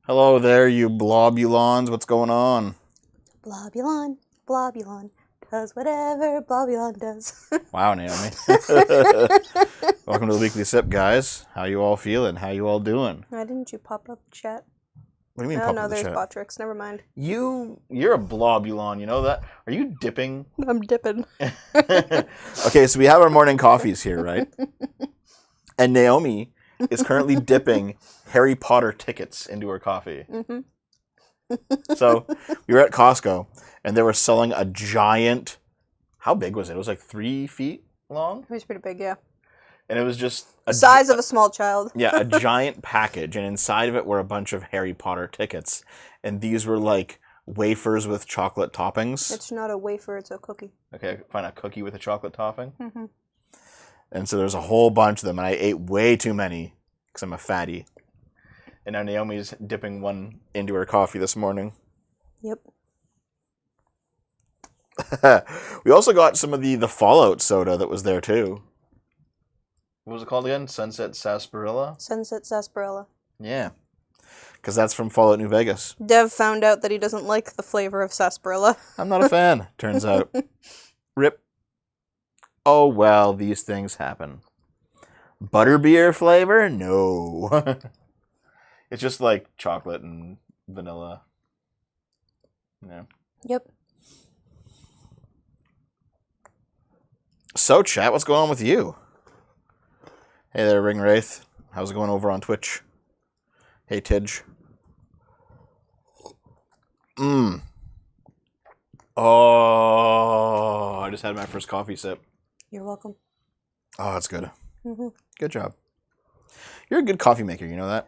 Hello there, you blobulons. What's going on? Blobulon, Blobulon, does whatever Blobulon does. Wow, Naomi. Welcome to the Weekly Sip, guys. How you all feeling? How you all doing? Why didn't you pop up the chat? What do you mean Oh pop no, up the there's chat? Botrix. Never mind. You're a blobulon, you know that? Are you dipping? I'm dipping. Okay, so we have our morning coffees here, right? And Naomi is currently dipping Harry Potter tickets into her coffee. Mm-hmm. So we were at Costco, and they were selling a giant... How big was it? It was like 3 feet long? It was pretty big, yeah. And it was just... The size of a small child. Yeah, a giant package, and inside of it were a bunch of Harry Potter tickets. And these were like wafers with chocolate toppings. It's not a wafer, it's a cookie. Okay, find a cookie with a chocolate topping. Mm-hmm. And so there's a whole bunch of them, and I ate way too many because I'm a fatty. And now Naomi's dipping one into her coffee this morning. Yep. We also got some of the Fallout soda that was there too. What was it called again? Sunset Sarsaparilla? Sunset Sarsaparilla. Yeah. Because that's from Fallout New Vegas. Dev found out that he doesn't like the flavor of sarsaparilla. I'm not a fan, turns out. Rip. Oh, well, these things happen. Butterbeer flavor? No. It's just like chocolate and vanilla. Yeah. Yep. So, chat, what's going on with you? Hey there, Ring Wraith. How's it going over on Twitch? Hey, Tidge. Oh, I just had my first coffee sip. You're welcome. Oh, that's good. Mm-hmm. Good job. You're a good coffee maker, you know that?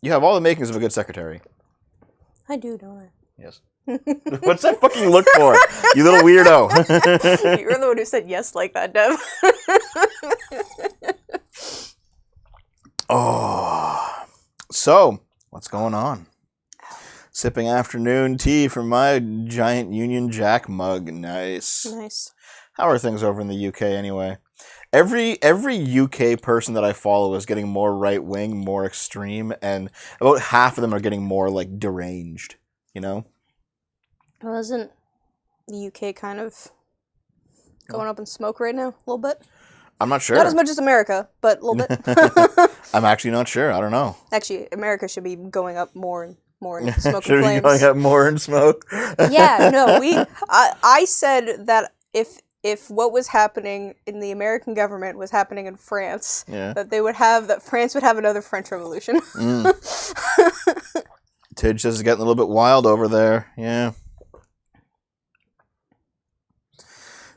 You have all the makings of a good secretary. I do, don't I? Yes. What's that fucking look for? You little weirdo. You're the one who said yes like that, Dev. Oh. So, what's going on? Sipping afternoon tea from my giant Union Jack mug. Nice. Nice. How are things over in the UK anyway? Every UK person that I follow is getting more right wing, more extreme, and about half of them are getting more like deranged. You know? Well, isn't the UK kind of going up in smoke right now? A little bit? I'm not sure. Not as much as America, but a little bit. I'm actually not sure. I don't know. Actually, America should be going up more and more in smoke Should and we flames. be going up more in smoke? Yeah, no, I said that if what was happening in the American government was happening in France, Yeah. that France would have another French Revolution. Tidge says it's getting a little bit wild over there. Yeah.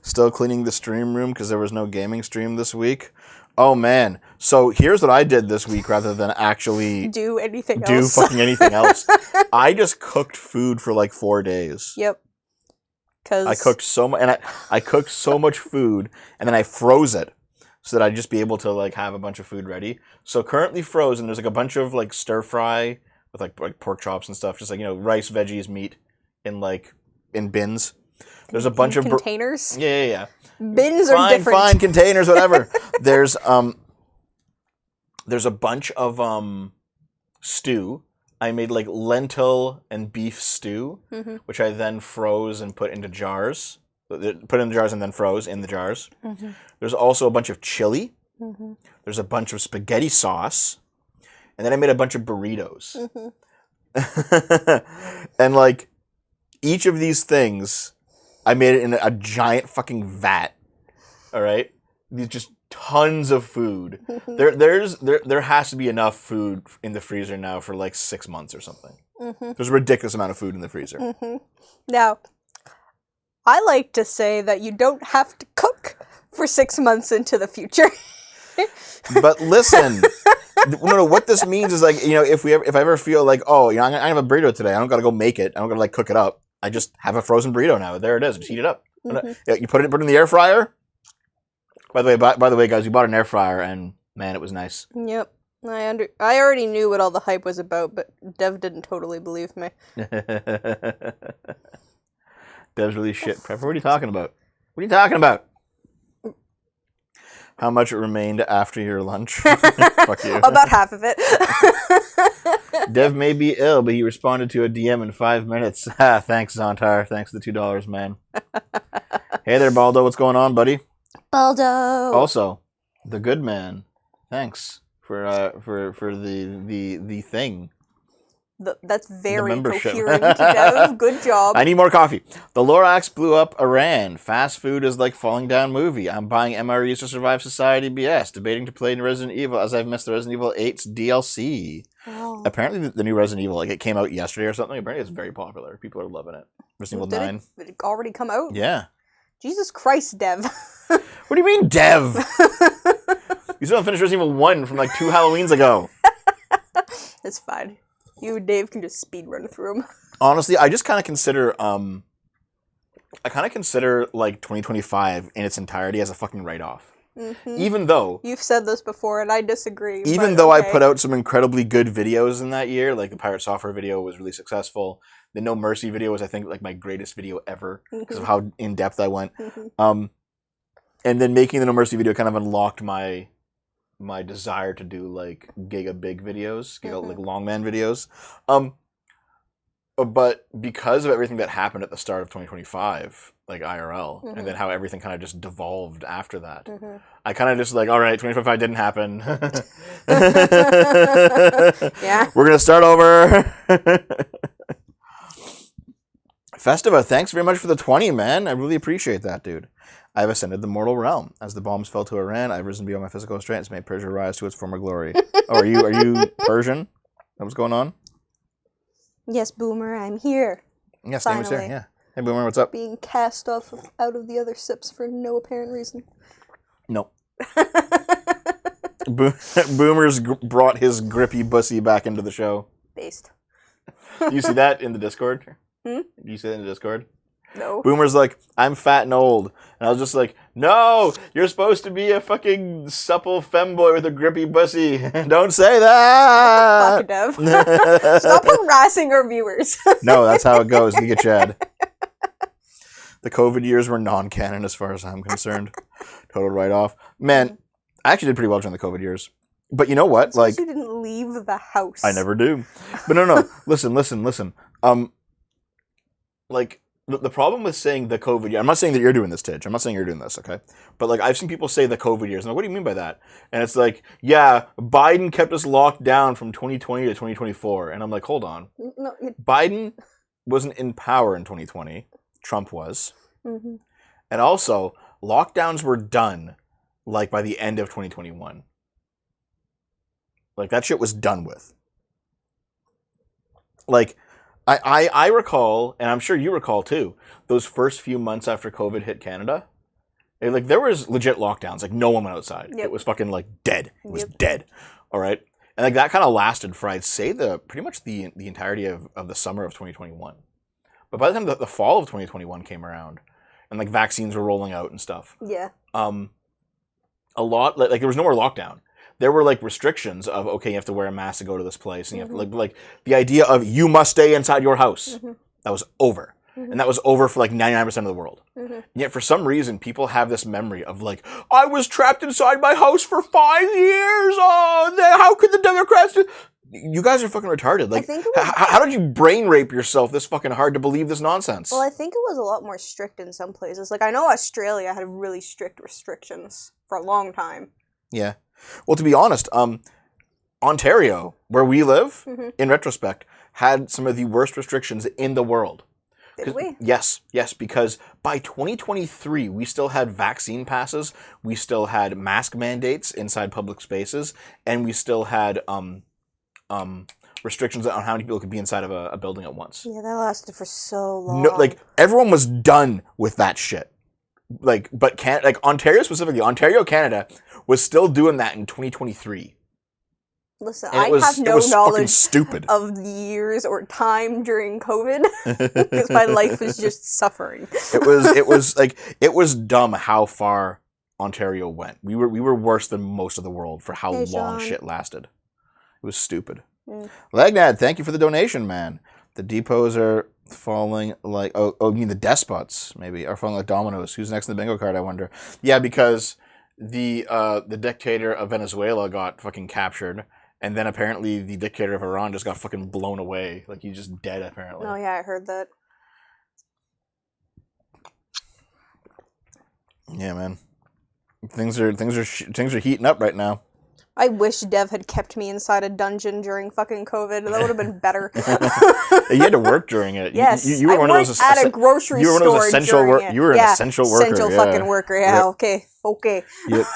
Still cleaning the stream room because there was no gaming stream this week. Oh, man. So here's what I did this week rather than actually Do anything do else. fucking anything else. I just cooked food for like 4 days. Yep. Cause I cooked so much, and I cooked so much food, and then I froze it so that I'd just be able to like have a bunch of food ready. So currently frozen, there's like a bunch of like stir fry with like pork chops and stuff, just like, you know, rice, veggies, meat in bins. There's a bunch of containers. Yeah. Bins are different. Fine, containers, whatever. There's a bunch of stew. I made like lentil and beef stew, Mm-hmm. which I then froze and put into jars. Put in the jars and then froze in the jars. Mm-hmm. There's also a bunch of chili. Mm-hmm. There's a bunch of spaghetti sauce. And then I made a bunch of burritos. Mm-hmm. And like each of these things, I made it in a giant fucking vat. All right? These just tons of food. There has to be enough food in the freezer now for like 6 months or something. Mm-hmm. There's a ridiculous amount of food in the freezer. Mm-hmm. Now, I like to say that you don't have to cook for 6 months into the future. But listen, no, what this means is like, you know, if I ever feel like, oh, you know, I have a burrito today, I don't gotta go make it, I don't gotta like cook it up. I just have a frozen burrito now. There it is. Just heat it up. Mm-hmm. You put it in the air fryer. By the way, guys, we bought an air fryer, and man, it was nice. Yep. I already knew what all the hype was about, but Dev didn't totally believe me. Dev's really shit. Prepper, what are you talking about? What are you talking about? How much remained after your lunch? Fuck you. About half of it. Dev may be ill, but he responded to a DM in 5 minutes. Ha, thanks, Zontar. Thanks for the $2, man. Hey there, Baldo. What's going on, buddy? Baldo. Also, the good man. Thanks for the thing. That's very membership. coherent, Dev. Good job. I need more coffee. The Lorax blew up Iran. Fast food is like falling down movie. I'm buying MREs to survive society BS. Debating to play in Resident Evil as I've missed the Resident Evil 8's DLC. Oh. Apparently the new Resident Evil, like it came out yesterday or something. Apparently it's very popular. People are loving it. Resident Evil 9. Did it already come out? Yeah. Jesus Christ, Dev. What do you mean, Dev? You still haven't finished Resident Evil 1 from like 2 Halloweens ago. It's fine. You and Dave can just speed run through them. Honestly, I just kind of consider, like 2025 in its entirety as a fucking write-off. Mm-hmm. Even though You've said this before, and I disagree. Even but though okay. I put out some incredibly good videos in that year, like the Pirate Software video was really successful. The No Mercy video was, I think, like my greatest video ever because of how in depth I went. Mm-hmm. And then making the No Mercy video kind of unlocked my desire to do like Giga Big videos, like Longman videos. But because of everything that happened at the start of 2025, like IRL, and then how everything kind of just devolved after that, I kind of just like, all right, 2025 didn't happen. Yeah. We're going to start over. Festiva, thanks very much for the 20, man. I really appreciate that, dude. I have ascended the mortal realm. As the bombs fell to Iran, I've risen beyond my physical restraints, made Persia rise to its former glory. Oh, are you Persian? That what's going on? Yes, Boomer, I'm here. Yes, Damon's here. Finally. Yeah. Hey, Boomer, what's up? Being cast out of the other sips for no apparent reason. No. Boomer's brought his grippy bussy back into the show. Based. Do you see that in the Discord? Hmm? Do you see that in the Discord? No. Boomer's like, I'm fat and old. And I was just like, no, you're supposed to be a fucking supple femboy with a grippy bussy. Don't say that. Fuck, Dev. Stop harassing our viewers. No, that's how it goes. Giga Chad. The COVID years were non-canon as far as I'm concerned. Total write-off. Man, I actually did pretty well during the COVID years. But you know what? Like, you didn't leave the house. I never do. But no. Listen. Like, the problem with saying the COVID year, I'm not saying that you're doing this, Tidge. I'm not saying you're doing this, okay? But, like, I've seen people say the COVID years. And I'm like, what do you mean by that? And it's like, yeah, Biden kept us locked down from 2020 to 2024. And I'm like, hold on. No, Biden wasn't in power in 2020. Trump was. Mm-hmm. And also, lockdowns were done, like, by the end of 2021. Like, that shit was done with. Like, I recall, and I'm sure you recall too, those first few months after COVID hit Canada, like, there was legit lockdowns. Like, no one went outside. Yep. It was fucking, like, dead. It was dead. All right? And, like, that kind of lasted for, I'd say, pretty much the entirety of the summer of 2021. But by the time the fall of 2021 came around, and, like, vaccines were rolling out and stuff, yeah. a lot, like there was no more lockdown. There were, like, restrictions of, okay, you have to wear a mask to go to this place, and you have to, like the idea of you must stay inside your house. That was over. And that was over for, like, 99% of the world. And yet, for some reason, people have this memory of, like, I was trapped inside my house for 5 years. Oh, how could the Democrats do? You guys are fucking retarded. Like, how did you brain rape yourself this fucking hard to believe this nonsense? Well, I think it was a lot more strict in some places. Like, I know Australia had really strict restrictions for a long time. Yeah. Well, to be honest, Ontario, where we live, in retrospect, had some of the worst restrictions in the world. Did we? Yes, because by 2023, we still had vaccine passes, we still had mask mandates inside public spaces, and we still had restrictions on how many people could be inside of a building at once. Yeah, that lasted for so long. No, like, everyone was done with that shit. Like, but Ontario specifically, Ontario, Canada, was still doing that in 2023. Listen, And I have no knowledge stupid. of the years or time during COVID because my life was just suffering. It was dumb how far Ontario went. We were worse than most of the world for how long shit lasted. It was stupid. Lagnad, thank you for the donation, man. The depots are falling like you mean the despots maybe are falling like dominoes. Who's next in the bingo card? I wonder. Yeah, because the dictator of Venezuela got fucking captured, and then apparently the dictator of Iran just got fucking blown away. Like he's just dead apparently. Oh yeah, I heard that. Yeah, man. Things are heating up right now. I wish Dev had kept me inside a dungeon during fucking COVID. That would have been better. You had to work during it. Yes, you were one of those at a grocery you were one of store those essential during it. You were an Yeah, essential worker. Essential fucking worker. Yeah. Yep. Okay. Yep.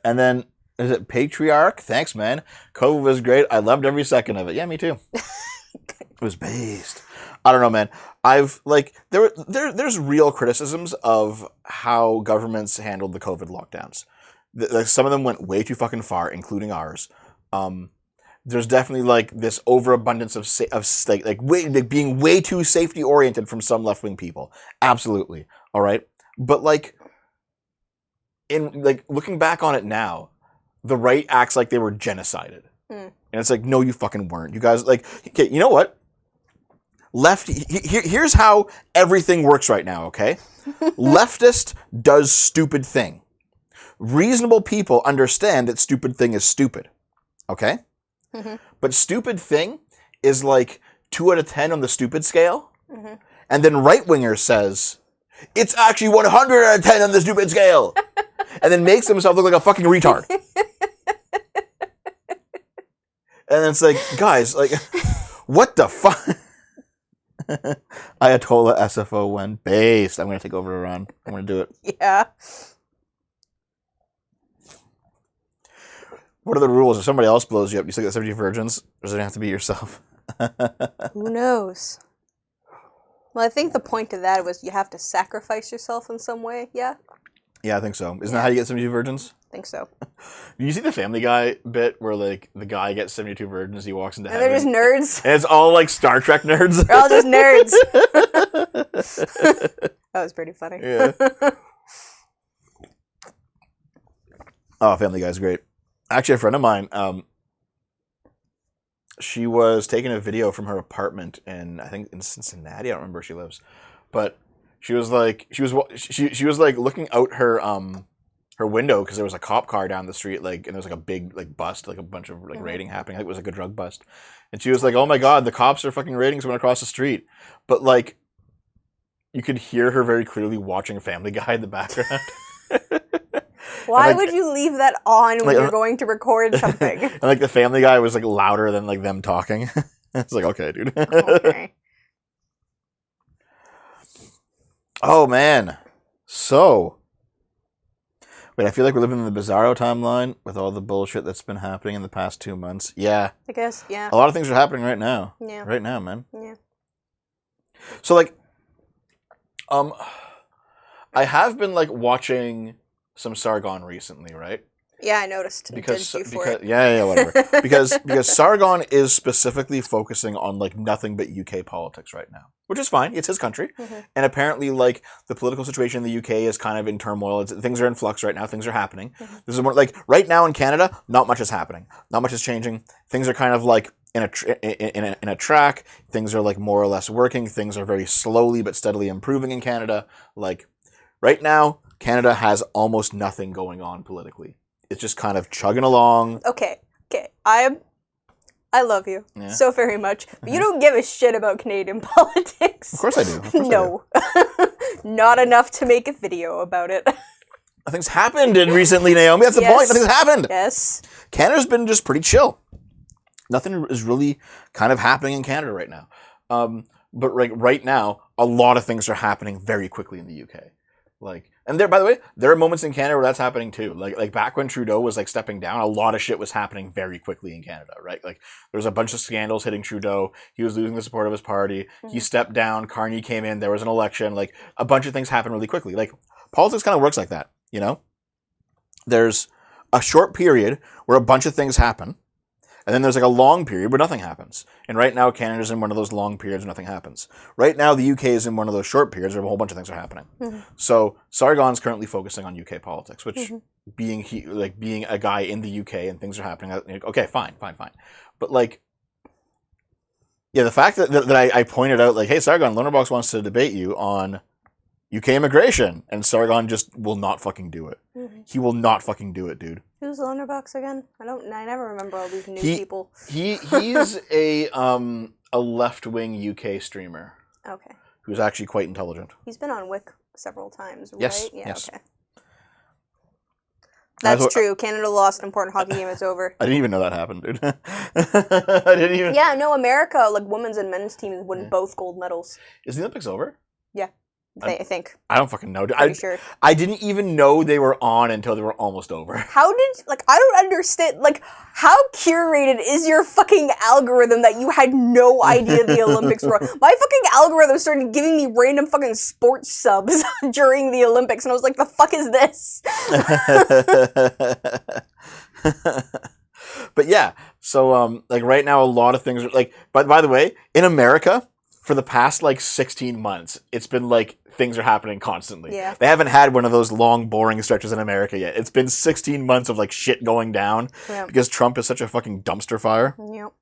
And then is it Patriarch? Thanks, man. COVID was great. I loved every second of it. Yeah, me too. It was based. I don't know, man. I've like there's real criticisms of how governments handled the COVID lockdowns. Like some of them went way too fucking far, including ours. There's definitely like this overabundance of being way too safety oriented from some left wing people. Absolutely, all right. But like in like looking back on it now, the right acts like they were genocided, and it's like no, you fucking weren't. You guys like okay, you know what? Left. Here's how everything works right now. Okay, leftist does stupid thing. Reasonable people understand that stupid thing is stupid. Okay? Mm-hmm. But stupid thing is like 2 out of 10 on the stupid scale. Mm-hmm. And then right-winger says, it's actually 100 out of 10 on the stupid scale. And then makes himself look like a fucking retard. And it's like, guys, like, what the fuck? Ayatollah SFO when based. I'm going to take over Iran. I'm going to do it. Yeah. What are the rules? If somebody else blows you up, you still get 70 virgins? Or does it have to be yourself? Who knows? Well, I think the point of that was you have to sacrifice yourself in some way, yeah? Yeah, I think so. Isn't that how you get 72 virgins? I think so. You see the Family Guy bit where, like, the guy gets 72 virgins, he walks into and heaven. they're just nerds. And it's all, like, Star Trek nerds. They're all just nerds. That was pretty funny. Yeah. Oh, Family Guy's great. Actually, a friend of mine, she was taking a video from her apartment I think in Cincinnati. I don't remember where she lives, but she was like looking out her window because there was a cop car down the street, like, and there was like a big like bust, like a bunch of like raiding happening. I think it was like a drug bust, and she was like, "Oh my god, the cops are fucking raiding someone across the street," but like, you could hear her very clearly watching Family Guy in the background. Why would you leave that on when you're going to record something? And like the Family Guy was like louder than like them talking. It's like, okay, dude. Okay. Oh man. So wait, I feel like we're living in the Bizarro timeline with all the bullshit that's been happening in the past 2 months. Yeah. I guess, yeah. A lot of things are happening right now. Yeah. Right now, man. Yeah. So like I have been like watching some Sargon recently, right? Yeah, I noticed. Because whatever. because Sargon is specifically focusing on like nothing but UK politics right now, which is fine. It's his country, and apparently, like the political situation in the UK is kind of in turmoil. Things are in flux right now. Things are happening. This is more like right now in Canada, not much is happening. Not much is changing. Things are kind of like in a track. Things are like more or less working. Things are very slowly but steadily improving in Canada. Like right now, Canada has almost nothing going on politically. It's just kind of chugging along. Okay. I love you so very much, but you don't give a shit about Canadian politics. Of course I do. No. Not enough to make a video about it. Nothing's happened recently, Naomi. That's the point. Nothing's happened. Yes. Canada's been just pretty chill. Nothing is really kind of happening in Canada right now. But right now, a lot of things are happening very quickly in the UK. Like, and by the way, there are moments in Canada where that's happening too. Like back when Trudeau was like stepping down, a lot of shit was happening very quickly in Canada, right? Like there was a bunch of scandals hitting Trudeau. He was losing the support of his party. He stepped down. Carney came in. There was an election. Like a bunch of things happened really quickly. Like politics kind of works like that, you know? There's a short period where a bunch of things happen. And then there's like a long period where nothing happens. And right now, Canada's in one of those long periods where nothing happens. Right now, the UK is in one of those short periods where a whole bunch of things are happening. So Sargon's currently focusing on UK politics, which being a guy in the UK and things are happening, okay, fine. But like, yeah, the fact that I pointed out, like, hey, Sargon, Lonerbox wants to debate you on UK immigration, and Sargon just will not fucking do it. Mm-hmm. He will not fucking do it, dude. Who's Lunderbox again? I never remember all these new He- people. He's a left-wing UK streamer Okay. who's actually quite intelligent. He's been on Wick several times, right? Yes, Yeah, yes. okay. That's That's what- true. Canada lost an important hockey game. It's over. I didn't even know that happened, dude. I didn't even. Yeah, no, America, like women's and men's teams won Yeah. both gold medals. Is the Olympics over? I think. I don't fucking know. Pretty sure. I didn't even know they were on until they were almost over. How did, like, I don't understand, like, how curated is your fucking algorithm that you had no idea the Olympics were on? My fucking algorithm started giving me random fucking sports subs during the Olympics, and I was like, the fuck is this? But yeah, so like right now, a lot of things are like. But by the way, in America, for the past like 16 months, it's been like things are happening constantly. Yeah. They haven't had one of those long, boring stretches in America yet. It's been 16 months of like shit going down Yeah. because Trump is such a fucking dumpster fire. Yep.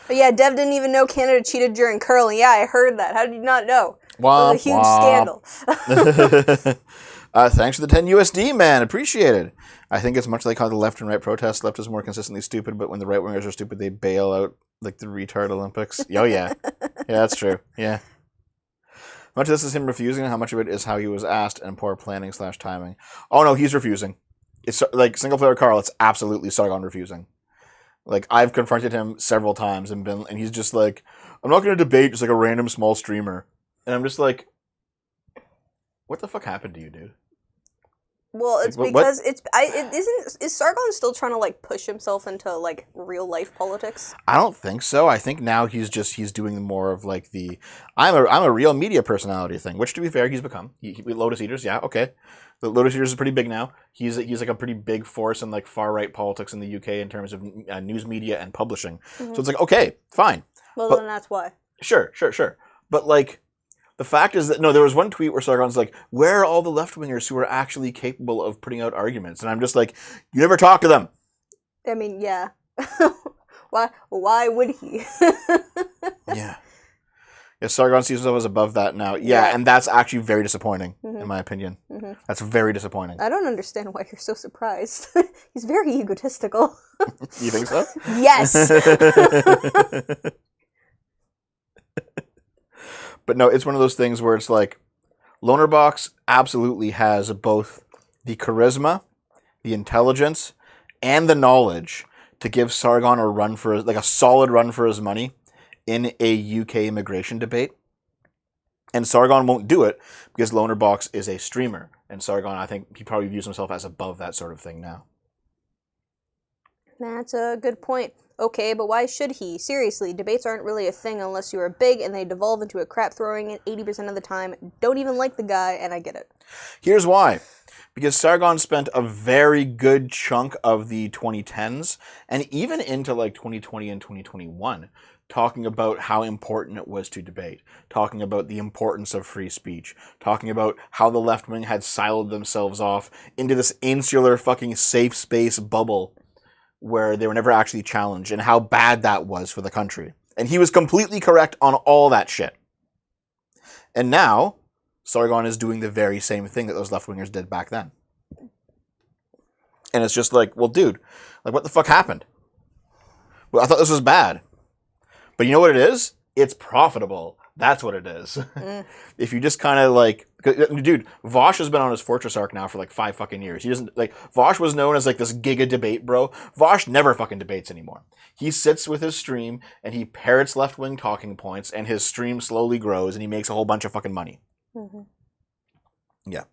But yeah, Dev didn't even know Canada cheated during curling. Yeah, I heard that. How did you not know? It Wow. was a huge scandal. Thanks for the 10 USD, man. Appreciate it. I think it's much like how the left and right protest. Left is more consistently stupid, but when the right wingers are stupid, they bail out like the retard Olympics. Oh yeah, yeah, that's true. Yeah. Much of this is him refusing, and how much of it is how he was asked and poor planning / timing. Oh no, he's refusing. It's like single player Carl. It's absolutely Sargon refusing. Like I've confronted him several times and he's just like, I'm not going to debate just like a random small streamer, and I'm just like, what the fuck happened to you, dude? Well, it's Like, because is Sargon still trying to like push himself into like real life politics? I don't think so. I think now he's doing more of like the I'm a real media personality thing, which to be fair, he's become. Lotus Eaters, yeah, okay. The Lotus Eaters is pretty big now. He's like a pretty big force in like far right politics in the UK in terms of news media and publishing. Mhm. So it's like okay, fine, Well, but- then that's why. sure. But like the fact is that no, there was one tweet where Sargon's like, "Where are all the left wingers who are actually capable of putting out arguments?" And I'm just like, "You never talk to them." I mean, yeah. Why would he? Yeah. Yeah, Sargon sees himself as above that now. Yeah, Yeah. and that's actually very disappointing, Mhm. in my opinion. Mhm. That's very disappointing. I don't understand why you're so surprised. He's very egotistical. You think so? Yes. But no, it's one of those things where it's like, Lonerbox absolutely has both the charisma, the intelligence, and the knowledge to give Sargon a run for like a solid run for his money in a UK immigration debate. And Sargon won't do it because Lonerbox is a streamer. And Sargon, I think he probably views himself as above that sort of thing now. That's a good point. Okay, but why should he? Seriously, debates aren't really a thing unless you are big and they devolve into a crap throwing and 80% of the time. Don't even like the guy, and I get it. Here's why. Because Sargon spent a very good chunk of the 2010s and even into like 2020 and 2021 talking about how important it was to debate, talking about the importance of free speech, talking about how the left wing had siloed themselves off into this insular fucking safe space bubble where they were never actually challenged and how bad that was for the country. And he was completely correct on all that shit. And now, Sargon is doing the very same thing that those left-wingers did back then. And it's just like, well, dude, like what the fuck happened? Well, I thought this was bad. But you know what it is? It's profitable. That's what it is. Mm. If you just kind of like, dude, Vosh has been on his Fortress arc now for like 5 fucking years. He doesn't like, Vosh was known as like this giga debate bro. Vosh never fucking debates anymore. He sits with his stream and he parrots left-wing talking points and his stream slowly grows and he makes a whole bunch of fucking money. Mhm. Yeah.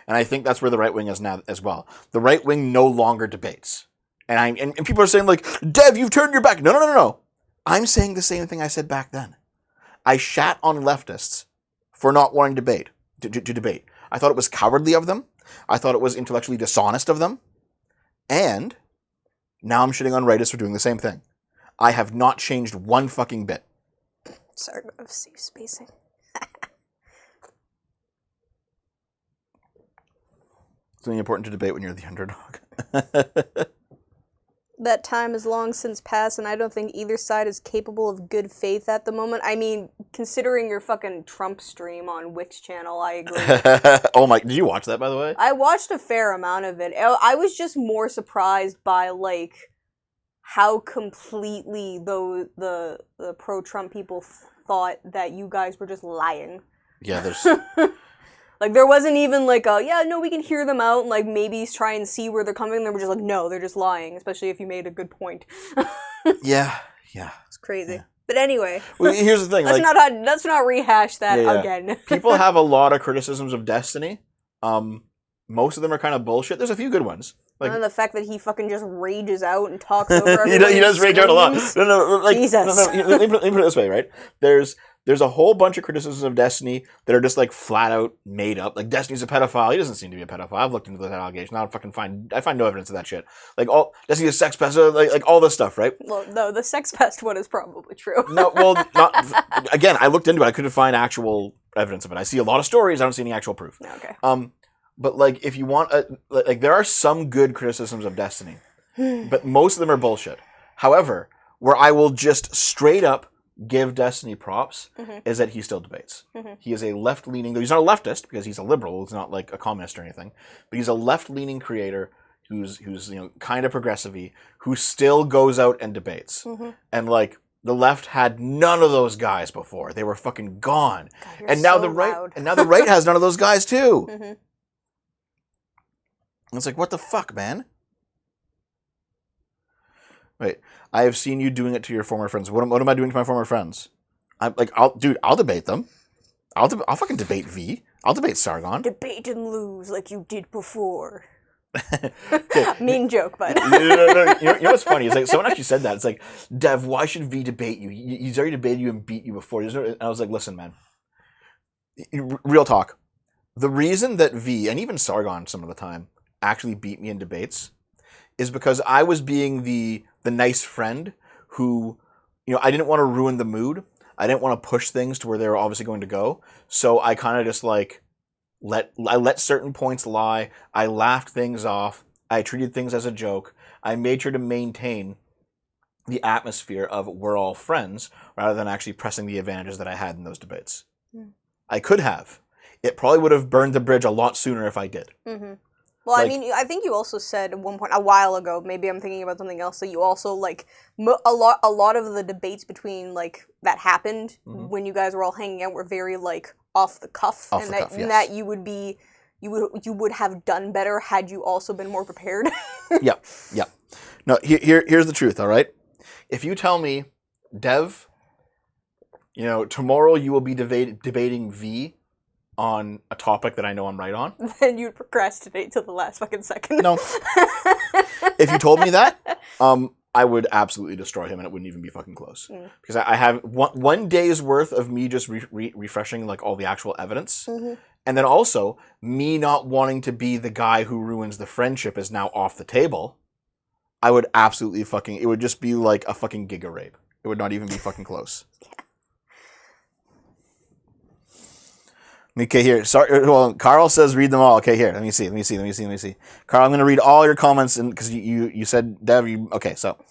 And I think that's where the right wing is now as well. The right wing no longer debates. And people are saying like, Dev, you've turned your back. No. I'm saying the same thing I said back then. I shat on leftists for not wanting to debate. I thought it was cowardly of them. I thought it was intellectually dishonest of them. And now I'm shitting on rightists for doing the same thing. I have not changed one fucking bit. Sorry about safe spacing. It's really important to debate when you're the underdog. That time has long since passed, and I don't think either side is capable of good faith at the moment. I mean, considering your fucking Trump stream on Witch Channel, I agree. Oh my, did you watch that, by the way? I watched a fair amount of it. I was just more surprised by, like, how completely the pro-Trump people thought that you guys were just lying. Yeah, there's... Like, there wasn't even, like, yeah, no, we can hear them out and, like, maybe try and see where they're coming. They were just like, no, they're just lying, especially if you made a good point. yeah. It's crazy. Yeah. But anyway. Well, here's the thing. Let's not rehash that again. People have a lot of criticisms of Destiny. Most of them are kind of bullshit. There's a few good ones. Like, and the fact that he fucking just rages out and talks over everyone. he does rage out a lot. No, like, Jesus. Let me put it this way, right? There's a whole bunch of criticisms of Destiny that are just like flat out made up. Like, Destiny's a pedophile. He doesn't seem to be a pedophile. I've looked into that allegation. I find no evidence of that shit. Like, Destiny's a sex pest. Like all this stuff, right? Well, no, the sex pest one is probably true. No, well, not again. I looked into it. I couldn't find actual evidence of it. I see a lot of stories. I don't see any actual proof. Okay. But like, if you want, like, there are some good criticisms of Destiny, but most of them are bullshit. However, where I will just straight up give Destiny props is that he still debates. He is a left-leaning, though he's not a leftist because he's a liberal. He's not like a communist or anything, but he's a left-leaning creator who's kind of progressive-y, who still goes out and debates. And like, the left had none of those guys before. They were fucking gone. God, and now so the right loud. and now the right has none of those guys too. It's like, what the fuck, man? Wait, I have seen you doing it to your former friends. What am I doing to my former friends? I'm like, I'll debate them. I'll fucking debate V. I'll debate Sargon. Debate and lose like you did before. Okay. Mean joke, but No. You know what's funny? It's like someone actually said that. It's like, Dev, why should V debate you? He's already debated you and beat you before. And I was like, listen, man. Real talk. The reason that V and even Sargon some of the time actually beat me in debates is because I was being the nice friend who, I didn't want to ruin the mood. I didn't want to push things to where they were obviously going to go. So I kind of just like I let certain points lie. I laughed things off. I treated things as a joke. I made sure to maintain the atmosphere of we're all friends rather than actually pressing the advantages that I had in those debates. I could have. It probably would have burned the bridge a lot sooner if I did. Well, like, I mean, I think you also said at one point, a while ago, maybe I'm thinking about something else, that you also, like, a lot of the debates between, like, that happened when you guys were all hanging out were very, like, off the cuff. Off the cuff, and that you would have done better had you also been more prepared. Yep. No, here's the truth, all right? If you tell me, Dev, tomorrow you will be debating V on a topic that I know I'm right on, then you'd procrastinate till the last fucking second. No. If you told me that, I would absolutely destroy him and it wouldn't even be fucking close. Because I have one day's worth of me just refreshing like all the actual evidence. And then also, me not wanting to be the guy who ruins the friendship is now off the table. I would absolutely it would just be like a fucking giga rape. It would not even be fucking close. Okay, here. Sorry. Well, Carl says read them all. Okay, here. Let me see. Carl, I'm going to read all your comments because you said, Dev, okay, so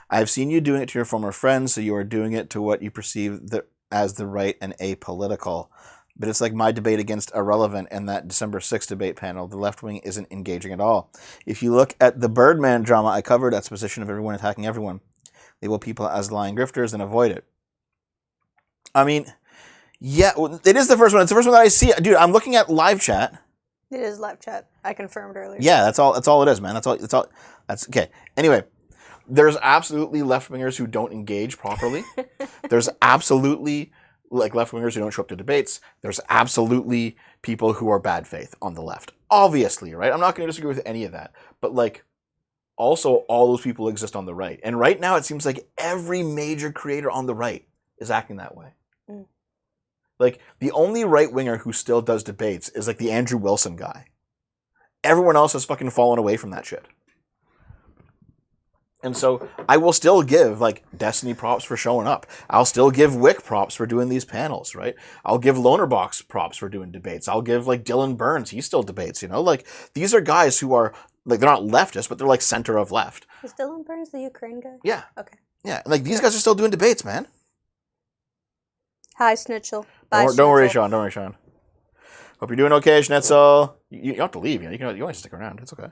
I've seen you doing it to your former friends, so you are doing it to what you perceive as the right and apolitical. But it's like my debate against Irrelevant in that December 6th debate panel. The left wing isn't engaging at all. If you look at the Birdman drama I covered, that's position of everyone attacking everyone. Label people as lying grifters and avoid it. I mean, yeah, it is the first one. It's the first one that I see. Dude, I'm looking at live chat. It is live chat. I confirmed earlier. Yeah, that's all it is, man. That's okay. Anyway, there's absolutely left-wingers who don't engage properly. There's absolutely like left-wingers who don't show up to debates. There's absolutely people who are bad faith on the left. Obviously, right? I'm not going to disagree with any of that. But like, also all those people exist on the right. And right now it seems like every major creator on the right is acting that way. Like, the only right-winger who still does debates is, like, the Andrew Wilson guy. Everyone else has fucking fallen away from that shit. And so, I will still give, like, Destiny props for showing up. I'll still give Wick props for doing these panels, right? I'll give Lonerbox props for doing debates. I'll give, like, Dylan Burns, he still debates, Like, these are guys who are like they're not leftist, but they're like center of left. Is Dylan Burns the Ukraine guy? Yeah. Okay. Yeah, and like these guys are still doing debates, man. Hi, Schnitzel. Bye, Don't worry, Schnitzel. Sean. Don't worry, Sean. Hope you're doing okay, Schnitzel. You don't have to leave. You can always stick around. It's okay.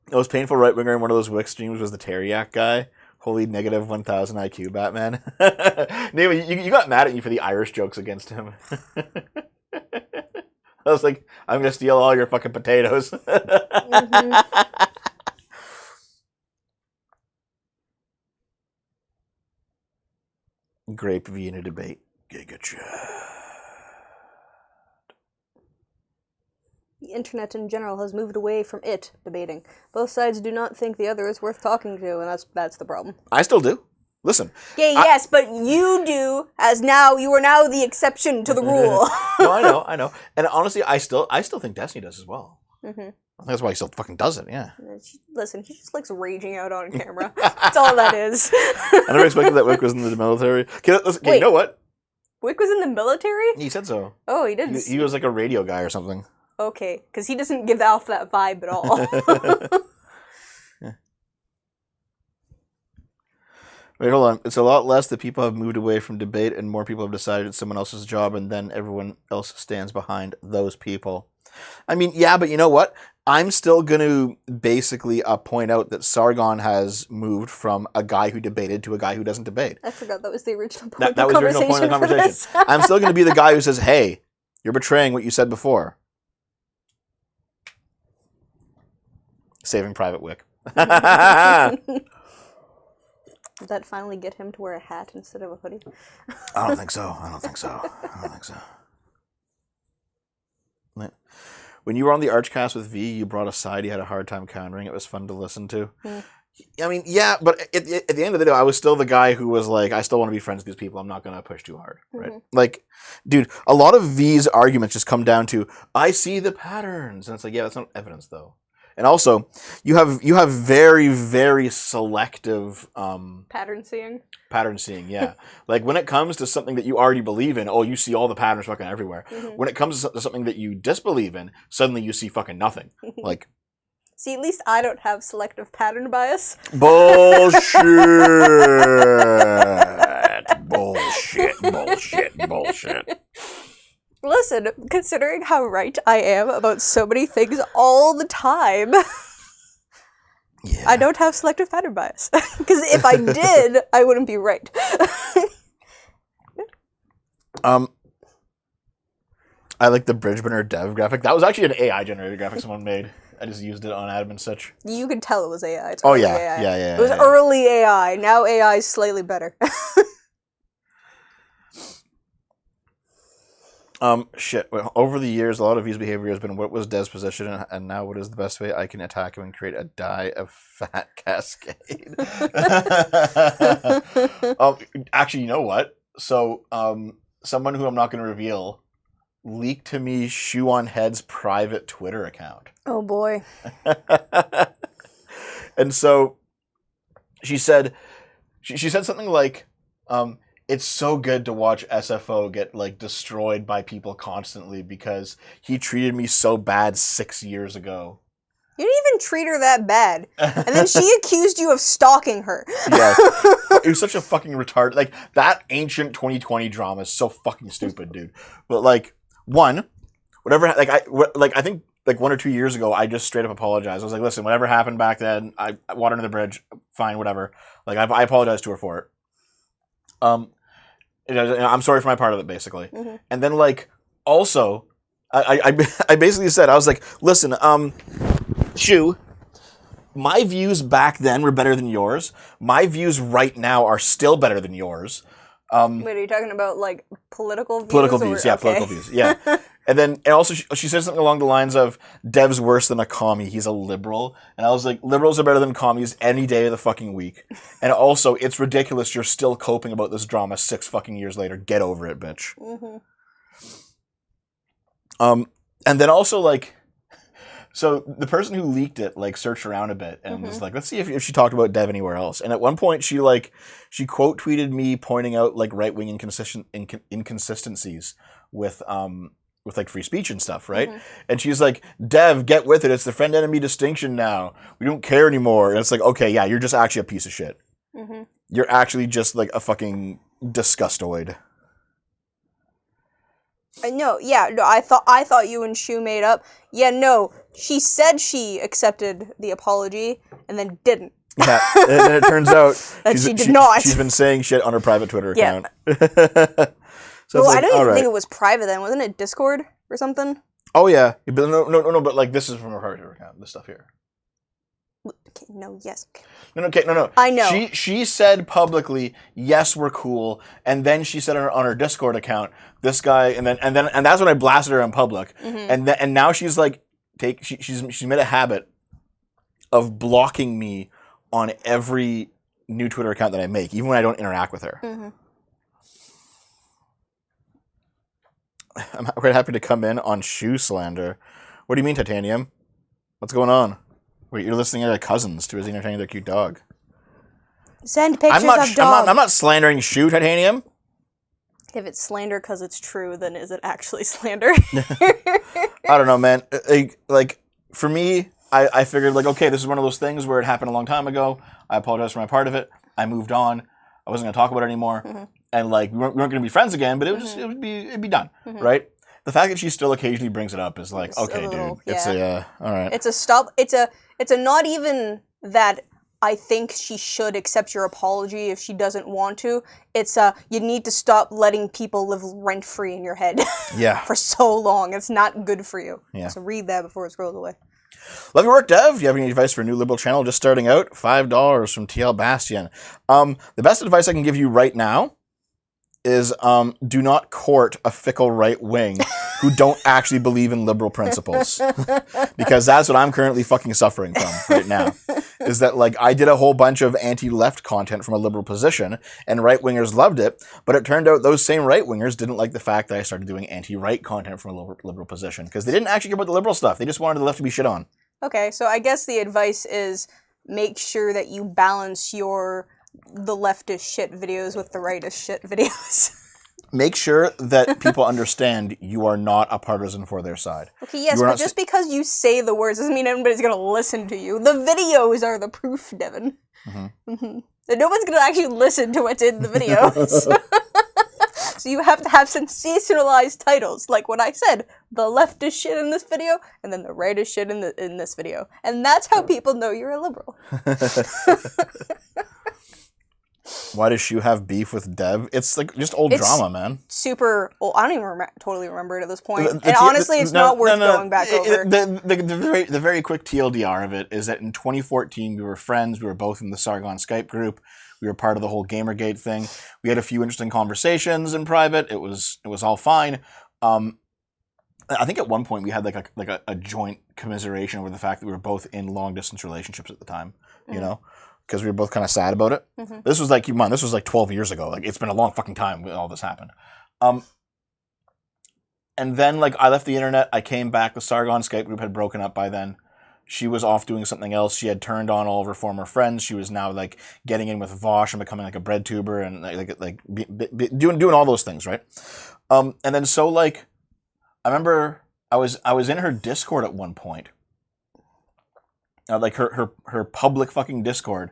The most painful right winger in one of those Wix streams was the Teriak guy. Holy negative 1,000 IQ, Batman. Anyway, you got mad at me for the Irish jokes against him. I was like, I'm gonna steal all your fucking potatoes. Mm-hmm. Grape V in a debate. Giga chat. The internet in general has moved away from debating. Both sides do not think the other is worth talking to, and that's the problem. I still do. Listen. Okay, yes, but you do, you are now the exception to the rule. No, I know. And honestly, I still think Destiny does as well. Mm-hmm. I think that's why he still fucking does it, yeah. Listen, he just likes raging out on camera. That's all that is. I never expected that Wick was in the military. Okay, Wait. you know what? Wick was in the military? He said so. Oh, he did. He was like a radio guy or something. Okay, because he doesn't give off that vibe at all. Yeah. Wait, hold on. It's a lot less that people have moved away from debate and more people have decided it's someone else's job and then everyone else stands behind those people. I mean, yeah, but you know what? I'm still going to basically point out that Sargon has moved from a guy who debated to a guy who doesn't debate. I forgot that was the original point That was the original point of the conversation. I'm still going to be the guy who says, hey, you're betraying what you said before. Saving Private Wick. Did that finally get him to wear a hat instead of a hoodie? I don't think so. When you were on the Archcast with V, you brought a side you had a hard time countering. It was fun to listen to. I mean, yeah, but at the end of the day, I was still the guy who was like, I still want to be friends with these people. I'm not going to push too hard, right? Like, dude, a lot of V's arguments just come down to, I see the patterns. And it's like, yeah, that's not evidence, though. And also, you have very, very selective pattern seeing. Pattern seeing, yeah. Like when it comes to something that you already believe in, you see all the patterns fucking everywhere. When it comes to something that you disbelieve in, suddenly you see fucking nothing. Like, see, at least I don't have selective pattern bias. Bullshit. Bullshit. Listen, considering how right I am about so many things all the time, yeah. I don't have selective pattern bias. Because if I did, I wouldn't be right. I like the Bridgeburner dev graphic. That was actually an AI generated graphic someone made. I just used it on Adam and such. You could tell it was AI. It's oh early yeah, AI. yeah. It was early AI. Now AI is slightly better. Shit. Well, over the years, a lot of his behavior has been what was Dev's position, and now what is the best way I can attack him and create a die of fat cascade? Actually, you know what? So, someone who I'm not going to reveal leaked to me Shoe on Head's private Twitter account. Oh boy. And so, she said something like, it's so good to watch SFO get like destroyed by people constantly because he treated me so bad 6 years ago. You didn't even treat her that bad. And then she accused you of stalking her. Yeah. It was such a fucking retard. Like, that ancient 2020 drama is so fucking stupid, dude. But like, I think like 1 or 2 years ago, I just straight up apologized. I was like, listen, whatever happened back then, I water under the bridge, fine, whatever. Like, I apologized to her for it. I'm sorry for my part of it, basically. And then, like, also, I basically said, I was like, listen, Shu, my views back then were better than yours. My views right now are still better than yours. Wait, are you talking about, like, political views? Political views, yeah, okay. Political views, yeah. And also, she said something along the lines of, Dev's worse than a commie, he's a liberal. And I was like, liberals are better than commies any day of the fucking week. And also, it's ridiculous you're still coping about this drama 6 fucking years later. Get over it, bitch. And then also, like, so the person who leaked it, like, searched around a bit and was like, let's see if she talked about Dev anywhere else. And at one point, she quote tweeted me pointing out, like, right-wing inconsistencies with with like free speech and stuff, right? And she's like, Dev, get with it. It's the friend enemy distinction now. We don't care anymore. And it's like, okay, yeah, you're just actually a piece of shit. You're actually just like a fucking disgustoid. No, yeah, no, I thought you and Shu made up. Yeah, no, she said she accepted the apology and then didn't. Yeah, and then it turns out that she did not. She's been saying shit on her private Twitter account. So well, like, I don't even right. think it was private then. Wasn't it Discord or something? Oh yeah, but no. But like this is from her private Twitter account. This stuff here. Okay, no, yes. Okay. No. I know. She said publicly, yes, we're cool, and then she said on her Discord account, this guy, and that's when I blasted her in public, and now she's like, she's made a habit of blocking me on every new Twitter account that I make, even when I don't interact with her. I'm quite happy to come in on shoe slander. What do you mean, Titanium? What's going on? Wait, you're listening to their cousins too busy entertaining their cute dog. Send pictures of dog. I'm not slandering Shoe, Titanium. If it's slander because it's true, then is it actually slander? I don't know, man. Like for me, I figured like, okay, this is one of those things where it happened a long time ago. I apologize for my part of it. I moved on. I wasn't going to talk about it anymore. And like we weren't going to be friends again, but it'd be done, right? The fact that she still occasionally brings it up is like, okay, dude, it's all right. It's a stop. It's a not even that I think she should accept your apology if she doesn't want to. It's you need to stop letting people live rent free in your head. Yeah. For so long, it's not good for you. Yeah. So read that before it scrolls away. Love your work, Dev. You have any advice for a new liberal channel just starting out? $5 from TL Bastian. The best advice I can give you right now is do not court a fickle right wing who don't actually believe in liberal principles. Because that's what I'm currently fucking suffering from right now. Is that like I did a whole bunch of anti-left content from a liberal position and right-wingers loved it, but it turned out those same right-wingers didn't like the fact that I started doing anti-right content from a liberal position because they didn't actually care about the liberal stuff. They just wanted the left to be shit on. Okay, so I guess the advice is make sure that you balance the leftist shit videos with the rightist shit videos. Make sure that people understand you are not a partisan for their side. Okay, yes, but just because you say the words doesn't mean anybody's going to listen to you. The videos are the proof, Devin. And no one's going to actually listen to what's in the videos. So you have to have sensationalized titles, like what I said, the leftist shit in this video, and then the rightist shit in this video. And that's how people know you're a liberal. Why does Shu have beef with Dev? It's like just old drama, man. Super old. I don't even totally remember it at this point. And honestly, it's not worth going back over. The very quick TLDR of it is that in 2014, we were friends. We were both in the Sargon Skype group. We were part of the whole Gamergate thing. We had a few interesting conversations in private. It was all fine. I think at one point we had like a joint commiseration over the fact that we were both in long distance relationships at the time. You know. Because we were both kind of sad about it. This was like, this was like 12 years ago. Like, it's been a long fucking time when all this happened. And then, like, I left the internet. I came back. The Sargon Skype group had broken up by then. She was off doing something else. She had turned on all of her former friends. She was now, like, getting in with Vosh and becoming, like, a bread tuber and, doing all those things, right? And then so, like, I remember I was in her Discord at one point. Like her public fucking Discord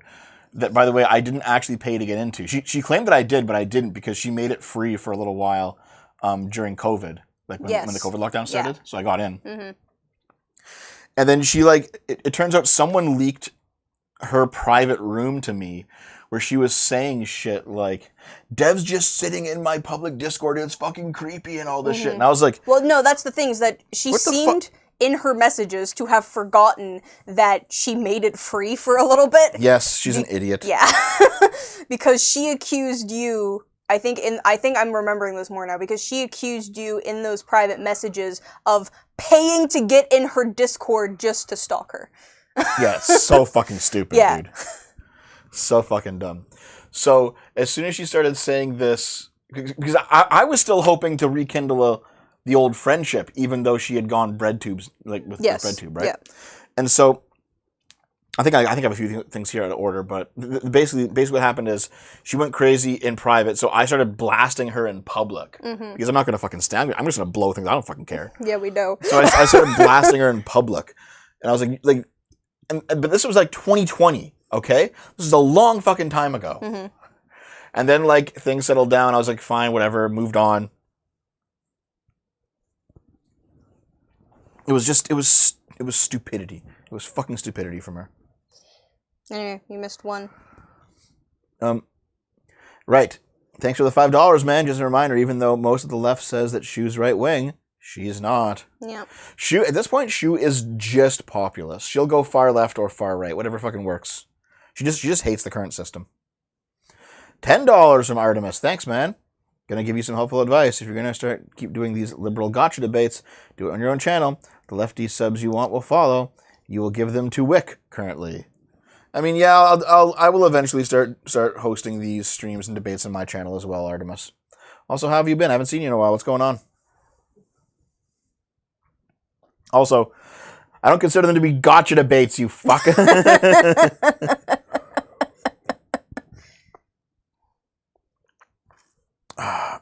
that, by the way, I didn't actually pay to get into. She claimed that I did, but I didn't because she made it free for a little while during COVID, like when the COVID lockdown started. Yeah. So I got in. And then she it turns out someone leaked her private room to me where she was saying shit like, Dev's just sitting in my public Discord. It's fucking creepy and all this shit. And I was like, well, no, that's the thing is that she seemed in her messages to have forgotten that she made it free for a little bit. Yes, she's an idiot. Yeah. Because she accused you, I think I'm remembering this more now, because she accused you in those private messages of paying to get in her Discord just to stalk her. Yeah, it's so fucking stupid, dude. So fucking dumb. So as soon as she started saying this, because I was still hoping to rekindle the old friendship, even though she had gone bread tubes, like with bread tube, right? Yeah. And so I think I have a few things here out of order, but basically what happened is she went crazy in private, so I started blasting her in public because I'm not going to fucking stand. I'm just going to blow things. I don't fucking care. Yeah, we know. So I started blasting her in public, and I was like, but this was like 2020. Okay, this is a long fucking time ago. And then like things settled down. I was like, fine, whatever, moved on. It was stupidity. It was fucking stupidity from her. Anyway, you missed one. Right. Thanks for the $5, man. Just a reminder, even though most of the left says that Shu's right wing, she's not. Yeah. Shu, at this point, Shu is just populist. She'll go far left or far right, whatever fucking works. She just hates the current system. $10 from Artemis. Thanks, man. Gonna give you some helpful advice. If you're gonna keep doing these liberal gotcha debates, do it on your own channel. The lefty subs you want will follow. You will give them to Wick currently. I mean, yeah, I will eventually start hosting these streams and debates on my channel as well, Artemis. Also, how have you been? I haven't seen you in a while. What's going on? Also, I don't consider them to be gotcha debates, you fuck.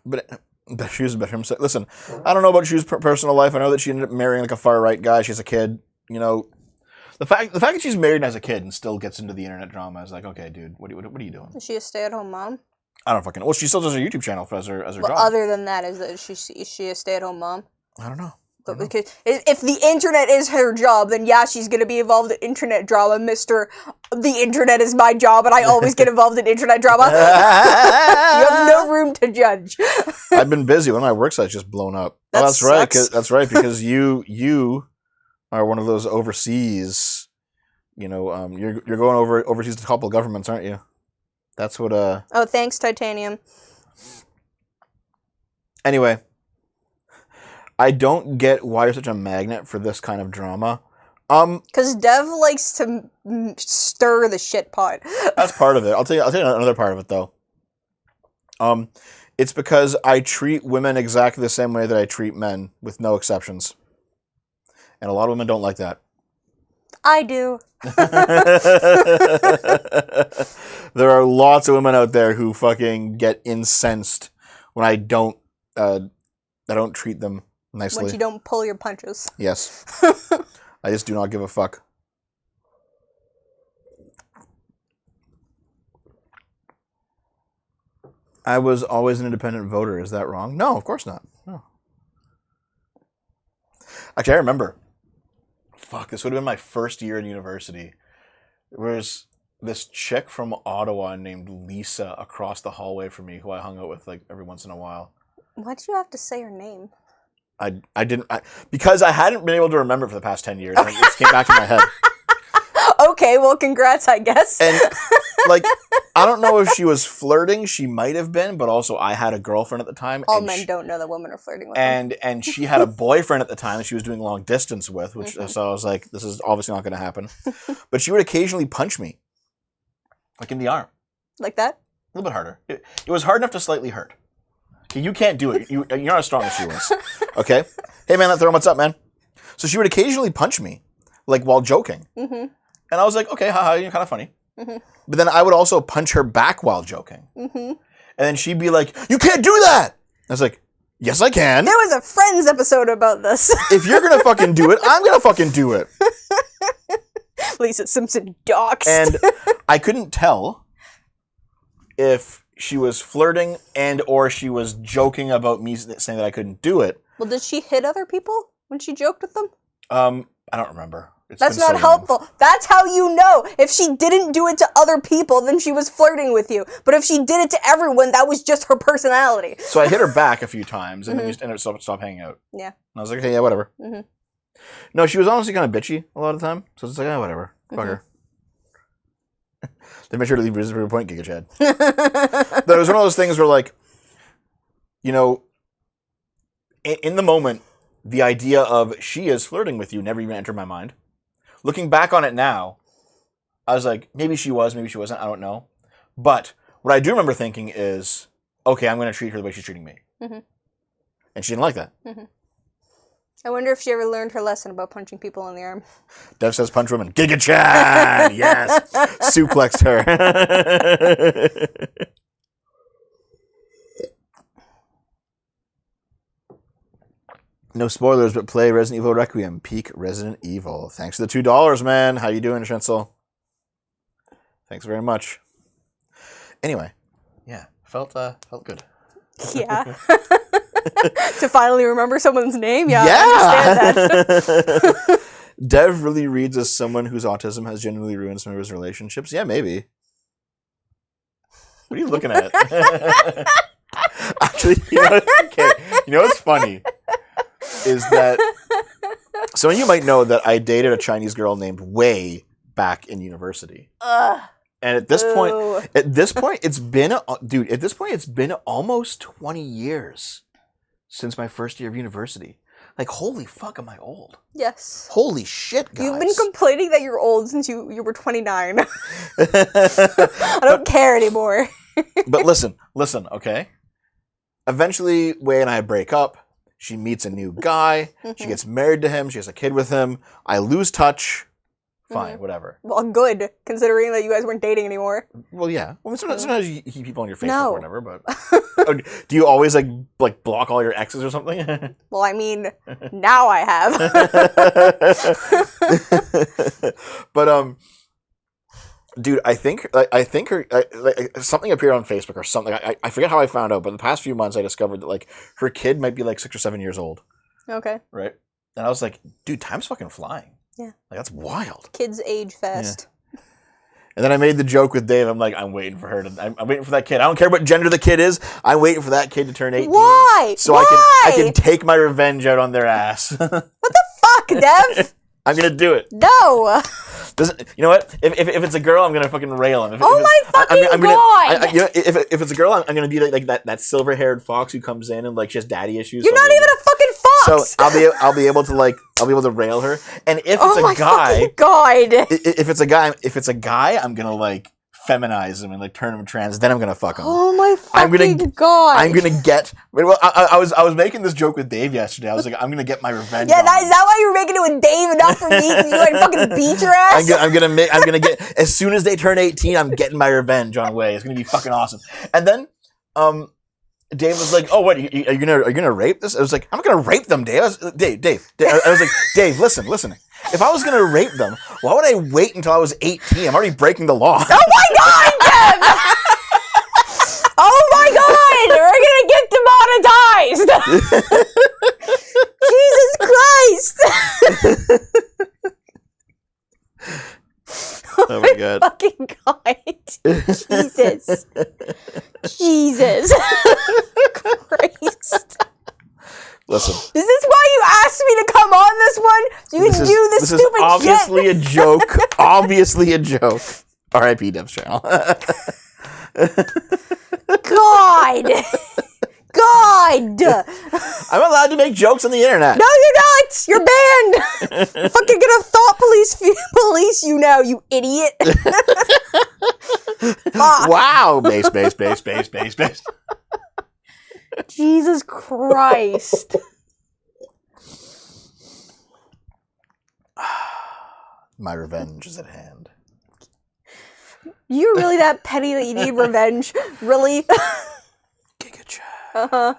But Shu's better. Listen, I don't know about Shu's personal life. I know that she ended up marrying like a far right guy. She's a kid. You know, the fact that she's married as a kid and still gets into the internet drama is like, okay, dude, what are you doing? Is she a stay-at-home mom? I don't fucking know. Well, she still does her YouTube channel as her job. Other than that, is she a stay-at-home mom? I don't know. But because if the internet is her job, then yeah, she's going to be involved in internet drama, Mr. The internet is my job, and I always get involved in internet drama. You have no room to judge. I've been busy. One of my work sites just blown up. That's right. That's right, because you are one of those overseas, you're going overseas to topple governments, aren't you? That's what Oh, thanks, Titanium. Anyway, I don't get why you're such a magnet for this kind of drama. Because Dev likes to stir the shit pot. That's part of it. I'll tell you another part of it though. It's because I treat women exactly the same way that I treat men, with no exceptions. And a lot of women don't like that. I do. There are lots of women out there who fucking get incensed when I don't treat them nicely. When you don't pull your punches. Yes. I just do not give a fuck. I was always an independent voter. Is that wrong? No, of course not. No. Actually, I remember. Fuck, this would have been my first year in university. There was this chick from Ottawa named Lisa across the hallway from me who I hung out with like every once in a while. Why'd you have to say her name? Because I hadn't been able to remember it for the past 10 years. And it just came back in my head. Okay, well, congrats, I guess. And, like, I don't know if she was flirting. She might have been, but also I had a girlfriend at the time. All men don't know that women are flirting with them. And she had a boyfriend at the time that she was doing long distance with, which so I was like, this is obviously not going to happen. But she would occasionally punch me, like in the arm. Like that? A little bit harder. It was hard enough to slightly hurt. Okay, you can't do it. You're not as strong as she was. Okay? Hey, man, that throw, what's up, man? So she would occasionally punch me, like, while joking. Mm-hmm. And I was like, okay, haha, you're kind of funny. Mm-hmm. But then I would also punch her back while joking. Mm-hmm. And then she'd be like, you can't do that! I was like, yes, I can. There was a Friends episode about this. If you're gonna fucking do it, I'm gonna fucking do it. Lisa Simpson doxed. And I couldn't tell if she was flirting and or she was joking about me saying that I couldn't do it. Well, did she hit other people when she joked with them? I don't remember. That's not helpful. That's how you know. If she didn't do it to other people, then she was flirting with you. But if she did it to everyone, that was just her personality. So I hit her back a few times, and then we just ended up stop hanging out. Yeah. And I was like, okay, yeah, whatever. Mm-hmm. No, she was honestly kind of bitchy a lot of the time. So it's like, yeah, whatever. Fuck her. They made sure to leave reason for a point, Giga Chad. But it was one of those things where, like, you know, in the moment, the idea of she is flirting with you never even entered my mind. Looking back on it now, I was like, maybe she was, maybe she wasn't, I don't know. But what I do remember thinking is, okay, I'm going to treat her the way she's treating me. Mm-hmm. And she didn't like that. Mm-hmm. I wonder if she ever learned her lesson about punching people in the arm. Dev says punch woman. Giga Chad! Yes! Suplexed her. No spoilers, but play Resident Evil Requiem. Peak Resident Evil. Thanks for the $2, man. How you doing, Schinsel? Thanks very much. Anyway, yeah, felt good. Yeah. To finally remember someone's name? Yeah, I understand that. Dev really reads as someone whose autism has genuinely ruined some of his relationships. Yeah, maybe. What are you looking at? Actually, you know what's funny? Is that some of you might know that I dated a Chinese girl named Wei back in university. And at this point, it's been almost 20 years since my first year of university. Like, holy fuck, am I old? Yes. Holy shit, guys. You've been complaining that you're old since you were 29. I don't care anymore. But listen, okay? Eventually, Wei and I break up. She meets a new guy. She gets married to him. She has a kid with him. I lose touch. Fine, whatever. Well, good, considering that you guys weren't dating anymore. Well, yeah. Well, sometimes you keep people on your Facebook No. or whatever, but... do you always, like block all your exes or something? Well, I mean, now I have. But, dude, I think her something appeared on Facebook or something. I forget how I found out, but the past few months I discovered that like her kid might be like 6 or 7 years old. Okay. Right. And I was like, dude, time's fucking flying. Yeah. Like that's wild. Kids age fast. Yeah. And then I made the joke with Dave. I'm like, I'm waiting for her to. I'm waiting for that kid. I don't care what gender the kid is. I'm waiting for that kid to turn 18. Why? So Why? I can take my revenge out on their ass. What the fuck, Dev? I'm gonna do it. No. You know what? If it's a girl, I'm gonna fucking rail him. My fucking god! You know, if it's a girl, I'm gonna be like that silver-haired fox who comes in and like she has daddy issues. You're not even a fucking fox. So I'll be able to rail her. And if it's a guy, fucking god! if it's a guy, I'm gonna like feminize him and like turn him trans. Then I'm gonna fuck him. Oh my fucking god! I'm gonna get. Well, I was making this joke with Dave yesterday. I was like, I'm gonna get my revenge. Yeah, on him. is that why you were making it with Dave? Not for me? Because you like fucking beat your ass. I'm gonna get as soon as they turn 18. I'm getting my revenge on Wei. It's gonna be fucking awesome. And then, Dave was like, "Oh, what? Are you gonna rape this?" I was like, "I'm not gonna rape them, Dave." I was like, "Dave, listen. If I was gonna rape them, why would I wait until I was 18? I'm already breaking the law." Oh my god, Deb! Oh my god! We're gonna get demonetized! Jesus Christ! Oh my god! Fucking god! Jesus Christ! Listen. Is this why you asked me to come on this one? So you can do this stupid is obviously shit? a joke. Obviously a joke. R.I.P. Dev's channel. God! God! I'm allowed to make jokes on the internet. No, you're not! You're banned! Fucking gonna thought police you now, you idiot! Fuck. Wow! Base. Jesus Christ. My revenge is at hand. You're really that petty that you need revenge? Really? Giga Chad. Uh-huh.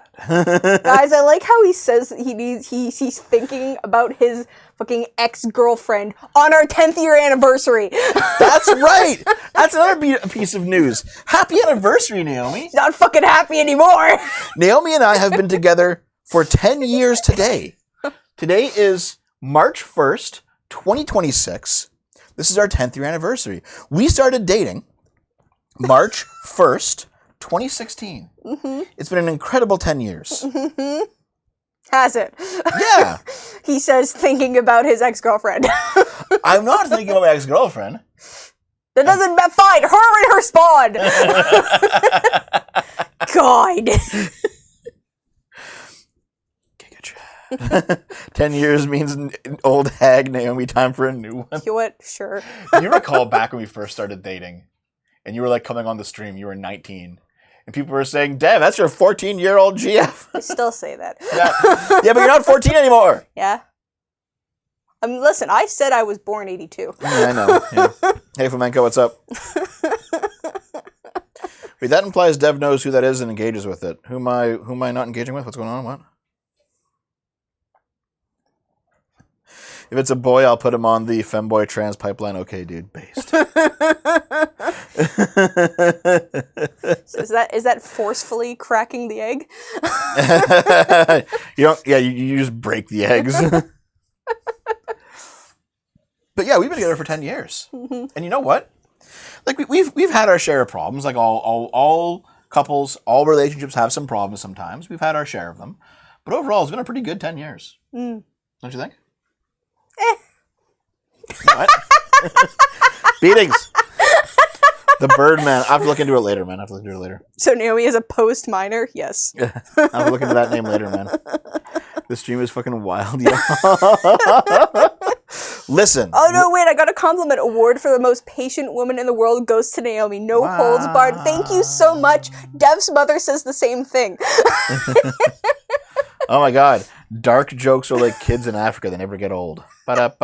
Guys, I like how he says he's thinking about his fucking ex-girlfriend on our 10th year anniversary. That's right! That's another piece of news. Happy anniversary, Naomi! He's not fucking happy anymore! Naomi and I have been together for 10 years today. Today is March 1st, 2026. This is our 10th year anniversary. We started dating March 1st, 2016. Mm-hmm. It's been an incredible 10 years. Mm-hmm. Has it? Yeah. He says thinking about his ex-girlfriend. I'm not thinking about my ex-girlfriend. That doesn't fine. Her and her spawn. God. Giga Chad. 10 years means old hag Naomi, time for a new one. You know what? Sure. You recall back when we first started dating, and you were like coming on the stream. You were 19. And people were saying, Dev, that's your 14-year-old GF. I still say that. Yeah. Yeah, but you're not 14 anymore. Yeah. Listen, I said I was born 82. Yeah, I know. Yeah. Hey, Flamenco, what's up? Wait, that implies Dev knows who that is and engages with it. Who am I not engaging with? What's going on? What? If it's a boy, I'll put him on the femboy trans pipeline. Okay, dude, based. So is that forcefully cracking the egg? You don't. Yeah, you just break the eggs. But yeah, we've been together for 10 years, and you know what? Like we've had our share of problems. Like all couples, all relationships have some problems sometimes. We've had our share of them, but overall, it's been a pretty good 10 years. Don't you think? What? Beatings. The Birdman. I have to look into it later, man. So Naomi is a post-minor? Yes. I'll look into that name later, man. This stream is fucking wild, yo. Listen. Oh no, wait, I got a compliment award for the most patient woman in the world goes to Naomi. No holds barred. Thank you so much. Dev's mother says the same thing. Oh my god. Dark jokes are like kids in Africa, they never get old. Shut up.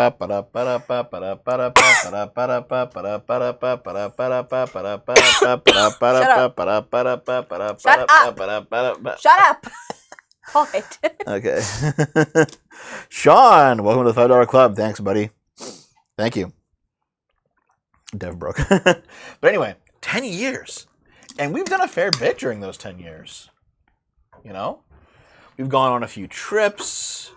Hold it. Okay. Sean, welcome to the $5 Club. Thanks, buddy. Thank you. Dev broke. But anyway, 10 years. And we've done a fair bit during those 10 years. You know? We've gone on a few trips.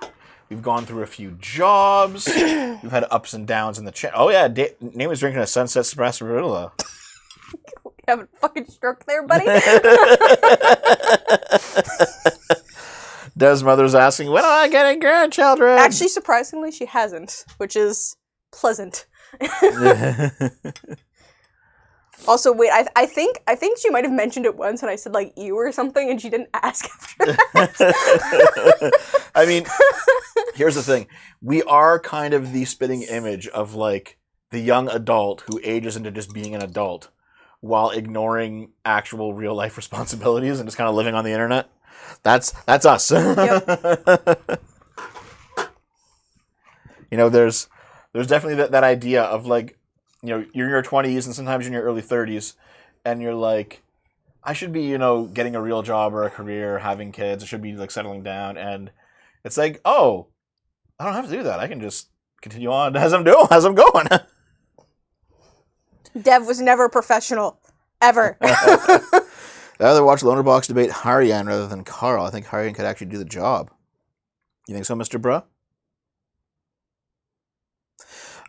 We've gone through a few jobs. We've had ups and downs in the chat. Oh, yeah. Name was drinking a Sunset Sarsaparilla. Having a fucking stroke there, buddy. Dev's mother's asking, when am I getting grandchildren? Actually, surprisingly, she hasn't, which is pleasant. Also, wait, I think she might have mentioned it once and I said, like, you or something, and she didn't ask after that. I mean, here's the thing. We are kind of the spitting image of, like, the young adult who ages into just being an adult while ignoring actual real-life responsibilities and just kind of living on the internet. That's us. Yep. You know, there's definitely that idea of, like, you know, you're in your 20s and sometimes you're in your early 30s and you're like, I should be, you know, getting a real job or a career, having kids. I should be, like, settling down. And it's like, oh, I don't have to do that. I can just continue on as I'm going. Dev was never professional. Ever. I'd rather watch Lonerbox debate Harian rather than Carl. I think Harian could actually do the job. You think so, Mr. Bruh?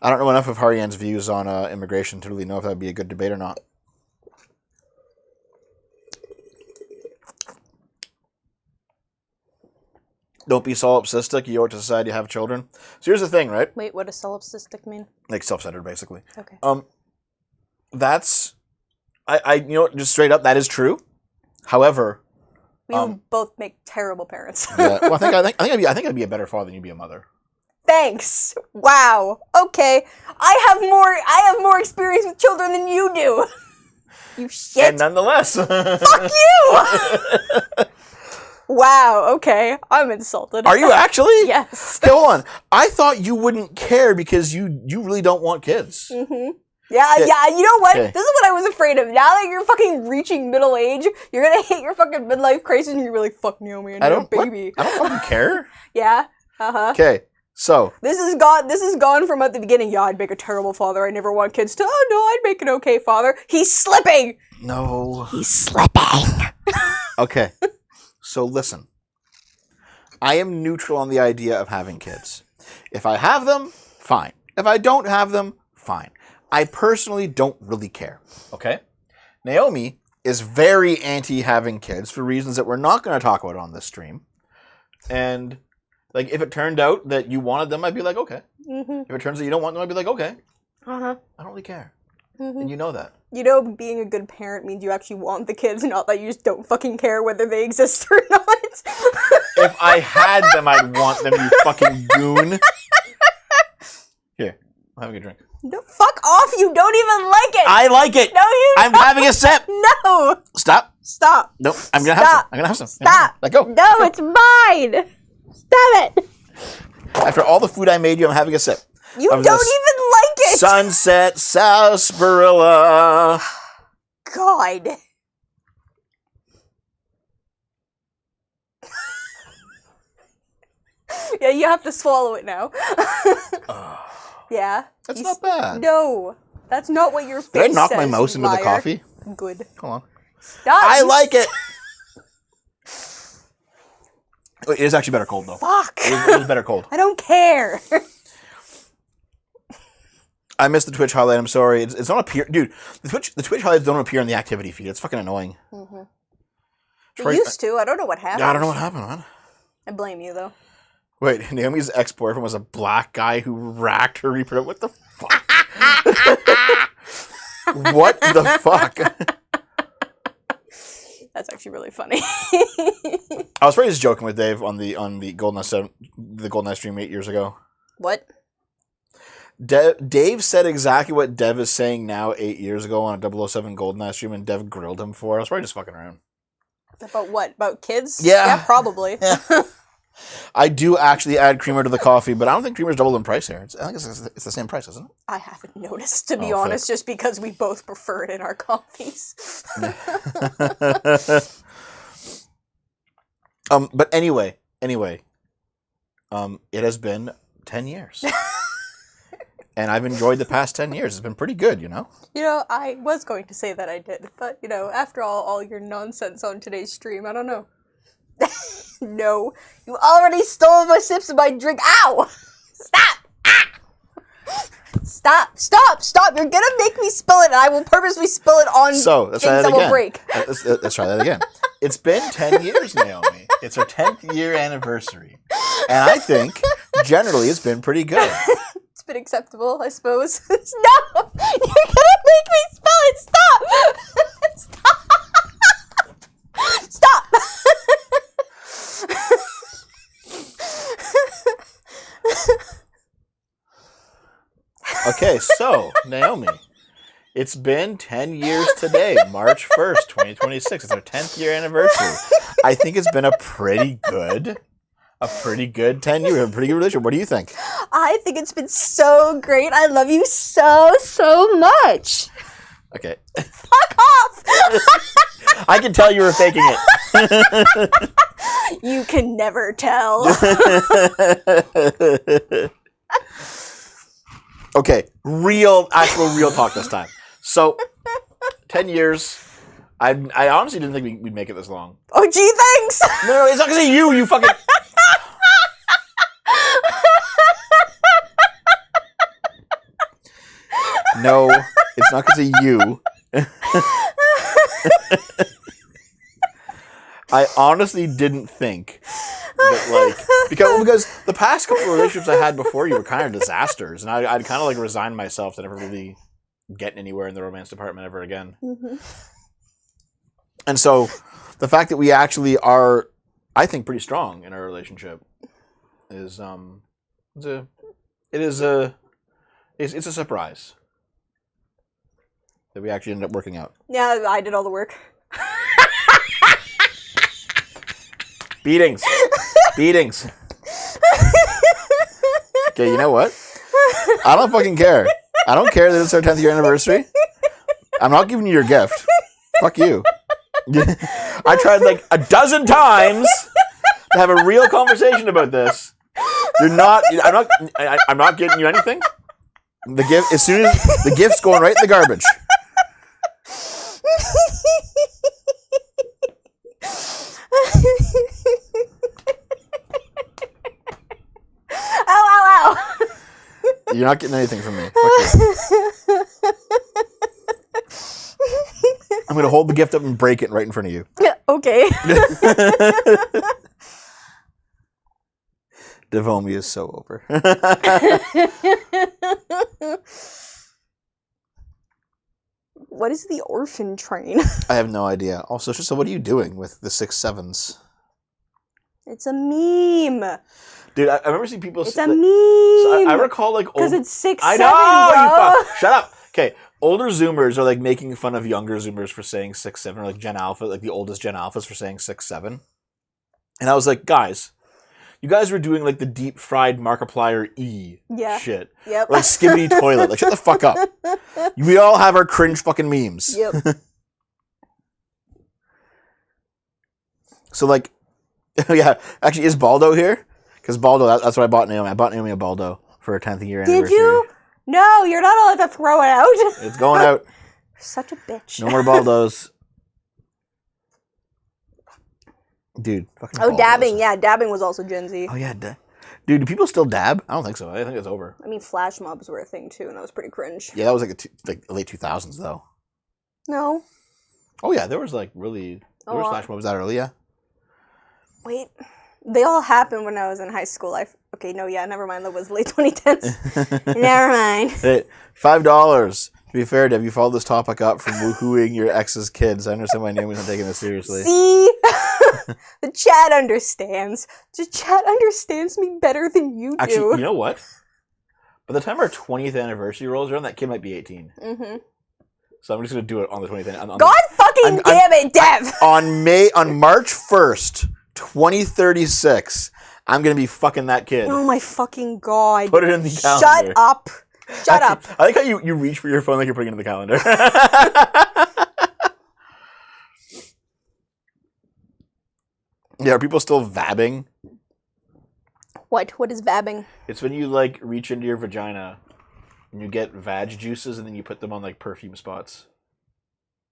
I don't know enough of Harian's views on immigration to really know if that would be a good debate or not. Don't be solipsistic. You owe it to society to have children. So here's the thing, right? Wait, what does solipsistic mean? Like self-centered, basically. Okay. That's, I you know, just straight up, that is true. However, we would both make terrible parents. yeah. Well, I think I'd be a better father than you'd be a mother. Thanks. Wow. Okay. I have more experience with children than you do. You shit. And nonetheless. Fuck you! Wow, okay. I'm insulted. Are you actually? Yes. Okay, hold on. I thought you wouldn't care because you really don't want kids. Mm-hmm. Yeah, you know what? Okay. This is what I was afraid of. Now that you're fucking reaching middle age, you're gonna hit your fucking midlife crisis and you're really, fuck Naomi and your baby. I don't fucking care. Yeah. Uh-huh. Okay. So this is gone from at the beginning. Yeah, I'd make a terrible father. I never want kids to. Oh no, I'd make an okay father. He's slipping. No, he's slipping. Okay, so listen. I am neutral on the idea of having kids. If I have them, fine. If I don't have them, fine. I personally don't really care. Okay, Naomi is very anti having kids for reasons that we're not going to talk about on this stream, and. Like, if it turned out that you wanted them, I'd be like, okay. Mm-hmm. If it turns out you don't want them, I'd be like, okay. Uh-huh. I don't really care. Mm-hmm. And you know that. You know, being a good parent means you actually want the kids, not that you just don't fucking care whether they exist or not. If I had them, I'd want them, you fucking goon. Here, I'll have a good drink. No, fuck off, you don't even like it! I like it! No, you I'm don't. having a sip! No! Stop. Stop. Nope. I'm gonna have some. I'm gonna have some. Stop. Let go. No, it's mine. Stop it. After all the food I made you, I'm having a sip. You of don't this even like it. Sunset sarsaparilla. God. Yeah, you have to swallow it now. Yeah. That's not bad. No, that's not what your face Did I knock says, my mouse you into the liar. coffee? Good. Hold on. Stop. I like it. Wait, it is actually better cold though. Fuck. It is better cold. I don't care. I missed the Twitch highlight. I'm sorry. It's not appear, dude. The Twitch highlights don't appear in the activity feed. It's fucking annoying. Mm-hmm. It's It used to. I don't know what happened. I don't know what happened, man. I blame you though. Wait, Naomi's ex-boyfriend was a black guy who racked her reproductive. What the fuck? What the fuck? That's actually really funny. I was probably just joking with Dave on the GoldenEye stream 8 years ago. What? Dave said exactly what Dev is saying now 8 years ago on a 007 GoldenEye stream, and Dev grilled him for it. I was probably just fucking around. About what? About kids? Yeah. Yeah, probably. Yeah. I do actually add creamer to the coffee, but I don't think creamer's doubled in price here. I think it's the same price, isn't it? I haven't noticed, to be Oh, honest, just because we both prefer it in our coffees. But anyway, it has been 10 years. And I've enjoyed the past 10 years. It's been pretty good, you know? You know, I was going to say that I did, but, you know, after all your nonsense on today's stream, I don't know. No. You already stole my sips of my drink. Ow! Stop! Ah! Stop! You're gonna make me spill it, and I will purposely spill it on So, let's try things that that will again. break. Let's try that again. It's been 10 years, Naomi. It's our 10th year anniversary. And I think, generally, it's been pretty good. It's been acceptable, I suppose. No! You're gonna make me spill it! Stop! Stop! Okay, so, Naomi, it's been 10 years today, March 1st, 2026. It's our 10th year anniversary. I think it's been a pretty good 10 years, a pretty good relationship. What do you think? I think it's been so great. I love you so much. Okay. Fuck off! I can tell you were faking it. You can never tell. Okay, real talk this time. So, 10 years. I honestly didn't think we'd make it this long. Oh, gee, thanks! No, it's not because of you fucking... No, it's not because of you. I honestly didn't think that, because the past couple of relationships I had before you were kind of disasters, and I'd kind of like resigned myself to never really getting anywhere in the romance department ever again. Mm-hmm. And so, the fact that we actually are, I think, pretty strong in our relationship is it's a surprise that we actually ended up working out. Yeah, I did all the work. Beatings. Okay, you know what? I don't fucking care. I don't care that it's our 10th year anniversary. I'm not giving you your gift. Fuck you. I tried like a dozen times to have a real conversation about this. I'm not getting you anything. The gift, as soon as the gift's going right in the garbage. Ow! You're not getting anything from me. Fuck you. I'm gonna hold the gift up and break it right in front of you. Okay. Devomi is so over. What is the orphan train? I have no idea. Also, so what are you doing with the 6-7s? It's a meme. Dude, I remember seeing people... It's a meme. So I recall like... Because it's 6-7, I know! bro. You fuck. Shut up. Okay, older Zoomers are like making fun of younger Zoomers for saying 6'7", or like Gen Alpha, like the oldest Gen Alphas for saying 6'7". And I was like, guys, you guys were doing like the deep fried Markiplier E Yeah. shit. Yep. Or like Skibbity Toilet. Like, shut the fuck up. We all have our cringe fucking memes. Yep. So like, yeah, actually, is Baldo here? Because Baldo, that's what I bought Naomi. I bought Naomi a Baldo for her 10th year anniversary. Did you? No, you're not allowed to throw it out. It's going out. Such a bitch. No more Baldos. Dude, fucking Oh, Baldos. dabbing. Yeah, dabbing was also Gen Z. Oh, yeah. Dude, do people still dab? I don't think so. I think it's over. I mean, flash mobs were a thing too, and that was pretty cringe. Yeah, that was like late 2000s, though. No. Oh, yeah, there was like really... There was flash mobs that early, yeah. Wait. They all happened when I was in high school. Okay, no, yeah, never mind. That was late 2010s. Never mind. Hey, $5. To be fair, Deb, you followed this topic up from woohooing your ex's kids. I understand why Naomi's not taking this seriously. See? The chat understands. The chat understands me better than you do. Actually, you know what? By the time our 20th anniversary rolls around, that kid might be 18. Mm-hmm. So I'm just going to do it on the 20th. God fucking damn it, Dev! On March 1st, 2036, I'm going to be fucking that kid. Oh my fucking god. Put it in the calendar. Shut up. Shut up. I like how you reach for your phone like you're putting it in the calendar. Yeah, are people still vabbing? What? What is vabbing? It's when you like reach into your vagina and you get vag juices and then you put them on like perfume spots.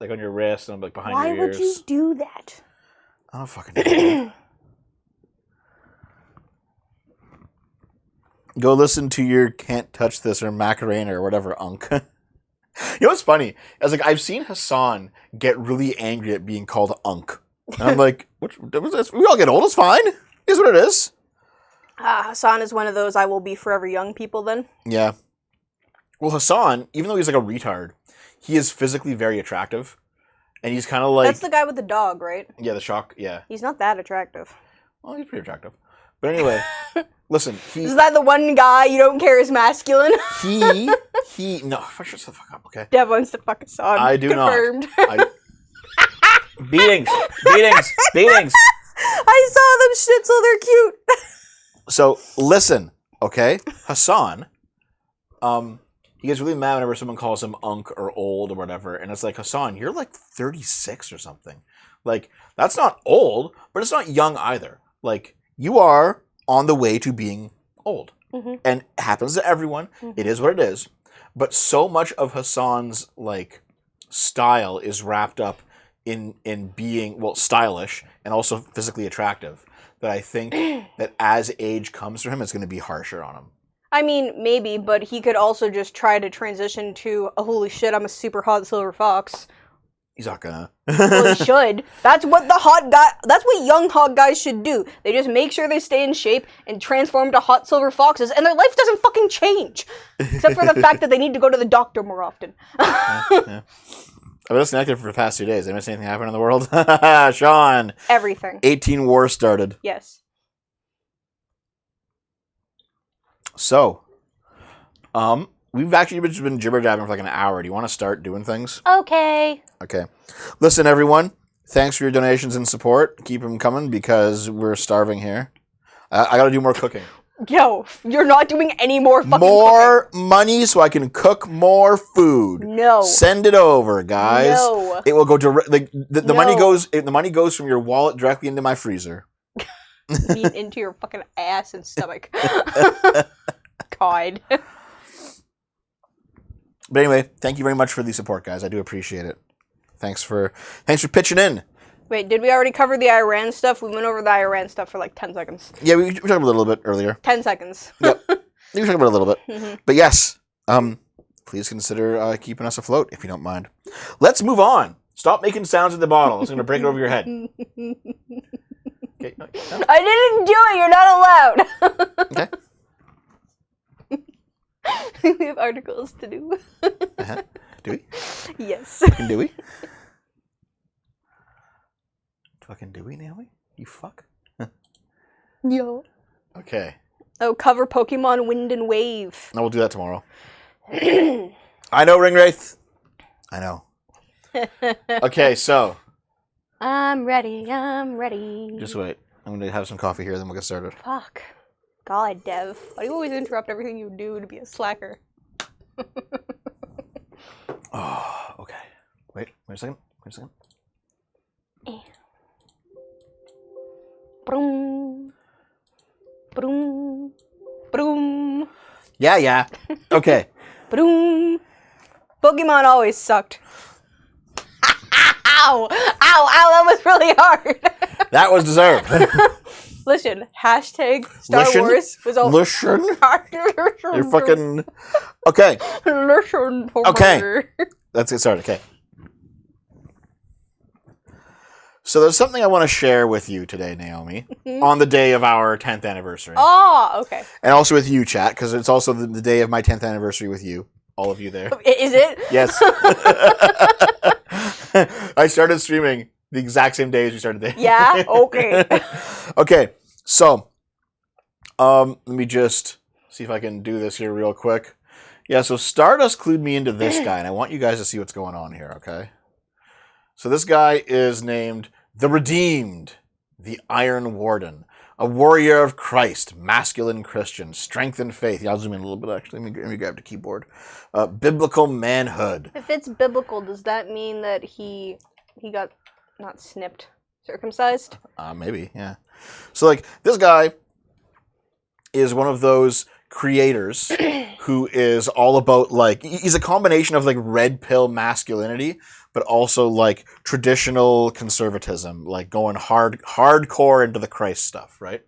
Like on your wrist and like behind Why your ears. would you do that? I don't fucking know. Go listen to your Can't Touch This or Macarena or whatever, Unk. You know what's funny? I was like, I've seen Hassan get really angry at being called Unk. And I'm like, we all get old, it's fine. It is what it is. Hassan is one of those I will be forever young people then. Yeah. Well, Hassan, even though he's like a retard, he is physically very attractive. And he's kind of like... That's the guy with the dog, right? Yeah, the shock, yeah. He's not that attractive. Well, he's pretty attractive. But anyway, listen, Is that the one guy you don't care is masculine? no, shut the fuck up, okay? Dev wants to fuck Hassan. I do Confirmed. not. Beatings. I saw them schnitzel, they're cute. So, listen, okay? Hassan, he gets really mad whenever someone calls him Unk or old or whatever, and it's like, Hassan, you're like 36 or something. Like, that's not old, but it's not young either. Like, you are on the way to being old. Mm-hmm. And it happens to everyone. Mm-hmm. It is what it is. But so much of Hassan's, like, style is wrapped up in being, well, stylish and also physically attractive, that I think that as age comes for him, it's going to be harsher on him. I mean, maybe, but he could also just try to transition to, oh, holy shit, I'm a super hot silver fox. He's not gonna. Well, he should. That's what young hot guys should do. They just make sure they stay in shape and transform to hot silver foxes, and their life doesn't fucking change. Except for the fact that they need to go to the doctor more often. Yeah. I've been disconnected for the past 2 days. Did I miss anything happen in the world? Sean. Everything. 18 wars started. Yes. So, we've actually just been jibber-jabbing for like an hour. Do you want to start doing things? Okay. Okay. Listen, everyone. Thanks for your donations and support. Keep them coming because we're starving here. I got to do more cooking. Yo, you're not doing any more fucking More cooking. money so I can cook more food. No. Send it over, guys. No. It will go direct. Like, the No. money goes. The money goes from your wallet directly into my freezer. Meat into your fucking ass and stomach. God. But anyway, thank you very much for the support, guys. I do appreciate it. Thanks for pitching in. Wait, did we already cover the Iran stuff? We went over the Iran stuff for like 10 seconds. Yeah, we talked about it a little bit earlier. 10 seconds. Yep. We talked about it a little bit. Mm-hmm. But yes, please consider keeping us afloat if you don't mind. Let's move on. Stop making sounds in the bottle. It's going to break it over your head. Okay. No. I didn't do it. You're not allowed. Okay. We have articles to do. Uh-huh. Do we? Yes. Fucking do we? Fucking do we, Naomi? You fuck? Yo. Okay. Oh, cover Pokemon Wind and Wave. No, we'll do that tomorrow. I know, Ringwraith. I know. Okay, so. I'm ready. I'm ready. Just wait. I'm going to have some coffee here, then we'll get started. Fuck. God, Dev. Why do you always interrupt everything you do to be a slacker? Oh, okay. Wait a second. Broom. Broom. Broom. Yeah. Okay. Broom. Pokemon always sucked. Ow! Ow! Ow! That was really hard. That was deserved. Listen, hashtag Star Listen? Wars was all. Listen. You're fucking. Okay. Listen. Okay. Let's get started. Okay. So there's something I want to share with you today, Naomi, on the day of our 10th anniversary. Oh, okay. And also with you, chat, because it's also the day of my 10th anniversary with you. All of you there. Is it? Yes. I started streaming the exact same day as we started the Yeah? Okay. Okay, so let me just see if I can do this here real quick. Yeah, so Stardust clued me into this guy, and I want you guys to see what's going on here, okay? So this guy is named The Redeemed, the Iron Warden, a warrior of Christ, masculine Christian, strength and faith. Yeah, I'll zoom in a little bit, actually. Let me grab the keyboard. Biblical manhood. If it's biblical, does that mean that he got not snipped, circumcised? Maybe, yeah. So, like, this guy is one of those creators who is all about, like, he's a combination of, like, red pill masculinity, but also, like, traditional conservatism, like, going hardcore into the Christ stuff, right?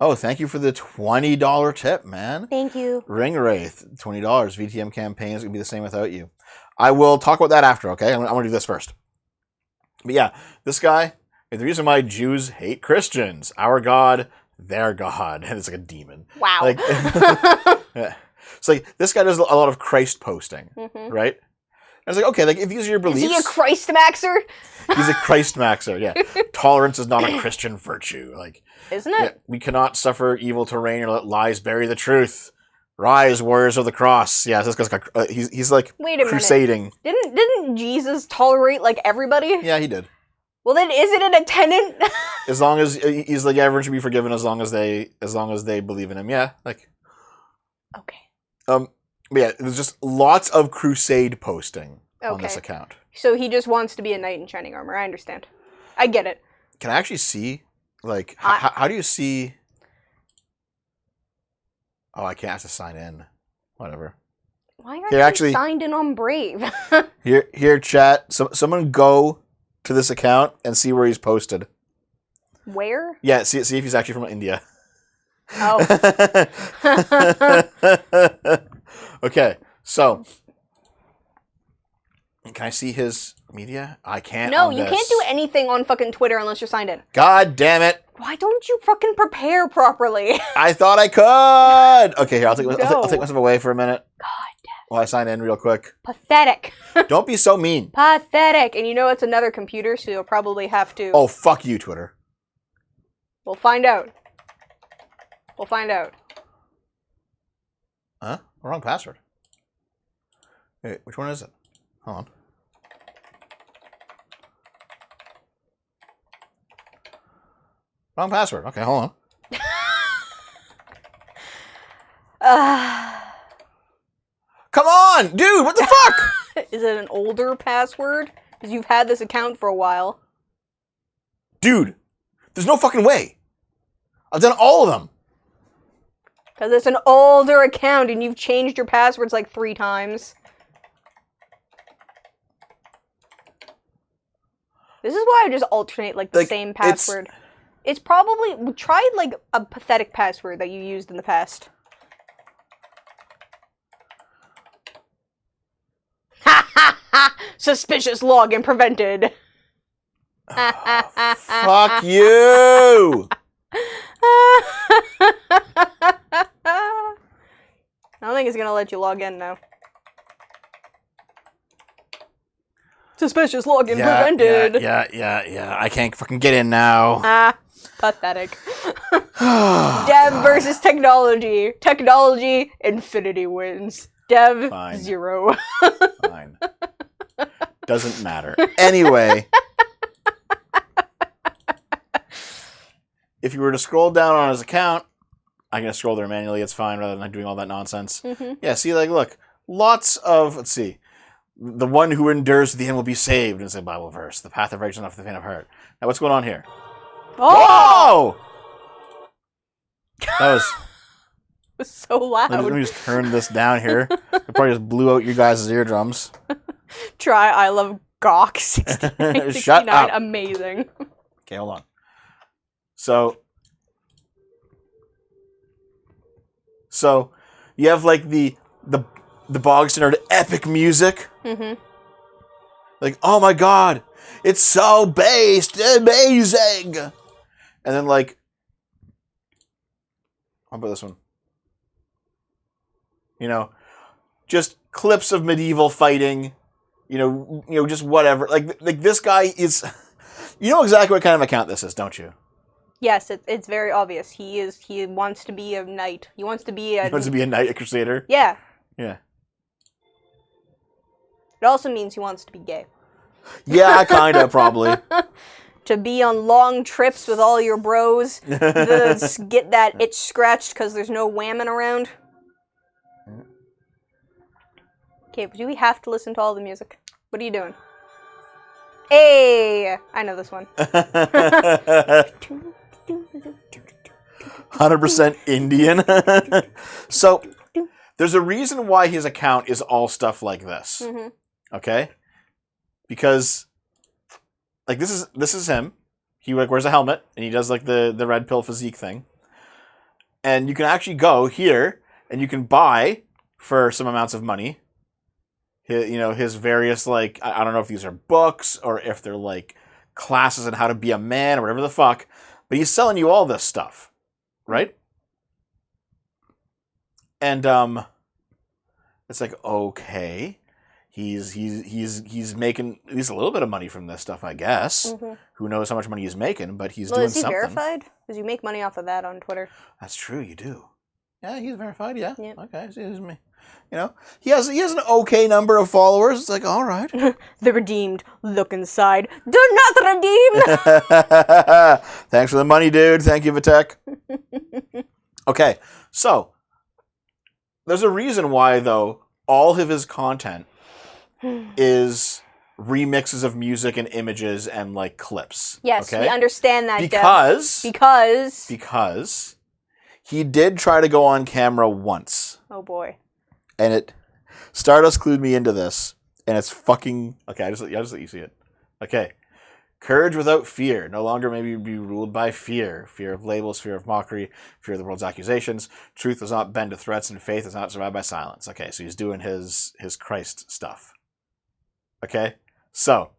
Oh, thank you for the $20 tip, man. Thank you. Ringwraith, $20. VTM campaign is going to be the same without you. I will talk about that after, okay? I'm going to do this first. But yeah, this guy, the reason why Jews hate Christians, our God, their God, and it's like a demon. Wow. Like, yeah. It's like, this guy does a lot of Christ posting, right? I was like, okay, like if these are your beliefs. Is he a Christ maxer? He's a Christ maxer, yeah. Tolerance is not a Christian virtue. Like, isn't it? Yeah, we cannot suffer evil to reign or let lies bury the truth. Rise, warriors of the cross. Yeah, this guy's got, he's like Wait a crusading. Minute. Didn't Jesus tolerate like everybody? Yeah, he did. Well, then isn't it a tenant? As long as he's like everyone should be forgiven as long as they believe in him. Yeah, like. Okay. But yeah, there's just lots of crusade posting on this account. So he just wants to be a knight in shining armor. I understand. I get it. Can I actually see, like, how do you see? Oh, I can't have to sign in. Whatever. Why aren't you actually signed in on Brave? here, chat. Someone go to this account and see where he's posted. Where? Yeah, see if he's actually from India. Oh. Okay, so can I see his media? I can't. No, you can't do anything on fucking Twitter unless you're signed in. God damn it! Why don't you fucking prepare properly? I thought I could. Okay, here I'll take myself away for a minute. God damn. While I sign in real quick. Pathetic. Don't be so mean. Pathetic. And you know it's another computer, so you'll probably have to. Oh, fuck you, Twitter. We'll find out. We'll find out. Huh? Wrong password. Wait, which one is it? Hold on. Wrong password. Okay, hold on. Come on, dude! What the fuck? Is it an older password? Because you've had this account for a while. Dude, there's no fucking way. I've done all of them. Because it's an older account and you've changed your passwords like 3 times. This is why I just alternate like the same password. It's probably... Try like a pathetic password that you used in the past. Ha ha ha! Suspicious login prevented. Fuck you! I don't think it's gonna let you log in now. Suspicious login prevented. Yeah. I can't fucking get in now. Pathetic. Dev versus technology. Technology, infinity wins. Dev Fine. 0. Fine. Doesn't matter. Anyway, if you were to scroll down on his account, I can scroll there manually. It's fine rather than doing all that nonsense. Mm-hmm. Yeah, see, like, look, lots of, let's see, the one who endures to the end will be saved. It's a Bible verse. The path of righteousness off the faint of heart. Now, what's going on here? Oh! Whoa! That was. It was so loud. Let me just turn this down here. It probably just blew out your guys' eardrums. Try I Love Gawk 69. Shut up. Amazing. Okay, hold on. So you have like the bog standard epic music. Mm-hmm. Like, oh my god, it's so based, amazing. And then like, how about this one? You know, just clips of medieval fighting. You know, just whatever. Like this guy is. You know exactly what kind of account this is, don't you? Yes, it's very obvious. He wants to be a knight. He wants to be a... He wants to be a knight, a crusader? Yeah. Yeah. It also means he wants to be gay. Yeah, kind of, probably. To be on long trips with all your bros. Get that itch scratched because there's no whamming around. Okay, but do we have to listen to all the music? What are you doing? Hey! I know this one. 100% Indian. So, there's a reason why his account is all stuff like this. Mm-hmm. Okay? Because, like, this is him. He like wears a helmet, and he does like the red pill physique thing. And you can actually go here, and you can buy for some amounts of money. His various, like, I don't know if these are books or if they're like classes on how to be a man or whatever the fuck, but he's selling you all this stuff, right? And it's like, okay, he's making at least a little bit of money from this stuff, I guess. Mm-hmm. Who knows how much money he's making, but he's Well, doing is he something. verified? Because you make money off of that on Twitter. That's true, you do. Yeah, he's verified. Yeah. Yep. Okay, so he's me. You know, he has an okay number of followers. It's like, all right. The redeemed look inside. Do not redeem. Thanks for the money, dude. Thank you, Vitek. Okay, so there's a reason why, though, all of his content is remixes of music and images and like clips. Yes, okay? we understand that. Because Because he did try to go on camera once. Oh boy. And Stardust clued me into this, and it's fucking okay. I just let you see it. Okay, courage without fear. No longer may you be ruled by fear. Fear of labels, fear of mockery, fear of the world's accusations. Truth does not bend to threats, and faith does not survive by silence. Okay, so he's doing his Christ stuff. Okay, so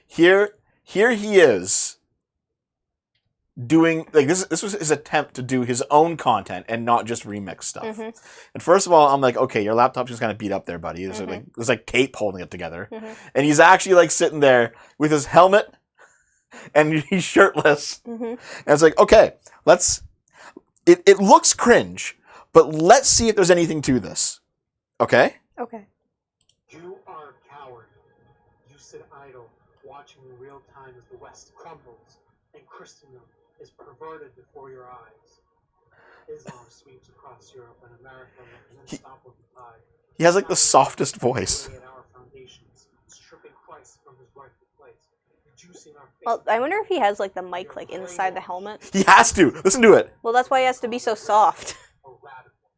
here he is doing like this was his attempt to do his own content and not just remix stuff. Mm-hmm. And first of all, I'm like, okay, your laptop's just kind of beat up there, buddy. There's like tape holding it together. Mm-hmm. And he's actually like sitting there with his helmet and he's shirtless. Mm-hmm. And it's like, okay, it looks cringe, but let's see if there's anything to this. Okay? Okay. You are a coward. You sit idle, watching in real time as the West crumbles and Christendom is perverted before your eyes. Islam sweeps across Europe and America like an unstoppable tide. He has like the softest voice. At our foundations, stripping Christ from his rightful place, reducing our faith. Well, I wonder if he has like the mic like inside the helmet. He has to. Listen to it. Well, that's why he has to be so soft. Or radical.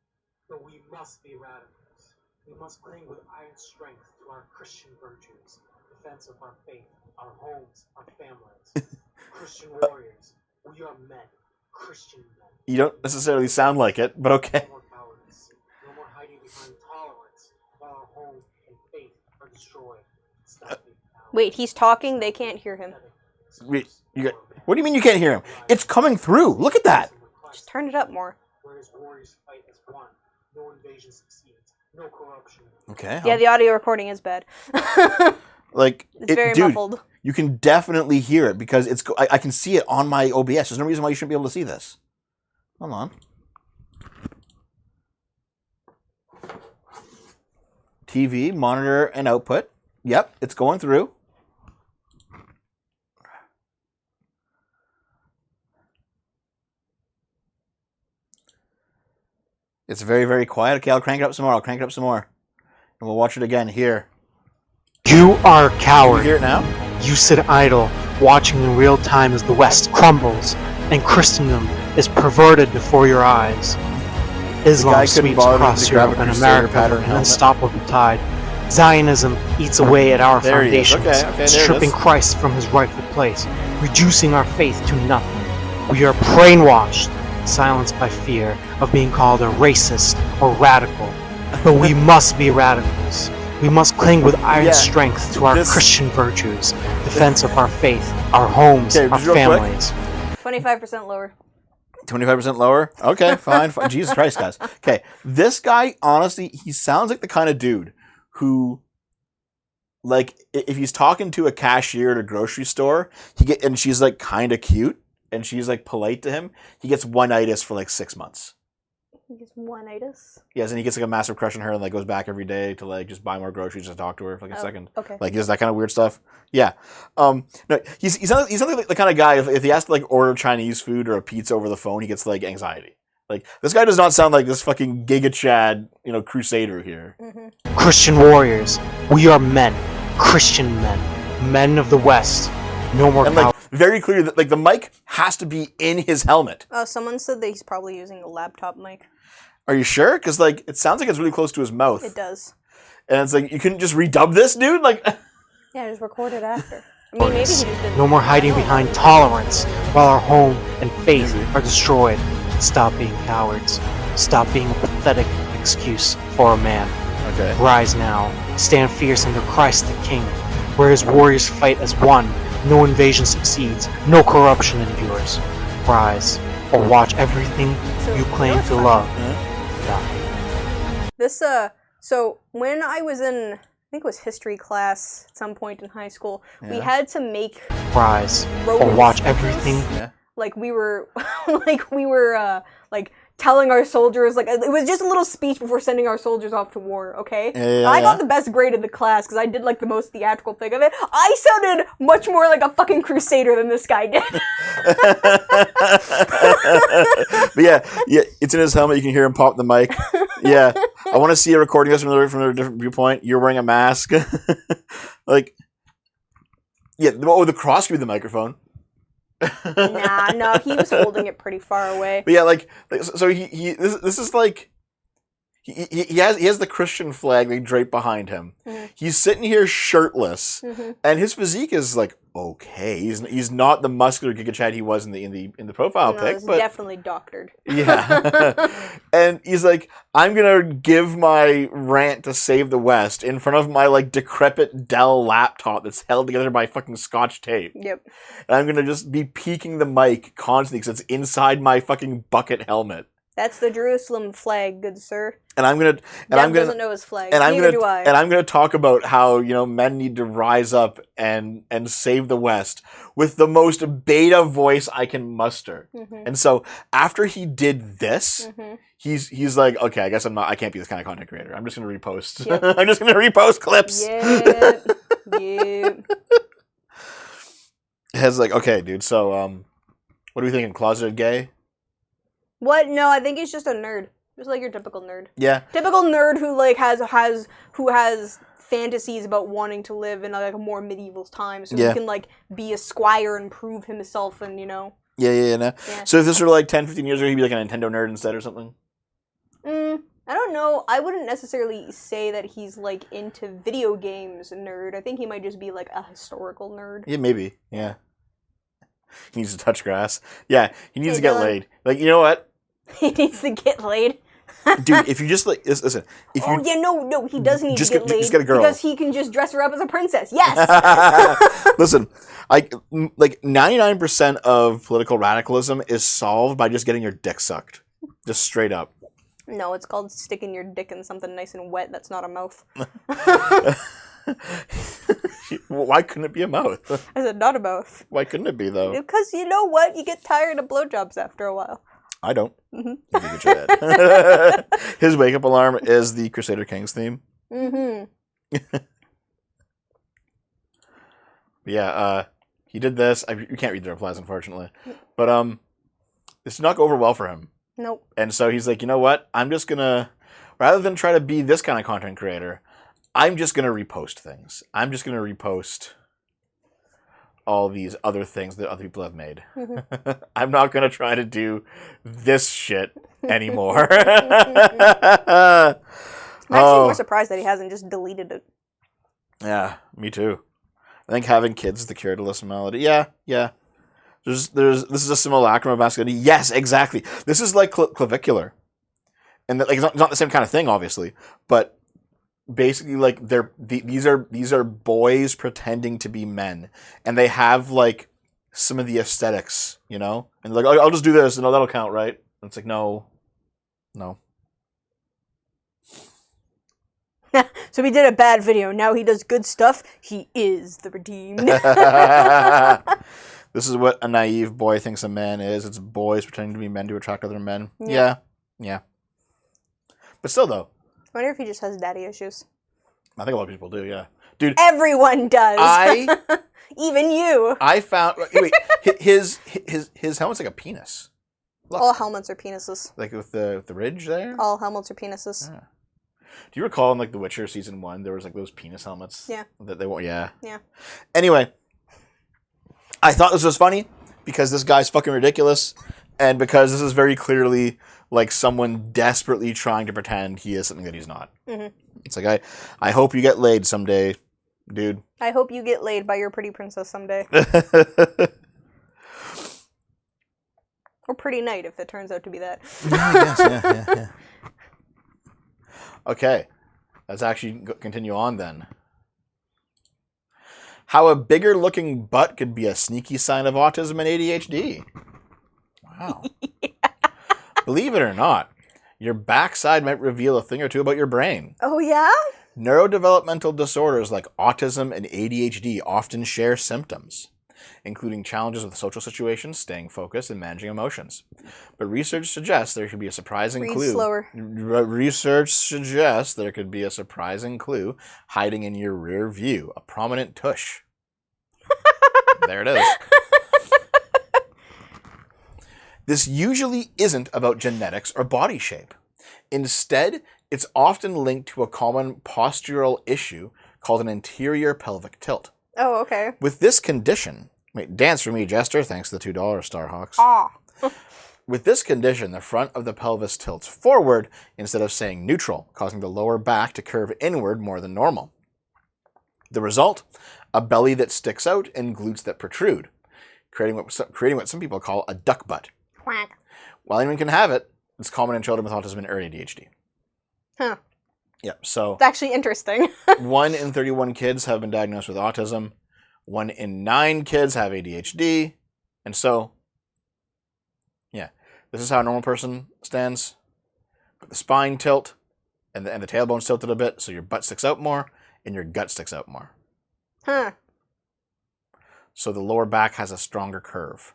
But we must be radicals. We must cling with iron strength to our Christian virtues, defense of our faith, our homes, our families. Christian warriors, we are men, Christian men. You don't necessarily sound like it, but okay. No more cowardice, no more hiding behind tolerance, while our homes and faith are destroyed. Stop being cowards. Wait, he's talking. They can't hear him. Wait, what do you mean you can't hear him? It's coming through. Look at that. Just turn it up more. Whereas warriors fight as one, no invasion succeeds, no corruption. Okay. Yeah, the audio recording is bad. Like, It's very dude, muffled. you can definitely hear it because I can see it on my OBS. There's no reason why you shouldn't be able to see this. Hold on. TV, monitor, and output. Yep, it's going through. It's very, very quiet. Okay, I'll crank it up some more. And we'll watch it again here. You are a Can you coward. hear it now? You sit idle, watching in real time as the West crumbles and Christendom is perverted before your eyes. Islam couldn't sweeps bother to across grab Europe a and Crusader America pattern with an helmet. unstoppable tide. Zionism eats away at our There he is. foundations, Okay, there it stripping is. Christ from his rightful place, reducing our faith to nothing. We are brainwashed, silenced by fear of being called a racist or radical. But we must be radicals. We must cling with iron Yeah, strength to our this- Christian virtues, defense of our faith, our homes, Okay, our just real quick. families. 25% lower. 25% lower? Okay, fine. Jesus Christ, guys. Okay, this guy, honestly, he sounds like the kind of dude who, like, if he's talking to a cashier at a grocery store, and she's, like, kind of cute, and she's, like, polite to him, he gets one-itis for, like, 6 months. He gets one-itis. Yes, and he gets, like, a massive crush on her and, like, goes back every day to, like, just buy more groceries and talk to her for, like, a second. Okay. Like, he does that kind of weird stuff. Yeah. No, he's not like the kind of guy, if he has to, like, order Chinese food or a pizza over the phone, he gets, like, anxiety. Like, this guy does not sound like this fucking Giga Chad, crusader here. Mm-hmm. Christian warriors, we are men, Christian men, men of the West. No more And, like, very clear that, like, the mic has to be in his helmet. Oh, someone said that he's probably using a laptop mic. Are you sure? Because, like, it sounds like it's really close to his mouth. It does. And it's like, you couldn't just redub this, dude? Like, Yeah, just record it after. I mean, maybe he just didn't. No more hiding behind tolerance while our home and faith are destroyed. Stop being cowards. Stop being a pathetic excuse for a man. okay. Rise now. Stand fierce under Christ the King, where his warriors fight as one. No invasion succeeds. No corruption endures. Rise, or watch everything So, you claim what's to fun? love Huh? die. This, so when I was in, I think it was history class at some point in high school, we Yeah. had to make Rise, Roman or watch speeches. everything. Yeah. Like we were, like telling our soldiers, like it was just a little speech before sending our soldiers off to war. Okay, Yeah, I yeah. got the best grade in the class because I did like the most theatrical thing of it. I sounded much more like a fucking crusader than this guy did. But yeah, it's in his helmet. You can hear him pop the mic. Yeah, I want to see a recording of this from a different viewpoint. You're wearing a mask, like, yeah. Oh, the cross could be the microphone. Nah, no, he was holding it pretty far away. But yeah, like so this is like he has the Christian flag like draped behind him. Mhm. He's sitting here shirtless, hmm and his physique is like okay. He's not the muscular Giga Chad he was in the profile No, pic, it's but definitely doctored. yeah. And he's like, I'm gonna give my rant to save the West in front of my like decrepit Dell laptop that's held together by fucking Scotch tape. Yep. And I'm gonna just be peeking the mic constantly because it's inside my fucking bucket helmet. That's the Jerusalem flag, good sir. And I'm gonna Dev doesn't know his flag. and I'm Neither gonna do I. and I'm gonna talk about how men need to rise up and save the West with the most beta voice I can muster. Mhm. And so after he did this, Mhm. he's like, okay, I guess I can't be this kind of content creator. I'm just gonna repost. Yep. I'm just gonna repost clips. Yep. Yep. It's like, okay, dude. So what are we thinking? Closeted gay? What? No, I think he's just a nerd. Just like your typical nerd. Yeah. Typical nerd who like has fantasies about wanting to live in like a more medieval time, so Yeah. he can like be a squire and prove himself, and No. Yeah. So if this were like 10, 15 years ago, he'd be like a Nintendo nerd instead or something. I don't know. I wouldn't necessarily say that he's like into video games nerd. I think he might just be like a historical nerd. Yeah, maybe. Yeah. He needs to touch grass. Yeah, he needs Hey, to get Dylan. laid. Like, you know what? He needs to get laid. Dude, if you just like listen, if Oh you yeah, no, he does need Just to get get- laid just get a girl. because he can just dress her up as a princess. Yes. listen, like 99% of political radicalism is solved by just getting your dick sucked, just straight up. No, it's called sticking your dick in something nice and wet. That's not a mouth. Why couldn't it be a mouth? I said not a mouth. Why couldn't it be though? Because you know what? You get tired of blowjobs after a while. I don't. Mhm. You think it's your head. His wake up alarm is the Crusader Kings theme. Mm-hmm. Yeah, he did this. You can't read the replies, unfortunately. But this did not go over well for him. Nope. And so he's like, you know what? I'm just going to, rather than try to be this kind of content creator, I'm just going to repost things. I'm just going to repost all these other things that other people have made. Mm-hmm. I'm not going to try to do this shit anymore. I'm actually Oh. more surprised that he hasn't just deleted it. Yeah, me too. I think having kids is the cure to listen melody. Yeah. This is a simulacrum of masculinity. Yes, exactly. This is like clavicular, and like it's not the same kind of thing, obviously, but basically like these are boys pretending to be men, and they have like some of the aesthetics, you know, and like I'll just do this, and that'll count, right? And it's like no. So he did a bad video. Now he does good stuff. He is the redeemed. This is what a naive boy thinks a man is. It's boys pretending to be men to attract other men. Yeah. But still, though, I wonder if he just has daddy issues. I think a lot of people do. Yeah, dude. Everyone does. Even you. I found wait his helmet's like a penis. Look. All helmets are penises. Like with the ridge there. All helmets are penises. Yeah. Do you recall in like The Witcher season 1 there was like those penis helmets? Yeah. That they won't. Yeah. Yeah. Anyway, I thought this was funny because this guy's fucking ridiculous, and because this is very clearly like someone desperately trying to pretend he is something that he's not. Mm-hmm. It's like I hope you get laid someday, dude. I hope you get laid by your pretty princess someday. Or pretty knight if it turns out to be that. Yeah. Okay, let's actually continue on then. How a bigger looking butt could be a sneaky sign of autism and ADHD. Wow. Believe it or not, your backside might reveal a thing or two about your brain. Oh, yeah? Neurodevelopmental disorders like autism and ADHD often share symptoms, including challenges with social situations, staying focused, and managing emotions. But research suggests there could be a surprising Read clue. slower. Research suggests there could be a surprising clue hiding in your rear view, a prominent tush. There it is. This usually isn't about genetics or body shape. Instead, it's often linked to a common postural issue called an anterior pelvic tilt. Oh, okay. With this condition, wait, dance for me, Jester, thanks to the $2 Starhawks. Ah. With this condition, the front of the pelvis tilts forward instead of staying neutral, causing the lower back to curve inward more than normal. The result? A belly that sticks out and glutes that protrude, creating what some people call a duck butt. Quack. While anyone can have it, it's common in children with autism and ADHD. Huh. Yep, so It's actually interesting. 1 in 31 kids have been diagnosed with autism. 1 in 9 kids have ADHD. And so, yeah, this is how a normal person stands. But the spine tilt and the tailbone's tilted a bit, so your butt sticks out more and your gut sticks out more. Huh. So the lower back has a stronger curve.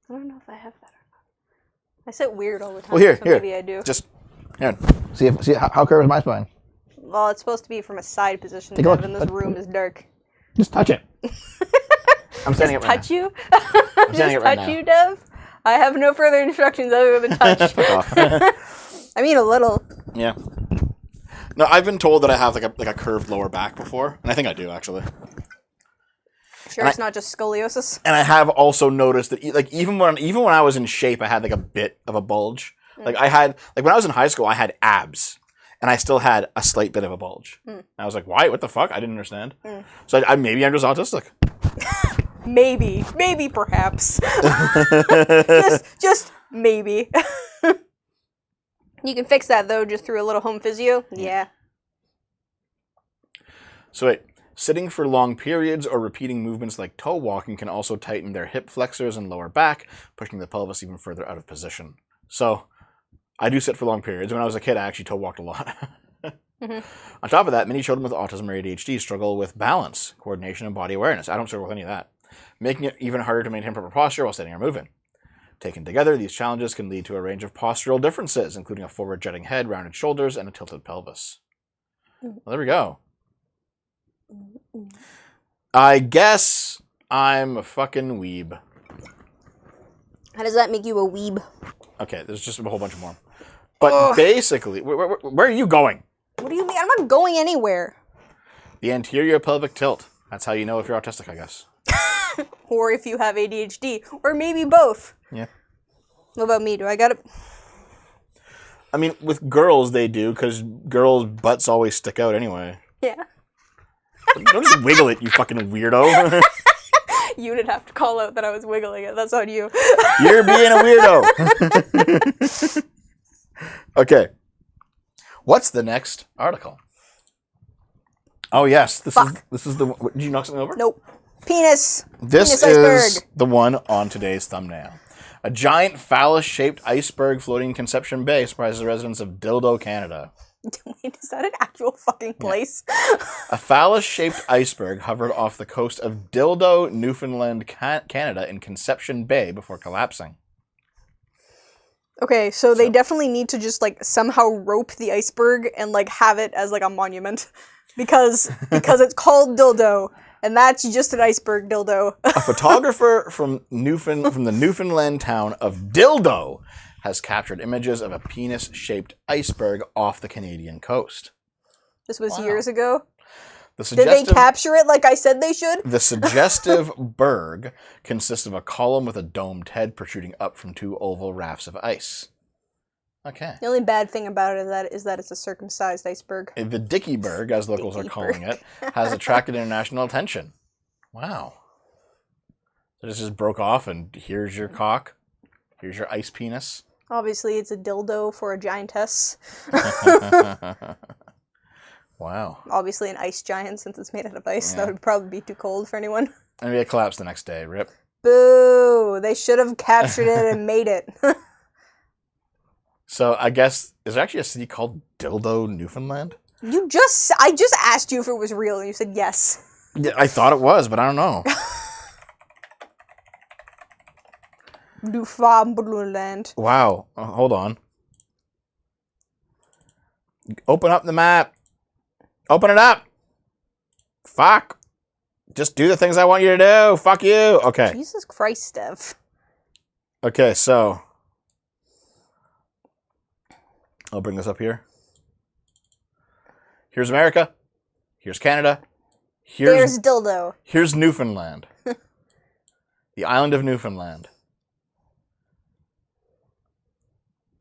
I don't know if I have that or not. I sit weird all the time. Well, here. So maybe I do. Just, here. See how curved is my spine? Well, it's supposed to be from a side position, Take a look. Dev, and this room is dark. Just touch it. I'm standing up right Touch you? standing Just up right touch now. you, Dev? I have no further instructions other than touch. Fuck off. I mean, a little. Yeah. No, I've been told that I have like a curved lower back before, and I think I do actually. Sure, And it's not just scoliosis. And I have also noticed that like even when I was in shape, I had like a bit of a bulge. Like I had when I was in high school, I had abs, and I still had a slight bit of a bulge. And I was like, why? What the fuck? I didn't understand. So maybe I'm just autistic. Maybe, perhaps. just maybe. You can fix that though, just through a little home physio. Yeah. So wait, sitting for long periods or repeating movements like toe walking can also tighten their hip flexors and lower back, pushing the pelvis even further out of position. So I do sit for long periods. When I was a kid, I actually toe walked a lot. On top of that, many children with autism or ADHD struggle with balance, coordination, and body awareness. I don't struggle with any of that, making it even harder to maintain proper posture while sitting or moving. Taken together, these challenges can lead to a range of postural differences, including a forward jutting head, rounded shoulders, and a tilted pelvis. Well, there we go. I guess I'm a fucking weeb. How does that make you a weeb? Okay, there's just a whole bunch more. But basically, where are you going? What do you mean? I'm not going anywhere. The anterior pelvic tilt. That's how you know if you're autistic, I guess. Or if you have ADHD. Or maybe both. Yeah. What about me? Do I got it? I mean, with girls, they do, because girls' butts always stick out anyway. Yeah. Don't just wiggle it, you fucking weirdo. You didn't have to call out that I was wiggling it. That's on you. You're being a weirdo. Okay. What's the next article? Oh yes, this is the. Did you knock something over? Nope. Penis. This Penis is iceberg. the one on today's thumbnail. A giant phallus-shaped iceberg floating in Conception Bay surprises the residents of Dildo, Canada. Wait, is that an actual fucking place? A phallus-shaped iceberg hovered off the coast of Dildo, Newfoundland, Canada in Conception Bay before collapsing. Okay, so they definitely need to just like somehow rope the iceberg and like have it as like a monument. Because it's called Dildo. And that's just an iceberg dildo. A photographer from the Newfoundland town of Dildo has captured images of a penis-shaped iceberg off the Canadian coast. This was years ago. Did Did they capture it like I said they should? The suggestive berg consists of a column with a domed head protruding up from two oval rafts of ice. Okay. The only bad thing about it is that it's a circumcised iceberg. The Dickieberg, as locals are calling it, has attracted international attention. Wow. So this just broke off, and here's your cock. Here's your ice penis. Obviously, it's a dildo for a giantess. Wow. Obviously, an ice giant since it's made out of ice. Yeah. That would probably be too cold for anyone. And maybe it collapsed the next day. Rip. Boo! They should have captured it and made it. So I guess, is there actually a city called Dildo, Newfoundland? I just asked you if it was real, and you said yes. Yeah, I thought it was, but I don't know. Newfoundland. Wow. Hold on. Open up the map. Open it up. Fuck. Just do the things I want you to do. Fuck you. Okay. Jesus Christ, Steph. Okay, so I'll bring this up here. Here's America. Here's Canada. There's dildo. Here's Newfoundland. The island of Newfoundland.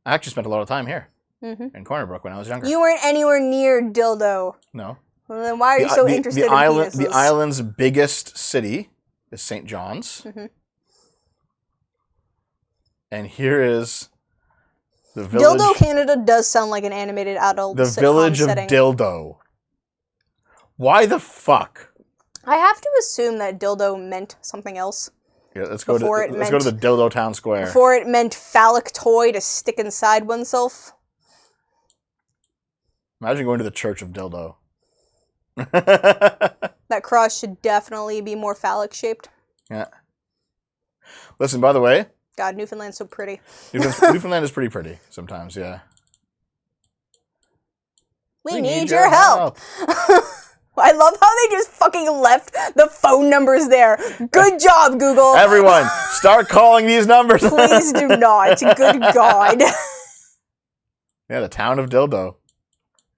I actually spent a lot of time here in Corner Brook when I was younger. You weren't anywhere near dildo. No. Well, then why are you so interested in penises? The island's biggest city is St. John's. And here is the village. Dildo Canada does sound like an animated adult The sitcom village of setting. Dildo. Why the fuck? I have to assume that dildo meant something else. Yeah, let's go to the Dildo Town Square. Before it meant phallic toy to stick inside oneself. Imagine going to the Church of Dildo. That cross should definitely be more phallic shaped. Yeah. Listen, by the way, God, Newfoundland's so pretty. Newfoundland is pretty pretty sometimes, yeah. We need your help. I love how they just fucking left the phone numbers there. Good job, Google. Everyone, start calling these numbers. Please do not. Good God. Yeah, the town of Dildo.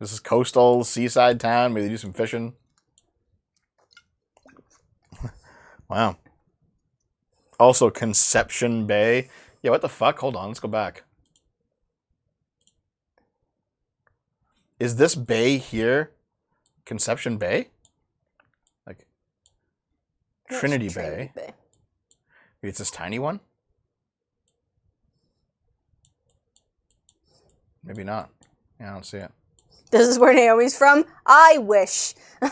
This is coastal, seaside town. Maybe they do some fishing. Wow. Also, Conception Bay. Yeah, what the fuck? Hold on, let's go back. Is this bay here Conception Bay? Like Trinity Bay. Maybe it's this tiny one? Maybe not. Yeah, I don't see it. This is where Naomi's from? I wish. I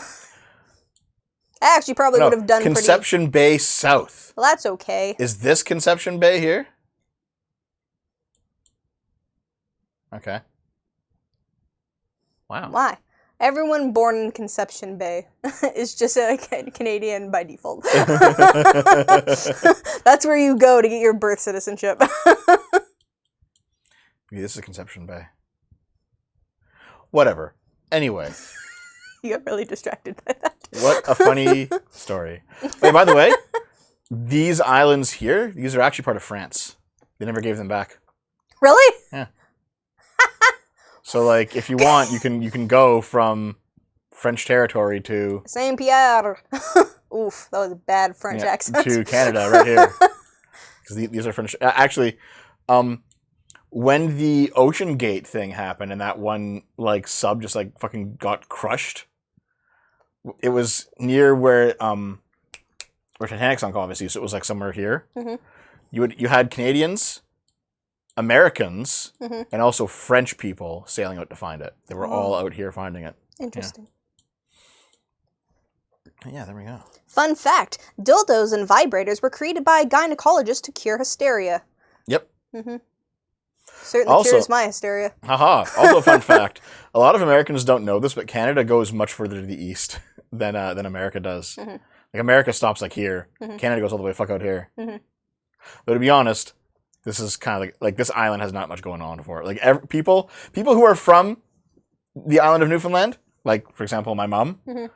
actually probably would have done Conception Bay South. Well, that's okay. Is this Conception Bay here? Okay. Wow. Why? Everyone born in Conception Bay is just a Canadian by default. That's where you go to get your birth citizenship. Maybe this is Conception Bay. Whatever. Anyway. You got really distracted by that. What a funny story. Hey, by the way, these islands here, these are actually part of France. They never gave them back. Really? Yeah. So, like, if you want, you can go from French territory to Saint Pierre. Oof, that was a bad French accent. to Canada right here. Because these are French. Actually, when the Ocean Gate thing happened and that one like sub just like fucking got crushed, it was near where Titanic sunk, obviously. So it was like somewhere here. Mhm. You had Canadians, Americans, Mhm. and also French people sailing out to find it. They were all out here finding it. Interesting. Yeah, there we go. Fun fact, dildos and vibrators were created by a gynecologist to cure hysteria. Yep. Certainly Also- cures my hysteria. Haha. Also a fun fact. A lot of Americans don't know this, but Canada goes much further to the east than America does. Mhm. Like America stops like here. Mhm. Canada goes all the way fuck out here. Mhm. Though to be honest, this is kind of like this island has not much going on for it. Like people who are from the island of Newfoundland, like for example my mom, Mhm.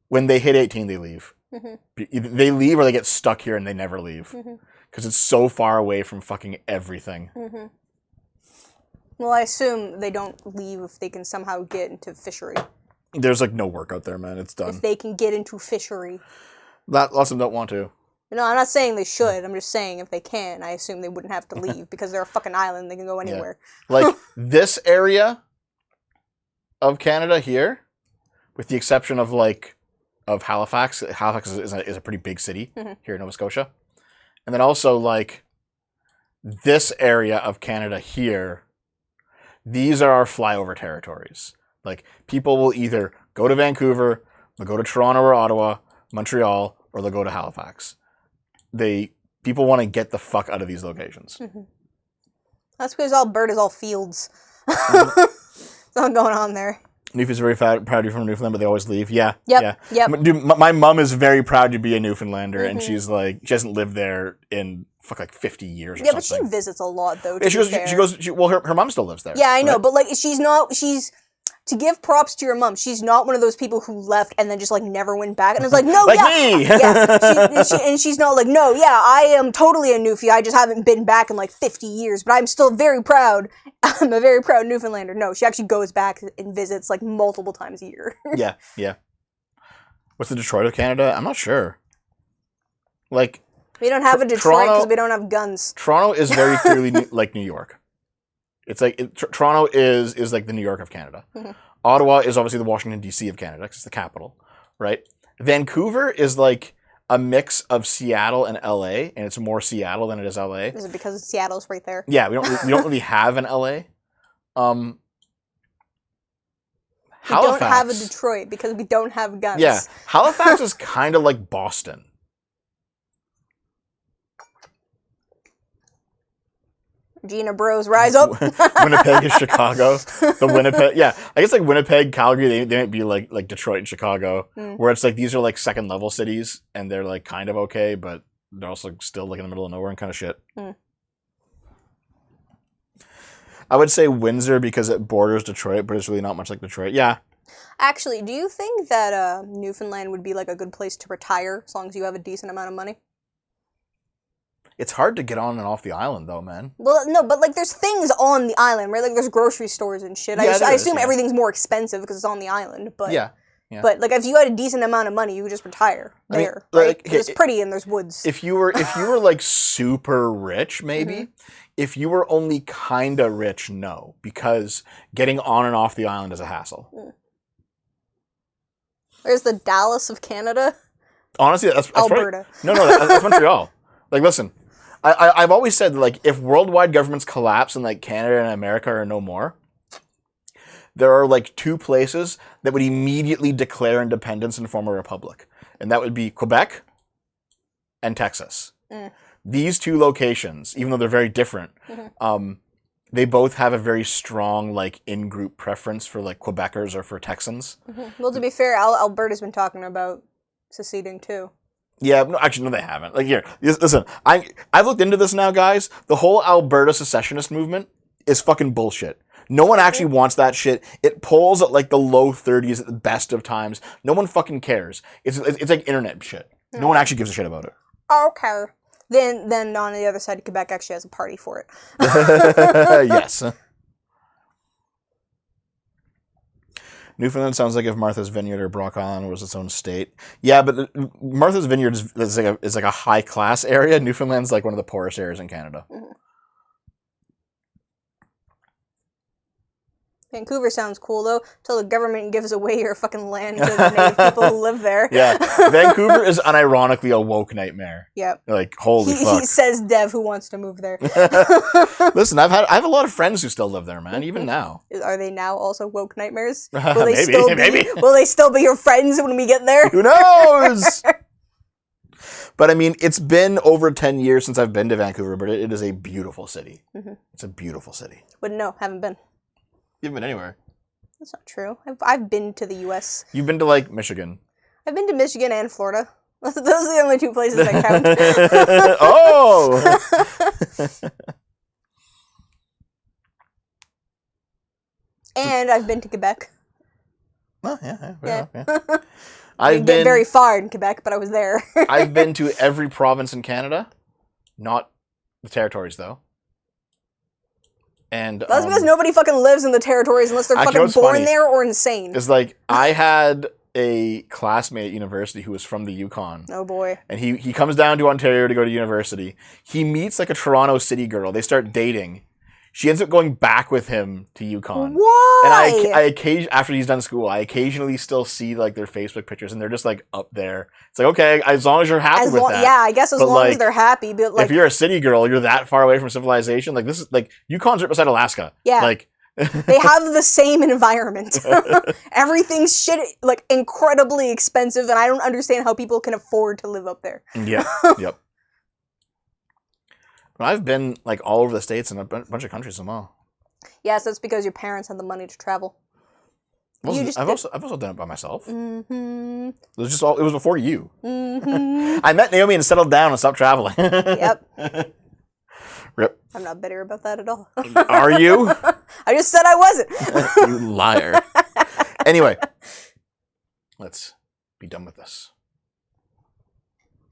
when they hit 18 they leave. Mhm. Either they leave or they get stuck here and they never leave Mhm. because it's so far away from fucking everything. Mm-hmm. Well, I assume they don't leave if they can somehow get into fishery. There's like no work out there, man. It's done. If they can get into fishery. Lots of them don't want to. No, I'm not saying they should. I'm just saying if they can, I assume they wouldn't have to leave because they're a fucking island. They can go anywhere. Like this area of Canada here, with the exception of of Halifax. Halifax is a pretty big city Mhm. here in Nova Scotia, and then also like this area of Canada here. These are our flyover territories. Like people will either go to Vancouver, they'll go to Toronto or Ottawa, Montreal, or they'll go to Halifax. People want to get the fuck out of these locations. That's because Alberta's all fields. Mm-hmm. There's nothing going on there. Newf is very proud to be from Newfoundland, but they always leave. Yeah, Yep. yeah. Dude, my mom is very proud to be a Newfoundlander, and Mhm. she's like, she hasn't lived there in like 50 years or Yeah, but she something. visits a lot though. Yeah, she to goes. be She fair. goes. Well, her mom still lives there. Yeah, I know, right? but like she's to give props to your mom. She's not one of those people who left and then just like never went back and it's like, no, Like yeah, me! yeah. And she's not like, no, yeah, I am totally a Newfie. I just haven't been back in like 50 years, but I'm still very proud. I'm a very proud Newfoundlander. No, she actually goes back and visits like multiple times a year. yeah. What's the Detroit of Canada? I'm not sure. Like We don't have a Detroit Toronto- because we don't have guns. Toronto is very clearly like New York. It's like Toronto is like the New York of Canada. Mhm. Ottawa is obviously the Washington D.C. of Canada because it's the capital, right? Vancouver is like a mix of Seattle and L.A. and it's more Seattle than it is L.A. Is it because Seattle's right there? Yeah, we don't really have an L.A. We Halifax. don't have a Detroit because we don't have guns. Yeah, Halifax is kind of like Boston. Gina Bros, rise up. Winnipeg is Chicago. The Winnipeg, yeah, I guess like Winnipeg, Calgary, they might be like Detroit and Chicago, Mm. where it's like these are like second level cities and they're like kind of okay, but they're also still like in the middle of nowhere and kind of shit. Mm. I would say Windsor because it borders Detroit, but it's really not much like Detroit. Yeah, Actually, do you think that Newfoundland would be like a good place to retire as long as you have a decent amount of money? it's hard to get on and off the island though, man. Well, no, but like there's things on the island, right? Like there's grocery stores and shit. Yeah, there I is, assume yeah. everything's more expensive because it's on the island. But Yeah. Yeah. But like if you had a decent amount of money, you would just retire I mean, there, like, right? 'Cause it's pretty and there's woods. If you were like super rich, maybe. Mm-hmm. If you were only kinda rich, no, because getting on and off the island is a hassle. There's the Dallas of Canada, Honestly, that's probably- Alberta. no, that's Montreal. Like, listen, I've always said like if worldwide governments collapse and like Canada and America are no more, there are like two places that would immediately declare independence and form a republic, and that would be Quebec and Texas. Mm. These two locations, even though they're very different, Mhm. they both have a very strong like in-group preference for like Quebecers or for Texans. Well, to be fair, Alberta's been talking about seceding too. Yeah, no, actually, no, they haven't. Like, here, listen, I've looked into this now, guys. The whole Alberta secessionist movement is fucking bullshit. No one actually wants that shit. It polls at like the low 30s at the best of times. No one fucking cares. It's like internet shit. No one actually gives a shit about it. Okay. Then on the other side, Quebec actually has a party for it. Yes. Newfoundland sounds like if Martha's Vineyard or Brock Island was its own state. Yeah, but Martha's Vineyard is like a high class area. Newfoundland's like one of the poorest areas in Canada. Mm-hmm. Vancouver sounds cool though, until the government gives away your fucking land to the native people who live there. Yeah, Vancouver is unironically a woke nightmare. Yep. Like, holy fuck. He says Dev, who wants to move there. Listen, I have a lot of friends who still live there, man. Even now. Are they now also woke nightmares? Maybe. Will they still be your friends when we get there? Who knows? But I mean, it's been over 10 years since I've been to Vancouver, but it is a beautiful city. Mm-hmm. It's a beautiful city. But no, haven't been. You haven't been anywhere. That's not true. I've been to the U.S. You've been to, like, Michigan. I've been to Michigan and Florida. Those are the only two places I count. Oh! And I've been to Quebec. Oh, yeah. Yeah. I didn't get very far in Quebec, but I was there. I've been to every province in Canada. Not the territories, though. And that's because nobody fucking lives in the territories unless they're fucking born there or insane. It's like, I had a classmate at university who was from the Yukon. Oh boy. And he comes down to Ontario to go to university. He meets like a Toronto city girl. They start dating. She ends up going back with him to Yukon. Why? And I occasionally, after he's done school, I occasionally still see like their Facebook pictures, and they're just like up there. It's like, okay, as long as you're happy with that. Yeah, I guess as long as they're happy. But like, if you're a city girl, you're that far away from civilization. Like, this is like Yukon's right beside Alaska. Yeah. Like, they have the same environment. Everything's like incredibly expensive, and I don't understand how people can afford to live up there. Yeah. Yep. But I've been like all over the States and a bunch of countries as well. Yes, that's because your parents had the money to travel. I've also done it by myself. Mm-hmm. It was before you. Mm-hmm. I met Naomi and settled down and stopped traveling. Yep. Rip. I'm not bitter about that at all. Are you? I just said I wasn't. You liar. Anyway, let's be done with this.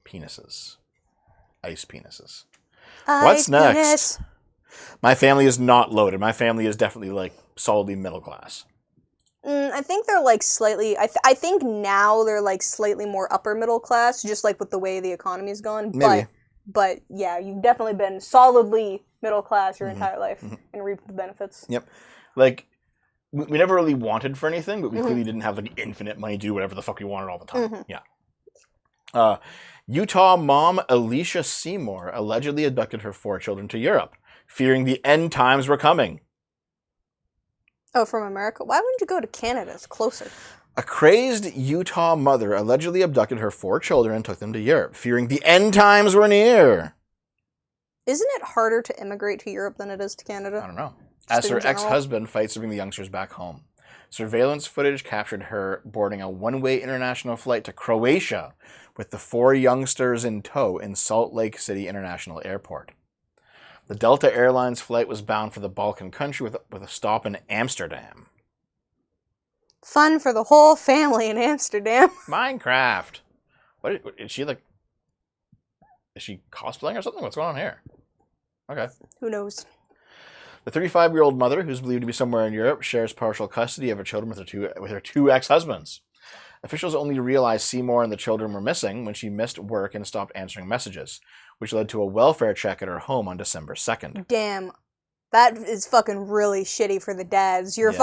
Penises. Ice penises. What's next? Penis. My family is not loaded. My family is definitely like solidly middle class. I think they're like slightly. I think now they're like slightly more upper middle class, just like with the way the economy's gone. Maybe. But yeah, you've definitely been solidly middle class your entire life and reaped the benefits. Yep. Like, we never really wanted for anything, but we clearly didn't have like infinite money to do whatever the fuck we wanted all the time. Yeah. Utah mom Alicia Seymour allegedly abducted her 4 children to Europe, fearing the end times were coming. Oh, from America? Why wouldn't you go to Canada? It's closer. A crazed Utah mother allegedly abducted her 4 children and took them to Europe, fearing the end times were near. Isn't it harder to immigrate to Europe than it is to Canada? I don't know. As her ex-husband fights to bring the youngsters back home. Surveillance footage captured her boarding a one-way international flight to Croatia with the 4 youngsters in tow in Salt Lake City International Airport. The Delta Airlines flight was bound for the Balkan country with a stop in Amsterdam. Fun for the whole family in Amsterdam. Minecraft. What is she like? Is she cosplaying or something? What's going on here? Okay. Who knows? The 35-year-old mother, who's believed to be somewhere in Europe, shares partial custody of her children with her 2 ex-husbands. Officials only realized Seymour and the children were missing when she missed work and stopped answering messages, which led to a welfare check at her home on December 2nd. Damn. That is fucking really shitty for the dads. Your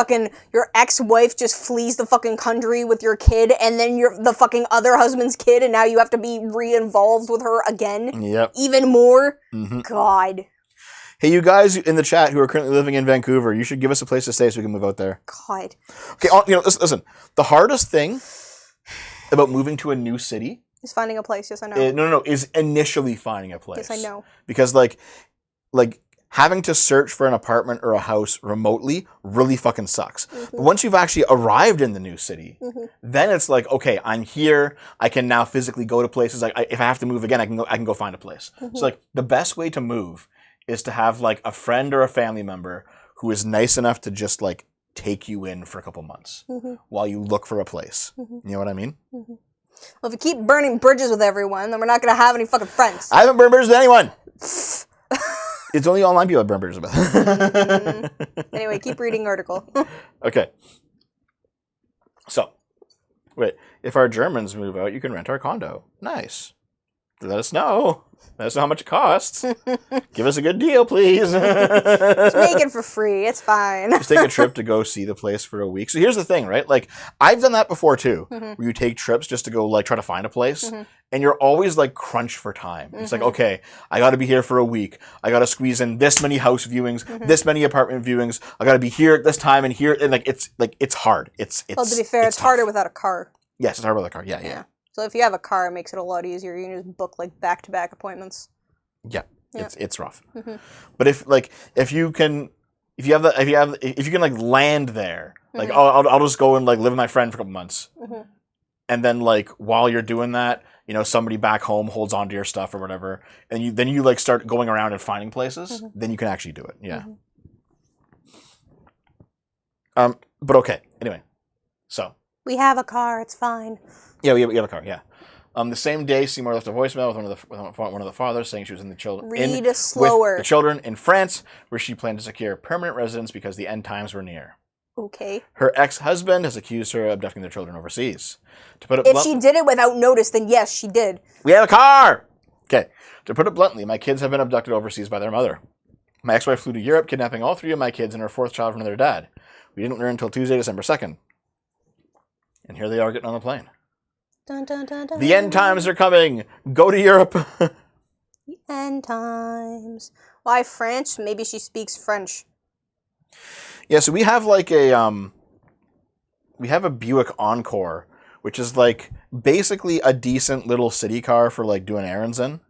ex-wife just flees the fucking country with your kid, and then the fucking other husband's kid, and now you have to be re-involved with her again? Yep. Even more? Mm-hmm. God. Hey, you guys in the chat who are currently living in Vancouver, you should give us a place to stay so we can move out there. God. Okay, listen. The hardest thing about moving to a new city is finding a place. Yes, I know. No, is initially finding a place. Yes, I know. Because like having to search for an apartment or a house remotely really fucking sucks. But once you've actually arrived in the new city, then it's like, okay, I'm here. I can now physically go to places. Like, if I have to move again, I can go find a place. So like the best way to move is to have like a friend or a family member who is nice enough to just like take you in for a couple months while you look for a place. You know what I mean? Well, if you keep burning bridges with everyone, then we're not going to have any fucking friends. I haven't burned bridges with anyone. It's only online people I've burned bridges with. Anyway, keep reading article. Okay. So, wait. If our Germans move out, you can rent our condo. Nice. Let us know. Let us know how much it costs. Give us a good deal, please. Just make it for free. It's fine. Just take a trip to go see the place for a week. So here's the thing, right? Like, I've done that before too, where you take trips just to go like try to find a place, and you're always like crunched for time. It's like, okay, I got to be here for a week. I got to squeeze in this many house viewings, this many apartment viewings. I got to be here at this time and here, and it's hard. It's Well, to be fair, it's harder tough. without a car. Yes, it's harder with a car. Yeah. So if you have a car, it makes it a lot easier. You can just book like back-to-back appointments. Yeah, Yeah. it's rough. But if you can like land there, like I'll just go and like live with my friend for a couple months, and then like while you're doing that, you know, somebody back home holds on to your stuff or whatever, and then you like start going around and finding places, then you can actually do it. Yeah. But okay. Anyway, so We have a car. It's fine. yeah, we have a car. Yeah. The same day, Seymour left a voicemail with one of the fathers saying she was in the children Read slower. with the children in France, where she planned to secure permanent residence because the end times were near. Okay. Her ex-husband has accused her of abducting their children overseas. To put it If she did it without notice, then yes, she did. we have a car. Okay. To put it bluntly, my kids have been abducted overseas by their mother. My ex-wife flew to Europe, kidnapping all three of my kids and her fourth child from their dad. We didn't learn until Tuesday, December 2nd. And here they are getting on the plane. Dun, dun, dun, dun. The end times are coming. Go to Europe. The end times. Why French? Maybe she speaks French. Yeah, so we have like we have a Buick Encore, which is like basically a decent little city car for like doing errands in.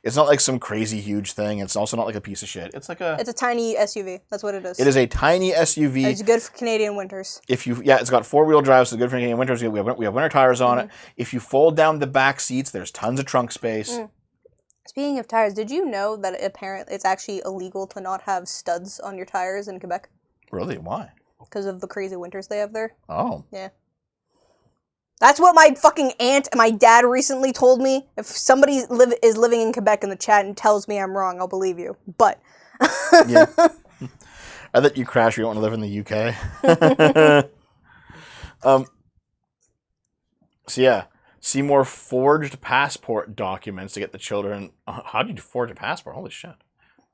It's not like some crazy huge thing. It's also not like a piece of shit. It's like It's a tiny SUV. That's what it is. It is a tiny SUV. It's good for Canadian winters. It's got 4-wheel drive, so it's good for Canadian winters. We have winter tires on it. If you fold down the back seats, there's tons of trunk space. Speaking of tires, did you know that apparently it's actually illegal to not have studs on your tires in Quebec Really? Why? because of the crazy winters they have there? Oh. Yeah. That's what my fucking aunt and my dad recently told me. If somebody is living in Quebec in the chat and tells me I'm wrong, I'll believe you. But Yeah. I thought you crash. You don't want to live in the UK. So yeah, Seymour forged passport documents to get the children. How did you forge a passport? Holy shit.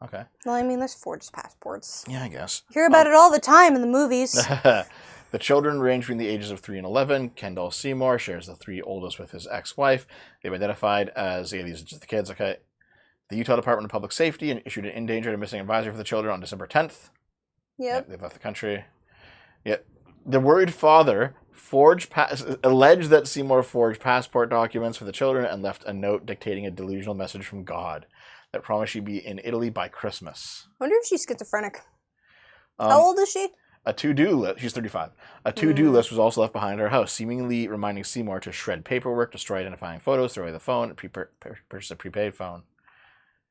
Okay. well, I mean, there's forged passports. Yeah, I guess. You hear about it all the time in the movies. The children range between the ages of 3 and 11. Kendall Seymour shares the 3 oldest with his ex-wife. They've identified as, these are just the kids, okay. The Utah Department of Public Safety issued an endangered and missing advisory for the children on December 10th. Yep. They've left the country. Yet the worried father alleged that Seymour forged passport documents for the children and left a note dictating a delusional message from God that promised she'd be in Italy by Christmas. I wonder if she's schizophrenic. How old is she? A to-do list. She's 35. A to-do list was also left behind her house, seemingly reminding Seymour to shred paperwork, destroy identifying photos, throw away the phone, and purchase a prepaid phone.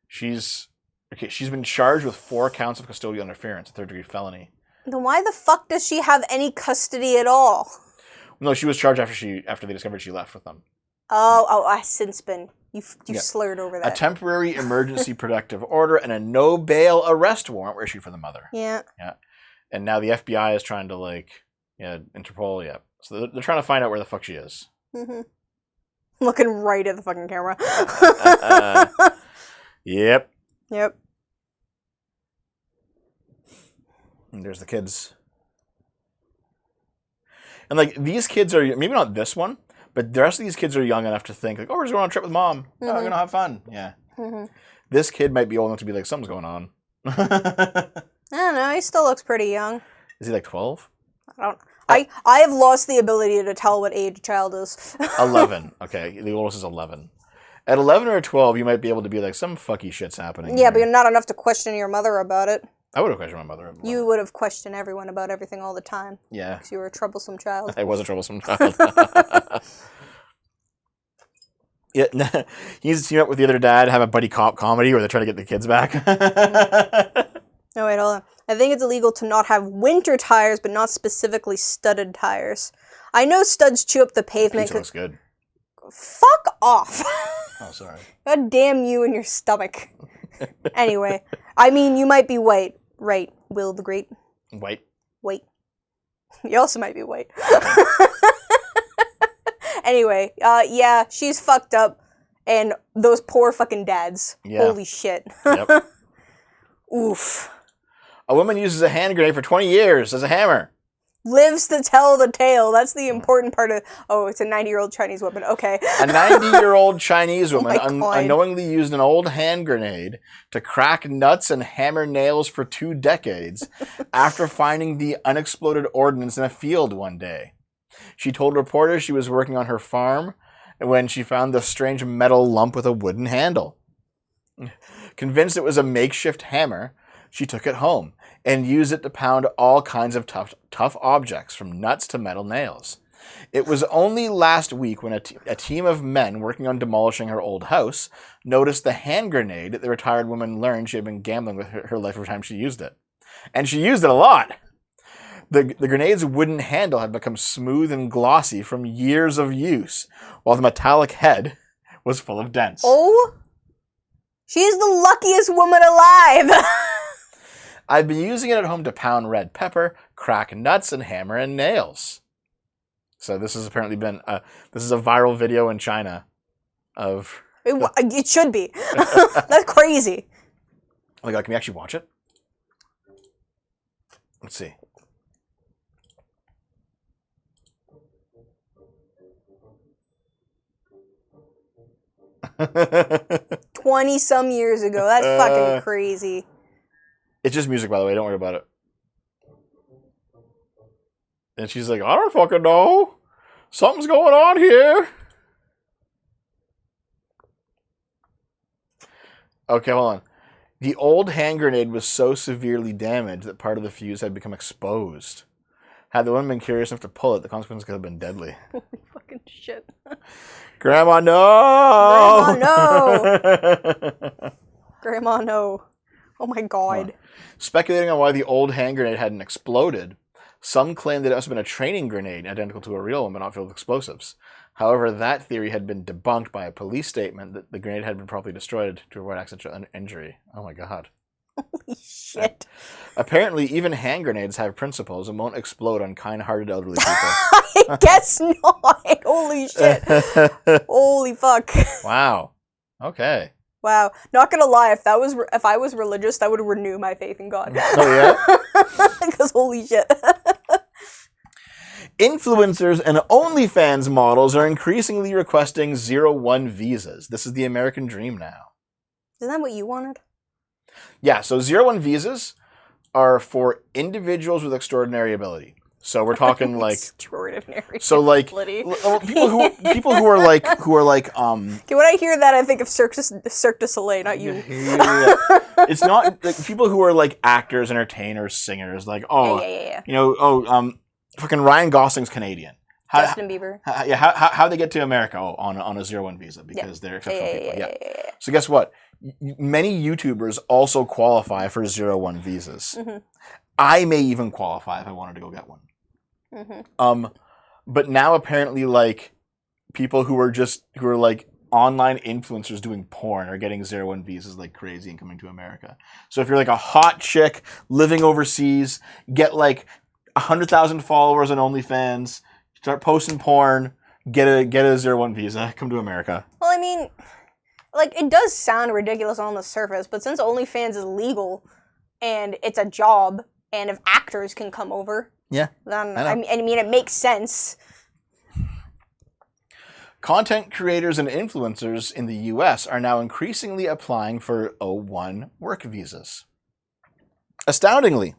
She's been charged with 4 counts of custodial interference, a 3rd-degree felony. Then why the fuck does she have any custody at all? No, she was charged after they discovered she left with them. Oh, I've since been. You Yeah. slurred over A that. temporary emergency protective order and a no bail arrest warrant were issued for the mother. Yeah. And now the FBI is trying to Interpol, So they're trying to find out where the fuck she is. Mm-hmm. Looking right at the fucking camera. Yep. Yep. And there's the kids. And these kids are, maybe not this one, but the rest of these kids are young enough to think we're just going on a trip with mom. Oh, we're gonna have fun. Yeah. Mm-hmm. This kid might be old enough to be like, something's going on. I don't know. He still looks pretty young. Is he like 12? I have lost the ability to tell what age a child is. 11. Okay, the oldest is 11. At 11 or 12, you might be able to be like, some fucky shit's happening. Yeah, but here. you're not enough to question your mother about it. I would have questioned my mother. You would have questioned everyone about everything all the time. Yeah. Because you were a troublesome child. I was a troublesome child. Yeah, he needs to team up with the other dad, have a buddy cop comedy where they try to get the kids back. No, wait, hold on. I think it's illegal to not have winter tires, but not specifically studded tires. I know studs chew up the pavement. Pizza looks good. Fuck off. Oh, sorry. God damn you and your stomach. Anyway, I mean, you might be white. Right, Will the Great. White. White. You also might be white. Anyway, yeah, she's fucked up. And those poor fucking dads. Yeah. Holy shit. Yep. Oof. A woman uses a hand grenade for 20 years as a hammer. Lives to tell the tale. That's the important part of... Oh, it's a 90-year-old Chinese woman. Okay. A 90-year-old Chinese woman Oh my God. unknowingly used an old hand grenade to crack nuts and hammer nails for 2 decades after finding the unexploded ordnance in a field one day. She told reporters she was working on her farm when she found the strange metal lump with a wooden handle. Convinced it was a makeshift hammer, she took it home and used it to pound all kinds of tough objects, from nuts to metal nails. It was only last week when a team of men working on demolishing her old house noticed the hand grenade that the retired woman learned she had been gambling with her life every time she used it. And she used it a lot. The grenade's wooden handle had become smooth and glossy from years of use, while the metallic head was full of dents. Oh? She's the luckiest woman alive! I've been using it at home to pound red pepper, crack nuts, and hammer in nails. So this has apparently been this is a viral video in China of... It should be. That's crazy. Oh my God, can we actually watch it? Let's see. 20-some years ago. That's fucking crazy. It's just music, by the way. Don't worry about it. And she's like, I don't fucking know. Something's going on here. Okay, hold on. The old hand grenade was so severely damaged that part of the fuse had become exposed. Had the woman been curious enough to pull it, the consequences could have been deadly. Holy fucking shit. Grandma, no! Grandma, no! Grandma, no. Oh my God. Speculating on why the old hand grenade hadn't exploded, some claim that it must have been a training grenade identical to a real one but not filled with explosives. However, that theory had been debunked by a police statement that the grenade had been properly destroyed to avoid accidental injury. Oh my God. Holy shit. Apparently, even hand grenades have principles and won't explode on kind-hearted elderly people. I guess not. Holy shit. Holy fuck. Wow. Okay. Wow. Not gonna lie, if I was religious, that would renew my faith in God. Oh, yeah? Because holy shit. Influencers and OnlyFans models are increasingly requesting 01 visas. This is the American dream now. Isn't that what you wanted? Yeah, so 01 visas are for individuals with extraordinary ability. So we're talking like extraordinary. So like ability. people who are like Okay, when I hear that, I think of Cirque du Soleil, not you. Yeah. It's not like people who are like actors, entertainers, singers. Like Yeah. Fucking Ryan Gosling's Canadian. Justin Bieber. How they get to America? Oh, on a 01 visa because they're exceptional people. Yeah. So guess what? Many YouTubers also qualify for 01 visas. Mm-hmm. I may even qualify if I wanted to go get one. Mm-hmm. But now apparently like people who are like online influencers doing porn are getting 01 visas like crazy and coming to America. So if you're like a hot chick living overseas, get like 100,000 followers on OnlyFans, start posting porn, get a 01 visa, come to America. Well, I mean, like, it does sound ridiculous on the surface, but since OnlyFans is legal and it's a job, and if actors can come over, Yeah, then I mean, it makes sense. Content creators and influencers in the U.S. are now increasingly applying for 01 work visas. Astoundingly,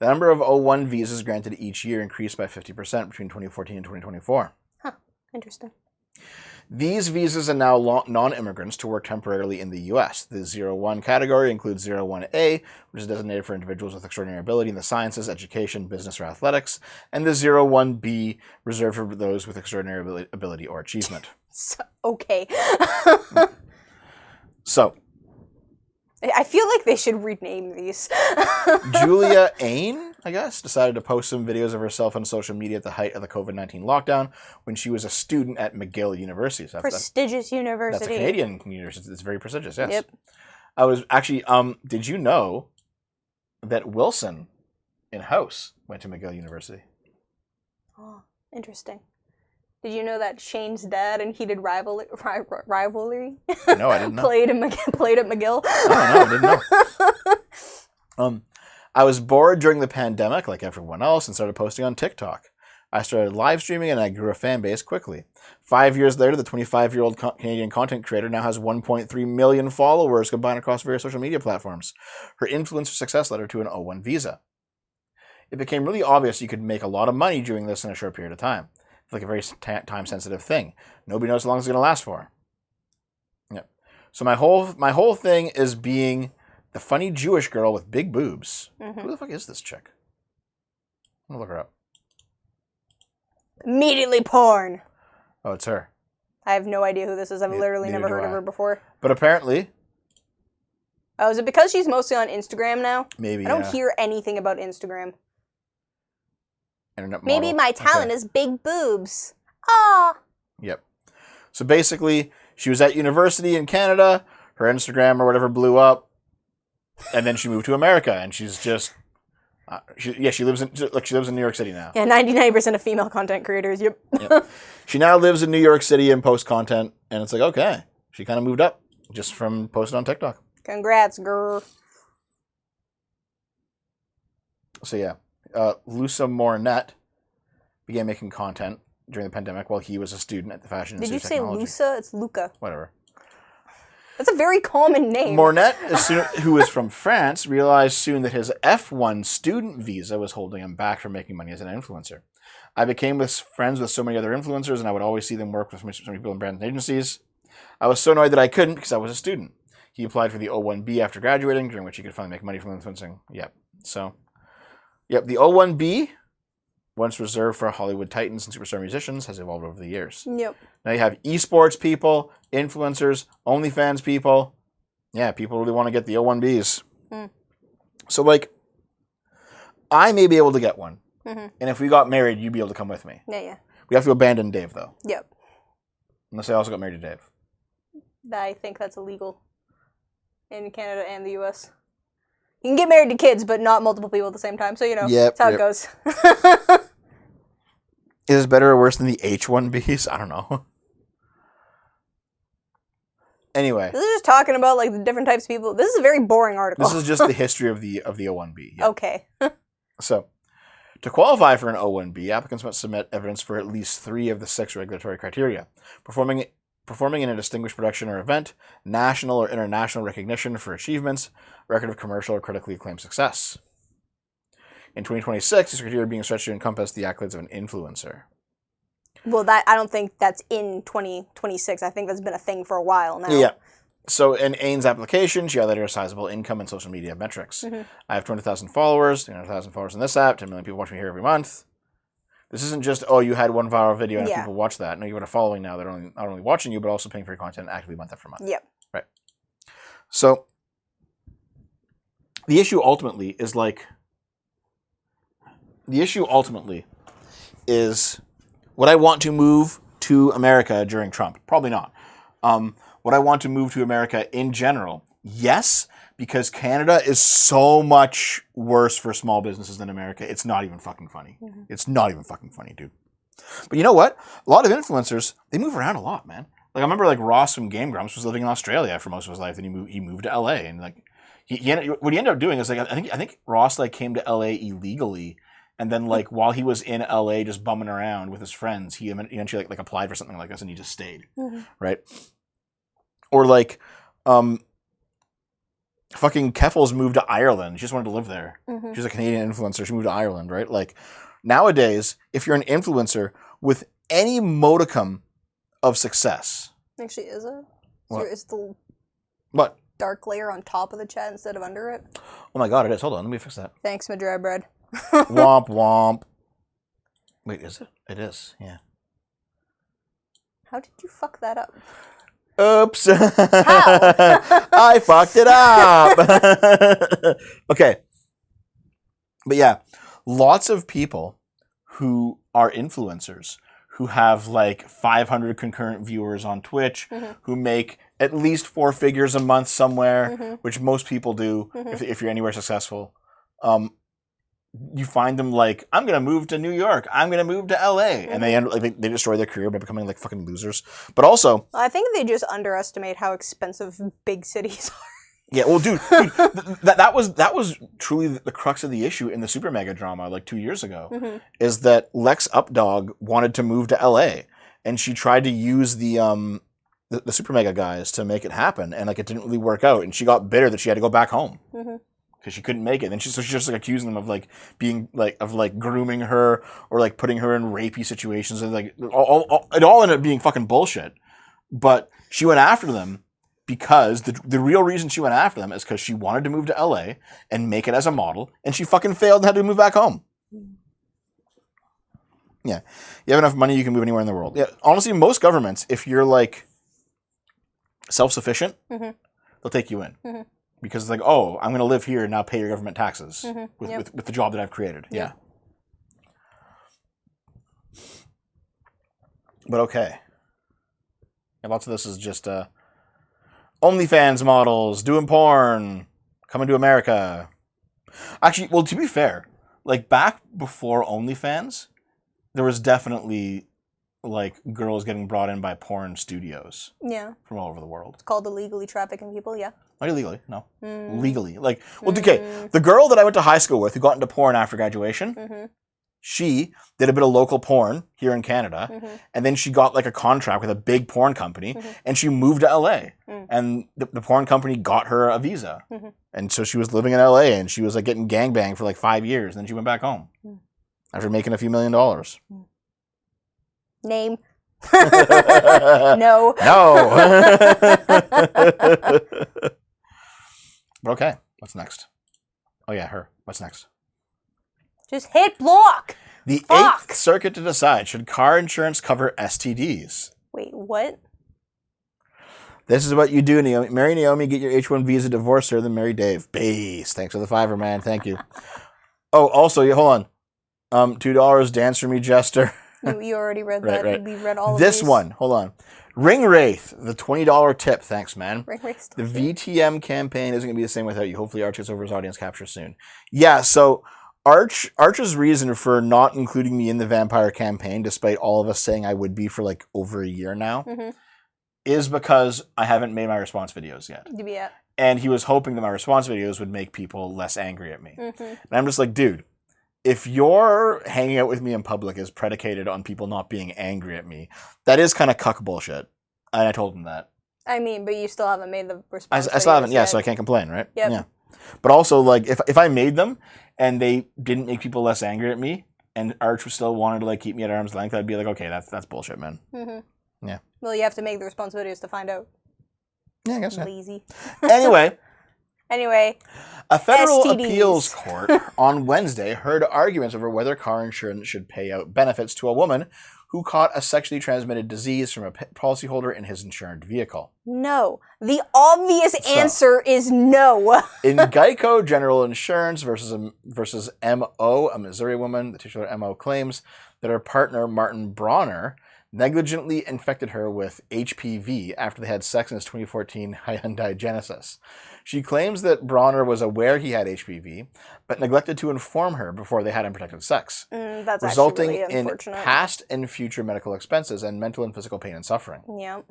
the number of 01 visas granted each year increased by 50% between 2014 and 2024. Huh, interesting. These visas allow non-immigrants to work temporarily in the U.S. The 01 category includes 01A, which is designated for individuals with extraordinary ability in the sciences, education, business, or athletics, and the 01B, reserved for those with extraordinary ability or achievement. Okay. So, I feel like they should rename these. Julia Ain, I guess, decided to post some videos of herself on social media at the height of the COVID-19 lockdown when she was a student at McGill University. So Prestigious that's a university. Canadian university. It's very prestigious, yes. Yep. I was actually, did you know that Wilson in House went to McGill University? Oh, interesting. Did you know that Shane's dad in Heated Rivalry No, I didn't know. played at McGill? No, I didn't know. I was bored during the pandemic, like everyone else, and started posting on TikTok. I started live streaming, and I grew a fan base quickly. 5 years later, the 25-year-old Canadian content creator now has 1.3 million followers combined across various social media platforms. Her influencer success led her to an O1 visa. It became really obvious you could make a lot of money doing this in a short period of time. It's like a very time-sensitive thing. Nobody knows how long it's going to last for. Yep. So my whole thing is being the funny Jewish girl with big boobs. Mm-hmm. Who the fuck is this chick? I'm gonna look her up. Immediately porn. Oh, it's her. I have no idea who this is. I've literally neither never do heard of I. her before. But apparently, Oh, is it because she's mostly on Instagram now? maybe I don't hear anything about Instagram. internet model. Maybe my talent Okay. is big boobs. Ah. Yep. So basically, she was at university in Canada. Her Instagram or whatever blew up, and then she moved to America, and she's just. She lives in New York City now. Yeah, 99% of female content creators. Yep. Yep. She now lives in New York City and posts content, and it's like, okay, she kind of moved up just from posting on TikTok. Congrats, girl. So yeah, Luca Morinette began making content during the pandemic while he was a student at the Fashion Did you Institute of say Technology. Luca? It's Luca. Whatever. That's a very common name. Morinette, who is from France, realized soon that his F1 student visa was holding him back from making money as an influencer. I became friends with so many other influencers, and I would always see them work with so many people in brands and agencies. I was so annoyed that I couldn't because I was a student. He applied for the O1B after graduating, during which he could finally make money from influencing. Yep. So, yep, the O1B, once reserved for Hollywood titans and superstar musicians, has evolved over the years. Yep. Now you have esports people, influencers, OnlyFans people. Yeah, people really want to get the O1Bs. Mm. So, like, I may be able to get one. Mm-hmm. And if we got married, you'd be able to come with me. Yeah. We have to abandon Dave, though. Yep. Unless I also got married to Dave. I think that's illegal in Canada and the U.S. You can get married to kids, but not multiple people at the same time. So, Yep, that's how yep. it goes. Is this better or worse than the H1Bs? I don't know. Anyway, This is just talking about like the different types of people. This is a very boring article. this is just the history of the O1B. Yep. Okay. So, to qualify for an O1B, applicants must submit evidence for at least 3 of the 6 regulatory criteria: performing in a distinguished production or event, national or international recognition for achievements, record of commercial or critically acclaimed success. In 2026, these criteria are being stretched to encompass the accolades of an influencer. Well, I don't think that's in 2026. I think that's been a thing for a while now. Yeah. So in Ain's application, she highlighted her sizable income and social media metrics. Mhm. I have 200,000 followers, 200,000 followers on this app, 10 million people watch me here every month. This isn't just, oh, you had one viral video and Yeah. people watch that. No, you got a following now that are not only watching you, but also paying for your content actively month after month. Yep. Right. So the issue ultimately is would I want to move to America during Trump? Probably not. Would I want to move to America in general? Yes, because Canada is so much worse for small businesses than America. It's not even fucking funny. Mhm. It's not even fucking funny, dude. But you know what? A lot of influencers, they move around a lot, man. Like I remember like Ross from Game Grumps was living in Australia for most of his life, and he moved to LA, and like what he ended up doing is like I think Ross like came to LA illegally. And then, like, while he was in LA just bumming around with his friends, he eventually, like applied for something like this and he just stayed, Mhm. right? Or, like, fucking Keffels moved to Ireland. She just wanted to live there. Mhm. She's a Canadian influencer. She moved to Ireland, right? Like, nowadays, if you're an influencer with any modicum of success. Actually, is it? What? Is the What? dark layer on top of the chat instead of under it? Oh my god, it is. Hold on, let me fix that. Thanks, Madrid bread. Womp womp. Wait, is it? It is, yeah. How did you fuck that up? Oops. I fucked it up. Okay. But yeah, lots of people who are influencers, who have like 500 concurrent viewers on Twitch, who make at least 4 figures a month somewhere, which most people do if you're anywhere successful. You find them like, I'm gonna move to New York, I'm gonna move to LA, and they end like they destroy their career by becoming like fucking losers. But also, I think they just underestimate how expensive big cities are. yeah, well, dude, that was truly the crux of the issue in the Super Mega drama like 2 years ago, is that Lex Updog wanted to move to LA, and she tried to use the Super Mega guys to make it happen, and like it didn't really work out, and she got bitter that she had to go back home. Because she couldn't make it, and she's just like accusing them of like being like grooming her or like putting her in rapey situations, and like it all ended up being fucking bullshit. But she went after them because the real reason she went after them is because she wanted to move to LA and make it as a model, and she fucking failed and had to move back home. Yeah, you have enough money, you can move anywhere in the world. Yeah, honestly, most governments, if you're like self-sufficient, they'll take you in. Because it's like, oh, I'm going to live here and now pay your government taxes with the job that I've created. Yeah. But okay. Yeah, lots of this is just OnlyFans models doing porn, coming to America. Actually, well, to be fair, like back before OnlyFans, there was definitely like girls getting brought in by porn studios. Yeah. From all over the world. It's called illegally trafficking people, yeah. Not illegally, no. Legally. Like, well, okay, the girl that I went to high school with who got into porn after graduation, she did a bit of local porn here in Canada, and then she got like a contract with a big porn company, and she moved to LA. And the porn company got her a visa. And so she was living in LA, and she was like getting gangbanged for like 5 years, and then she went back home after making a few $1 million. Name. No. But okay, what's next? Oh yeah, her. What's next? Just hit block. The 8th Circuit to decide, should car insurance cover STDs? Wait, what? This is what you do, Naomi. Marry Naomi, get your H-1 visa, divorce her, then marry Dave. Base. Thanks for the $5, man. Thank you. Oh, also, hold on. $2, dance for me, Jester. You already read that. Right. We read all of this these. one, hold on. Ring Wraith, the $20 tip. Thanks, man. Ring Wraith. The VTM campaign isn't going to be the same without you. Hopefully Arch gets over his audience capture soon. Yeah, so Arch's reason for not including me in the vampire campaign, despite all of us saying I would be for like over a year now, is because I haven't made my response videos yet. Yeah. And he was hoping that my response videos would make people less angry at me. And I'm just like, dude, if your hanging out with me in public is predicated on people not being angry at me, that is kind of cuck bullshit. And I told him that. I mean, but you still haven't made the response. I still haven't, yeah, so I can't complain, right? Yep. Yeah. But also, like, if I made them and they didn't make people less angry at me, and Arch still wanted to like keep me at arm's length, I'd be like, okay, that's bullshit, man. Yeah. Well, you have to make the response videos to find out. Yeah, I guess so. Lazy. Anyway, a federal STDs. appeals court on Wednesday heard arguments over whether car insurance should pay out benefits to a woman who caught a sexually transmitted disease from a policyholder in his insured vehicle. No. The obvious answer is no. In Geico General Insurance versus MO, a Missouri woman, the titular MO claims that her partner, Martin Bronner, negligently infected her with HPV after they had sex in his 2014 Hyundai Genesis. She claims that Bronner was aware he had HPV, but neglected to inform her before they had unprotected sex, That's resulting really in unfortunate. past and future medical expenses and mental and physical pain and suffering. Yeah.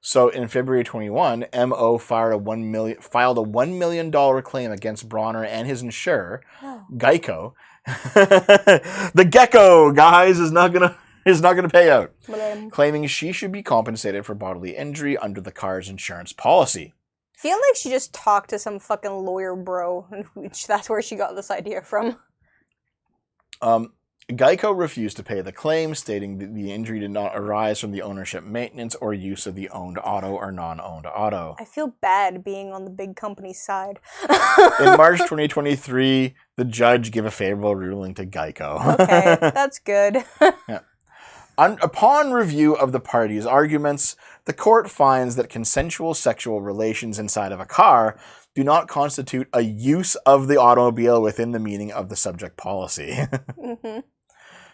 So in February 21, MO filed a $1 million claim against Bronner and his insurer, Geico. The gecko, guys, is not gonna pay out, claiming she should be compensated for bodily injury under the car's insurance policy. I feel like she just talked to some fucking lawyer bro, which that's where she got this idea from. Geico refused to pay the claim, stating that the injury did not arise from the ownership, maintenance, or use of the owned auto or non-owned auto. I feel bad being on the big company's side. In March 2023, the judge gave a favorable ruling to Geico. Okay, that's good. Upon review of the parties' arguments, the court finds that consensual sexual relations inside of a car do not constitute a use of the automobile within the meaning of the subject policy. hmm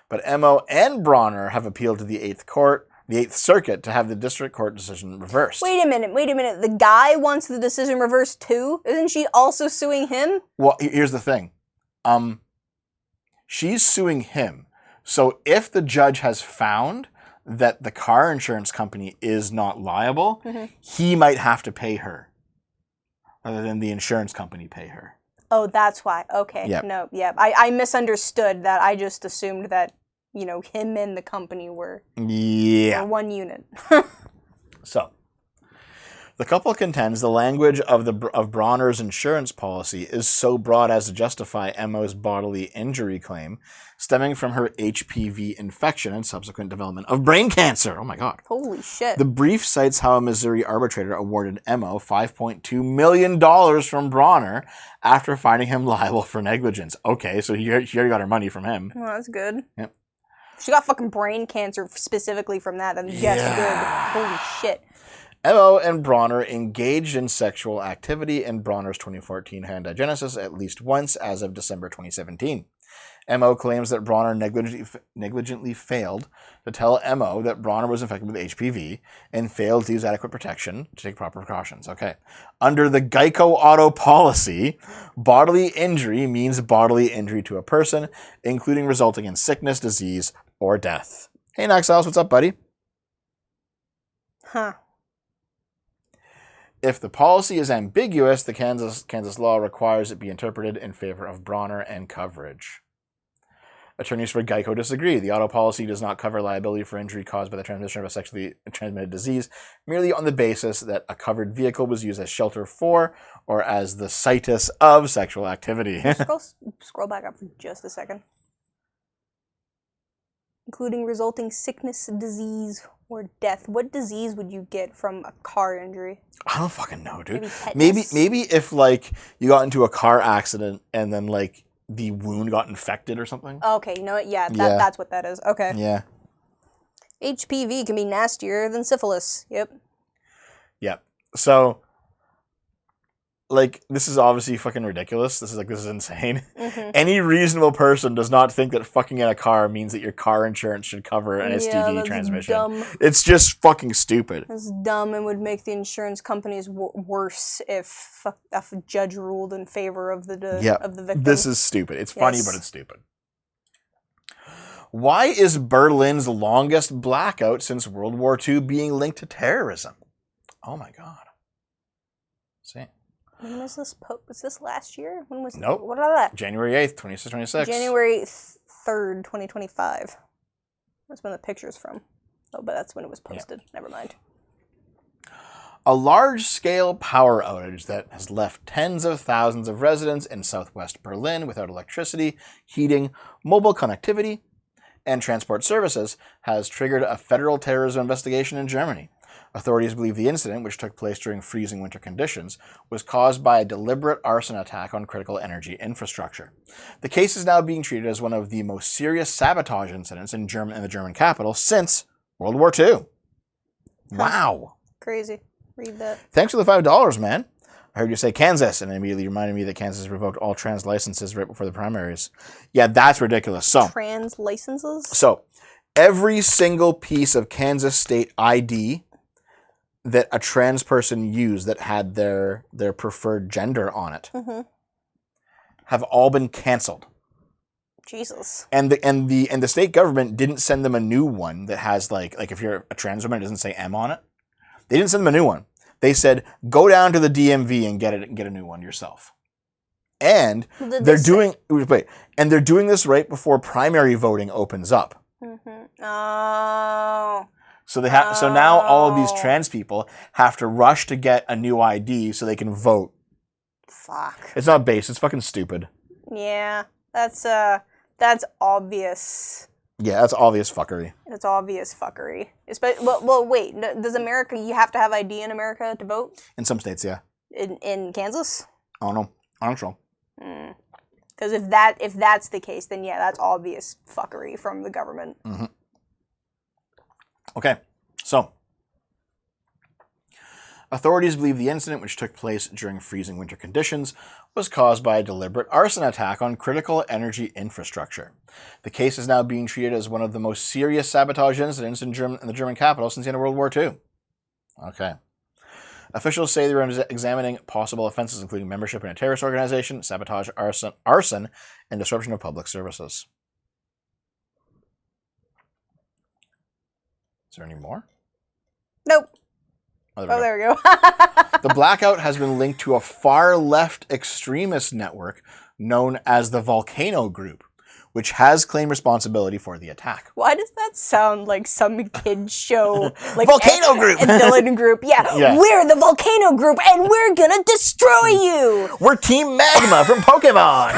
But Emo and Bronner have appealed to the 8th Circuit to have the district court decision reversed. Wait a minute. The guy wants the decision reversed too? Isn't she also suing him? Well, here's the thing. She's suing him. So if the judge has found that the car insurance company is not liable, he might have to pay her rather than the insurance company pay her. Oh, that's why. Okay. Yep. No, yeah. I misunderstood that. I just assumed that, him and the company were Yeah. one unit. So, the couple contends the language of Bronner's insurance policy is so broad as to justify Emo's bodily injury claim, stemming from her HPV infection and subsequent development of brain cancer. Oh my God. Holy shit. The brief cites how a Missouri arbitrator awarded Emo $5.2 million from Bronner after finding him liable for negligence. Okay, so she already got her money from him. Oh, that's good. Yep. She got fucking brain cancer specifically from that. Then yes, Yeah. good. Holy shit. Emo and Bronner engaged in sexual activity in Bronner's 2014 Hyundai Genesis at least once as of December 2017. Emo claims that Bronner negligently failed to tell Emo that Bronner was infected with HPV and failed to use adequate protection to take proper precautions. Okay. Under the Geico auto policy, bodily injury means bodily injury to a person, including resulting in sickness, disease, or death. Hey, Naxos, what's up, buddy? Huh. If the policy is ambiguous, the Kansas law requires it be interpreted in favor of Bronner and coverage. Attorneys for Geico disagree. The auto policy does not cover liability for injury caused by the transmission of a sexually transmitted disease, merely on the basis that a covered vehicle was used as shelter for or as the situs of sexual activity. Scroll back up for just a second. Including resulting sickness, disease, or death. What disease would you get from a car injury? I don't fucking know, dude. Maybe Maybe if like you got into a car accident and then like the wound got infected or something. Okay, you know what? Yeah, Yeah. that's what that is. Okay. Yeah. HPV can be nastier than syphilis. Yep. Yep. So, like, this is obviously fucking ridiculous. This is insane. Mm-hmm. Any reasonable person does not think that fucking in a car means that your car insurance should cover an STD that's transmission. dumb. It's just fucking stupid. That's dumb and would make the insurance companies worse if a judge ruled in favor of the victim. This is stupid. It's funny, Yes. but it's stupid. Why is Berlin's longest blackout since World War II being linked to terrorism? Oh my God. See. When was this? Was this last year? When was? Nope. What about that? January 8th, 2026. January 3rd, 2025. That's when the picture's from. Oh, but that's when it was posted. Never mind. A large-scale power outage that has left tens of thousands of residents in southwest Berlin without electricity, heating, mobile connectivity, and transport services has triggered a federal terrorism investigation in Germany. Authorities believe the incident, which took place during freezing winter conditions, was caused by a deliberate arson attack on critical energy infrastructure. The case is now being treated as one of the most serious sabotage incidents in the German capital since World War II. Wow. Crazy. Read that. Thanks for the $5, man. I heard you say Kansas, and it immediately reminded me that Kansas revoked all trans licenses right before the primaries. Yeah, that's ridiculous. Trans licenses? So every single piece of Kansas state ID that a trans person used that had their preferred gender on it have all been canceled. Jesus. And the state government didn't send them a new one that has like if you're a trans woman, it doesn't say M on it. They didn't send them a new one. They said go down to the DMV and get a new one yourself. And they're doing this right before primary voting opens up. Oh. So so now all of these trans people have to rush to get a new ID so they can vote. Fuck. It's not based. It's fucking stupid. Yeah. That's That's obvious. Yeah, that's obvious fuckery. That's obvious fuckery. Well, wait. Does America? You have to have ID in America to vote? In some states, yeah. In Kansas? I don't know. I don't know. Because if that's the case, then yeah, that's obvious fuckery from the government. Mm-hmm. Okay, so authorities believe the incident, which took place during freezing winter conditions, was caused by a deliberate arson attack on critical energy infrastructure. The case is now being treated as one of the most serious sabotage incidents in the German capital since the end of World War II. Okay. Officials say they are examining possible offenses, including membership in a terrorist organization, sabotage, arson, and disruption of public services. Is there any more? Nope. Oh, There we go. The blackout has been linked to a far-left extremist network known as the Volcano Group, which has claimed responsibility for the attack. Why does that sound like some kid show? Like Volcano Group! And villain group. Yeah, we're the Volcano Group, and we're gonna destroy you! We're Team Magma from Pokemon!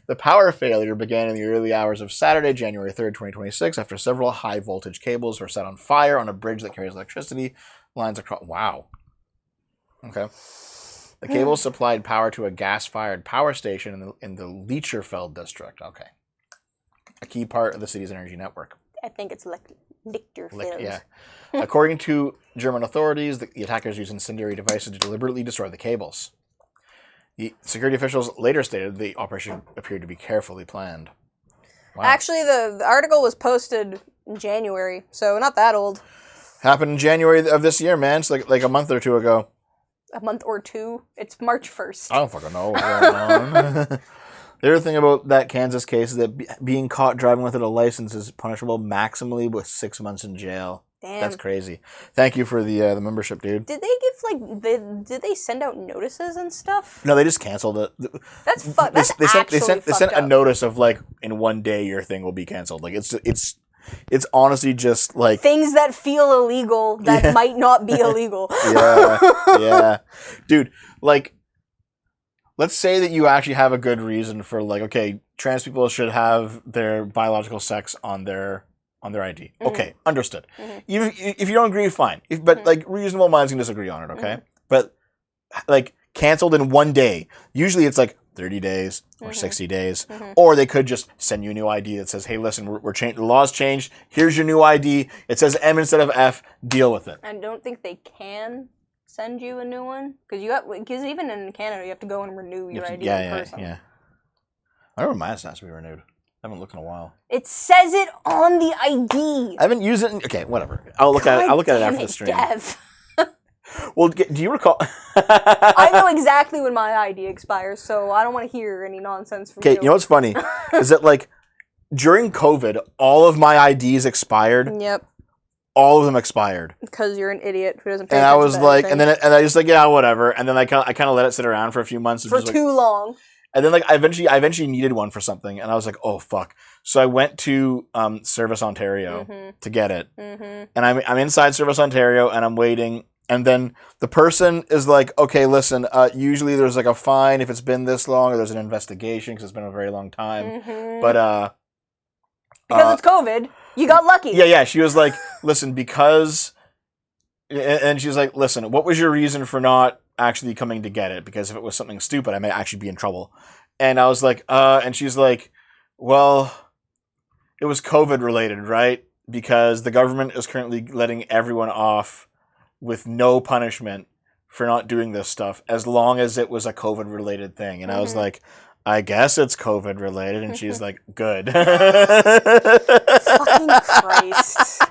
The power failure began in the early hours of Saturday, January 3rd, 2026, after several high-voltage cables were set on fire on a bridge that carries electricity lines across... Wow. Okay. The cables supplied power to a gas-fired power station in the Lichterfeld district. Okay. A key part of the city's energy network. I think it's like Lichterfeld. Yeah. According to German authorities, the attackers used incendiary devices to deliberately destroy the cables. The security officials later stated the operation appeared to be carefully planned. Wow. Actually, the article was posted in January, so not that old. Happened in January of this year, man. It's like a month or two ago. A month or two? It's March 1st. I don't fucking know what's going on. The other thing about that Kansas case is that being caught driving without a license is punishable maximally with 6 months in jail. Damn. That's crazy. Thank you for the membership, dude. Did they give did they send out notices and stuff? No, they just canceled it. That's That's they sent a notice of like, in one day your thing will be canceled. Like it's honestly just like things that feel illegal that might not be illegal. yeah. Dude, like, let's say that you actually have a good reason for, like, okay, trans people should have their biological sex on their ID. Mm-hmm. Okay, understood. Mm-hmm. If you don't agree, fine. But like, reasonable minds can disagree on it, okay? Mm-hmm. But like, canceled in one day. Usually it's like 30 days or 60 days. Mm-hmm. Or they could just send you a new ID that says, hey, listen, we're the laws changed. Here's your new ID. It says M instead of F. Deal with it. I don't think they can send you a new one. Because even in Canada, you have to go and renew your ID in person. Yeah. I remember mine has to be renewed. I haven't looked in a while. It says it on the ID. I haven't used it. Okay, whatever. I'll look at it after the stream. Dev. Well, do you recall? I know exactly when my ID expires, so I don't want to hear any nonsense from you. Okay, you know what's funny is that, like, during COVID, all of my IDs expired. Yep. All of them expired. Because you're an idiot who doesn't pay attention. And I was like, anything. and I just like, yeah, whatever. And then I kind of let it sit around for a few months. For too long. And then, like, I eventually needed one for something, and I was like, oh fuck. So I went to Service Ontario to get it, and I'm inside Service Ontario, and I'm waiting, and then the person is like, okay, listen, usually there's like a fine if it's been this long, or there's an investigation because it's been a very long time, but because it's COVID, you got lucky. Yeah. She was like, listen, because, and she was like, listen, what was your reason for not actually coming to get it? Because if it was something stupid, I may actually be in trouble. And I was like, and she's like, well, it was COVID related, right? Because the government is currently letting everyone off with no punishment for not doing this stuff, as long as it was a COVID related thing. And I was like, I guess it's COVID related. And she's like, good. Fucking Christ.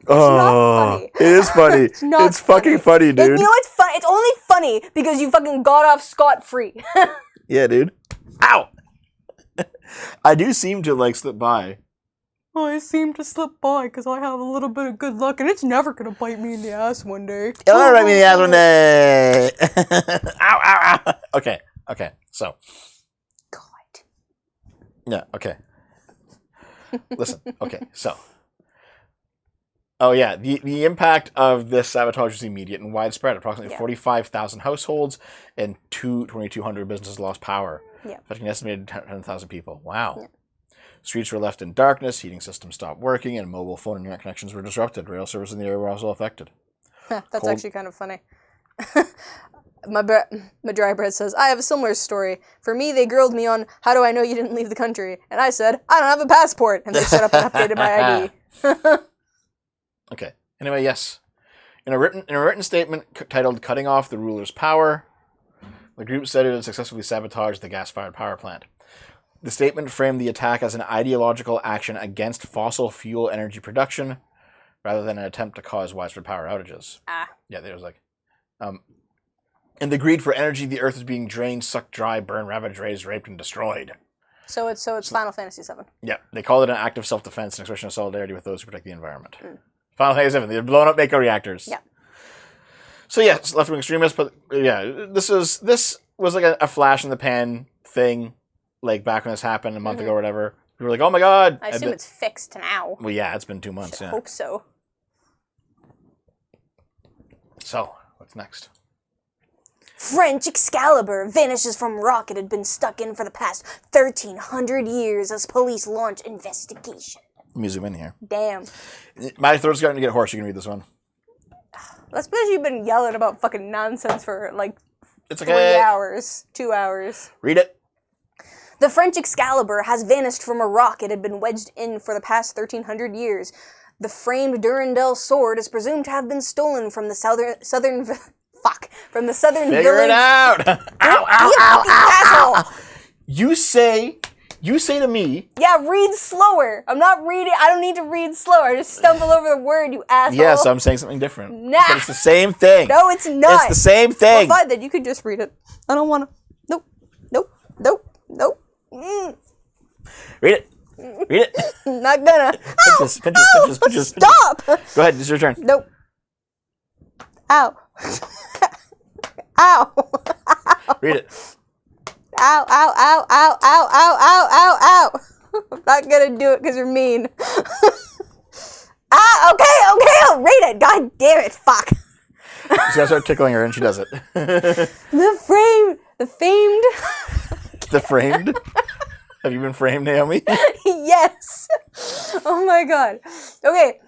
It's not funny. It is funny. It's fucking funny, dude. You know what's funny? It's only funny because you fucking got off scot-free. Yeah, dude. Ow! I do seem to, like, slip by. I seem to slip by because I have a little bit of good luck and it's never going to bite me in the ass one day. It'll never bite me in the ass one day. Ow. Okay. So. God. Yeah, okay. Listen, okay, so. Oh, yeah. The impact of this sabotage was immediate and widespread. Approximately 45,000 households and 2,200 businesses lost power. Yeah. affecting an estimated 10,000 people. Wow. Yeah. Streets were left in darkness, heating systems stopped working, and mobile phone and internet connections were disrupted. Rail service in the area were also affected. That's Cold- actually kind of funny. My dry bread says, I have a similar story. For me, they grilled me on, how do I know you didn't leave the country? And I said, I don't have a passport. And they shut up and updated my ID. Okay. Anyway, yes. In a written statement titled "Cutting Off the Ruler's Power," the group said it had successfully sabotaged the gas-fired power plant. The statement framed the attack as an ideological action against fossil fuel energy production, rather than an attempt to cause widespread power outages. Yeah, there was like, in the greed for energy, the Earth is being drained, sucked dry, burned, ravaged, razed, raped, and destroyed. So it's Final Fantasy VII. Yeah, they called it an act of self-defense, an expression of solidarity with those who protect the environment. Final Fantasy VII, they're blowing up Mako reactors. Yeah. So yeah, it's left-wing extremists, but yeah, this was like a flash in the pan thing, like back when this happened a month ago or whatever. We were like, oh my god. I assume it's fixed now. Well, yeah, it's been 2 months. I Yeah. hope so. So what's next? French Excalibur vanishes from rock it had been stuck in for the past 1,300 years as police launch investigation. Let me zoom in here. Damn. My throat's starting to get hoarse. You can read this one. That's because you've been yelling about fucking nonsense for like It's 3 okay. hours, 2 hours. Read it. The French Excalibur has vanished from a rock it had been wedged in for the past 1,300 years. The framed Durandal sword is presumed to have been stolen from the southern from the southern Figure village. it out. Ow, ow, You ow, fucking ow, asshole! You say to me. Yeah, read slower. I'm not reading. I don't need to read slower. I just stumble over the word, you asshole. Yes, I'm saying something different. Nah. But it's the same thing. No, it's not. It's the same thing. Well, fine, then you can just read it. I don't want to. Nope. Nope. Nope. Nope. Read it. Read it. Not gonna. Pinches. Stop! Go ahead, it's your turn. Nope. Ow. Ow. Read it. Ow, ow, ow, ow, ow, ow, ow, ow, ow. I'm not gonna do it because you're mean. Okay, I'll read it. God damn it, fuck. She's gotta start tickling her and she does it. The famed. The framed? Have you been framed, Naomi? Yes. Oh my god. Okay.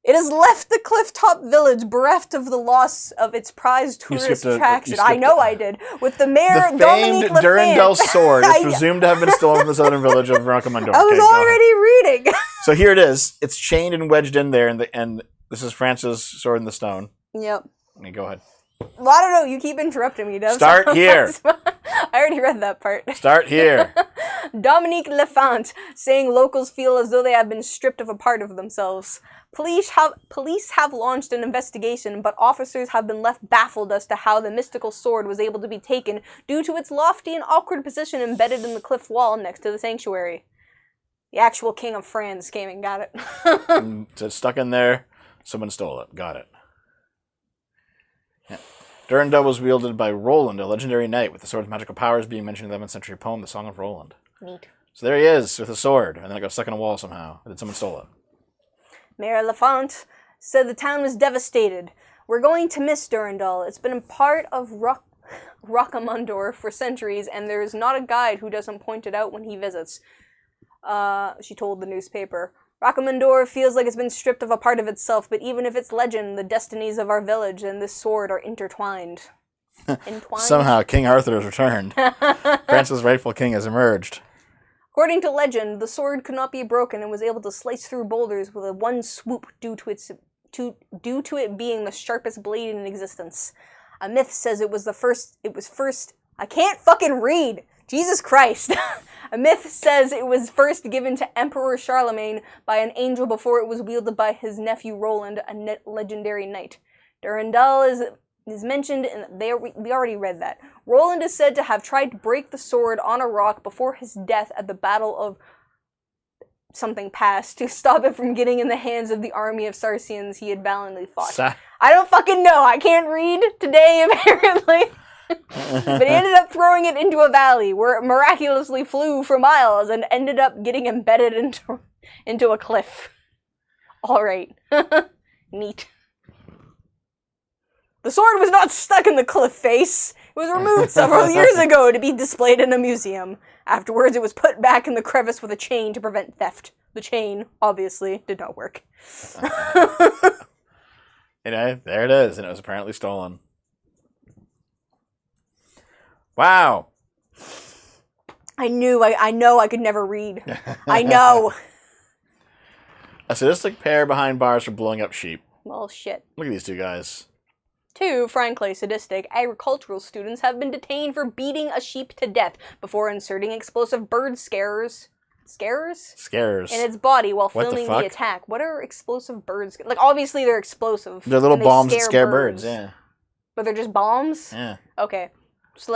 It has left the clifftop village bereft of the loss of its prized tourist attraction. I know I did. With the mayor, The Dominique famed Durandal Lafayette. sword is presumed to have been stolen from the southern village of Rockamondor. I was already reading. So here it is. It's chained and wedged in there, and this is France's sword in the stone. Yep. Okay, go ahead. Well, I don't know. You keep interrupting me, Dev. Start here. I already read that part. Start here. Dominique Lafont saying locals feel as though they have been stripped of a part of themselves. Police have launched an investigation, but officers have been left baffled as to how the mystical sword was able to be taken due to its lofty and awkward position embedded in the cliff wall next to the sanctuary. The actual king of France came and got it. So it's stuck in there. Someone stole it. Got it. Yeah. Durandal was wielded by Roland, a legendary knight, with the sword's magical powers being mentioned in the 11th century poem, The Song of Roland. Neat. So there he is, with a sword, and then it got stuck in a wall somehow, and then someone stole it. Mayor Lafont said the town was devastated. We're going to miss Durandal. It's been a part of Rockamondor for centuries, and there is not a guide who doesn't point it out when he visits. She told the newspaper. Rockamondor feels like it's been stripped of a part of itself, but even if it's legend, the destinies of our village and this sword are intertwined. Somehow King Arthur has returned. France's rightful king has emerged. According to legend, the sword could not be broken and was able to slice through boulders with a one swoop due to it being the sharpest blade in existence. A myth says it was first. I can't fucking read! Jesus Christ! A myth says it was first given to Emperor Charlemagne by an angel before it was wielded by his nephew Roland, a legendary knight. Durandal is mentioned, and we already read that. Roland is said to have tried to break the sword on a rock before his death at the Battle of something past to stop it from getting in the hands of the army of Saracens he had valiantly fought. I don't fucking know. I can't read today, apparently. But he ended up throwing it into a valley where it miraculously flew for miles and ended up getting embedded into a cliff. Alright. Neat. The sword was not stuck in the cliff face. It was removed several years ago to be displayed in a museum. Afterwards, it was put back in the crevice with a chain to prevent theft. The chain, obviously, did not work. You know, there it is, and it was apparently stolen. Wow. I know I could never read. I know. A sadistic pair behind bars for blowing up sheep. Well, shit. Look at these two guys. Two, frankly sadistic, agricultural students have been detained for beating a sheep to death before inserting explosive bird scares Scares. in its body while What the filming fuck? the attack. What are explosive birds? Like, obviously they're explosive. They're little and they bombs that scare birds, yeah. But they're just bombs? Yeah. Okay. Just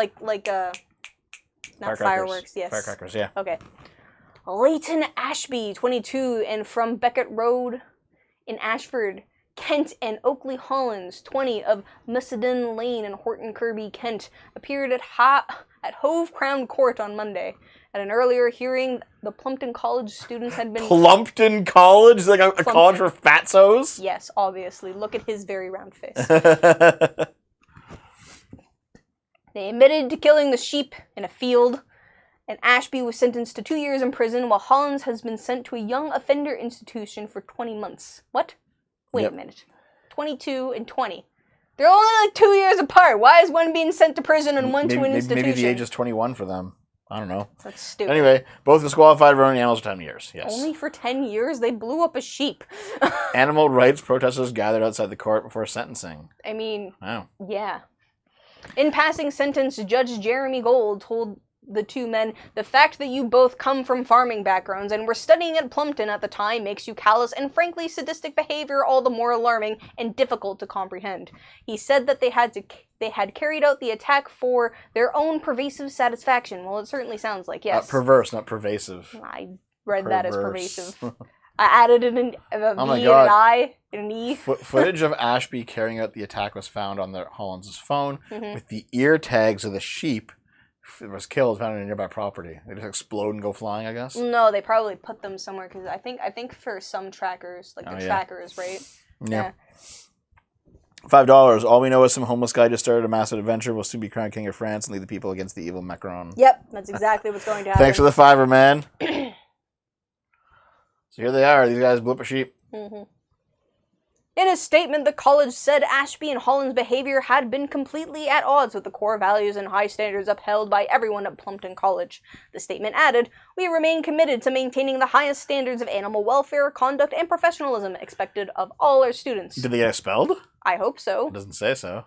not fireworks, yes. Firecrackers, yeah. Okay. Leighton Ashby, 22, and from Beckett Road in Ashford, Kent, and Oakley Hollins, 20, of Musselden Lane in Horton Kirby, Kent, appeared at Hove Crown Court on Monday. At an earlier hearing, the Plumpton College students had been... Plumpton College? Like a college for fatsos? Yes, obviously. Look at his very round face. They admitted to killing the sheep in a field, and Ashby was sentenced to 2 years in prison, while Hollins has been sent to a young offender institution for 20 months. What? Wait a minute. 22 and 20. They're only like 2 years apart. Why is one being sent to prison and one to an institution? Maybe the age is 21 for them. I don't know. That's stupid. Anyway, both disqualified for owning animals for 10 years. Yes. Only for 10 years? They blew up a sheep. Animal rights protesters gathered outside the court before sentencing. I mean, Wow. yeah. In passing sentence, Judge Jeremy Gold told the two men, the fact that you both come from farming backgrounds and were studying at Plumpton at the time makes you callous and frankly sadistic behavior all the more alarming and difficult to comprehend. He said that they had carried out the attack for their own pervasive satisfaction. Well, it certainly sounds like, yes. Perverse, not pervasive. I read that as Perverse. pervasive. I added a V my and God. an I and an E. Footage of Ashby carrying out the attack was found on Hollins' phone Mhm. with the ear tags of the sheep that was killed found on a nearby property. They just explode and go flying, I guess. No, they probably put them somewhere because I think for some trackers, like the trackers, right? Yeah. $5. All we know is some homeless guy just started a massive adventure. Will soon be crowned king of France and lead the people against the evil Macron. Yep, that's exactly what's going to happen. Thanks for the $5, man. So here they are. These guys blew up a sheep. Mm-hmm. In a statement, the college said Ashby and Hollins' behavior had been completely at odds with the core values and high standards upheld by everyone at Plumpton College. The statement added, "We remain committed to maintaining the highest standards of animal welfare, conduct, and professionalism expected of all our students." Did they get expelled? I hope so. It doesn't say so.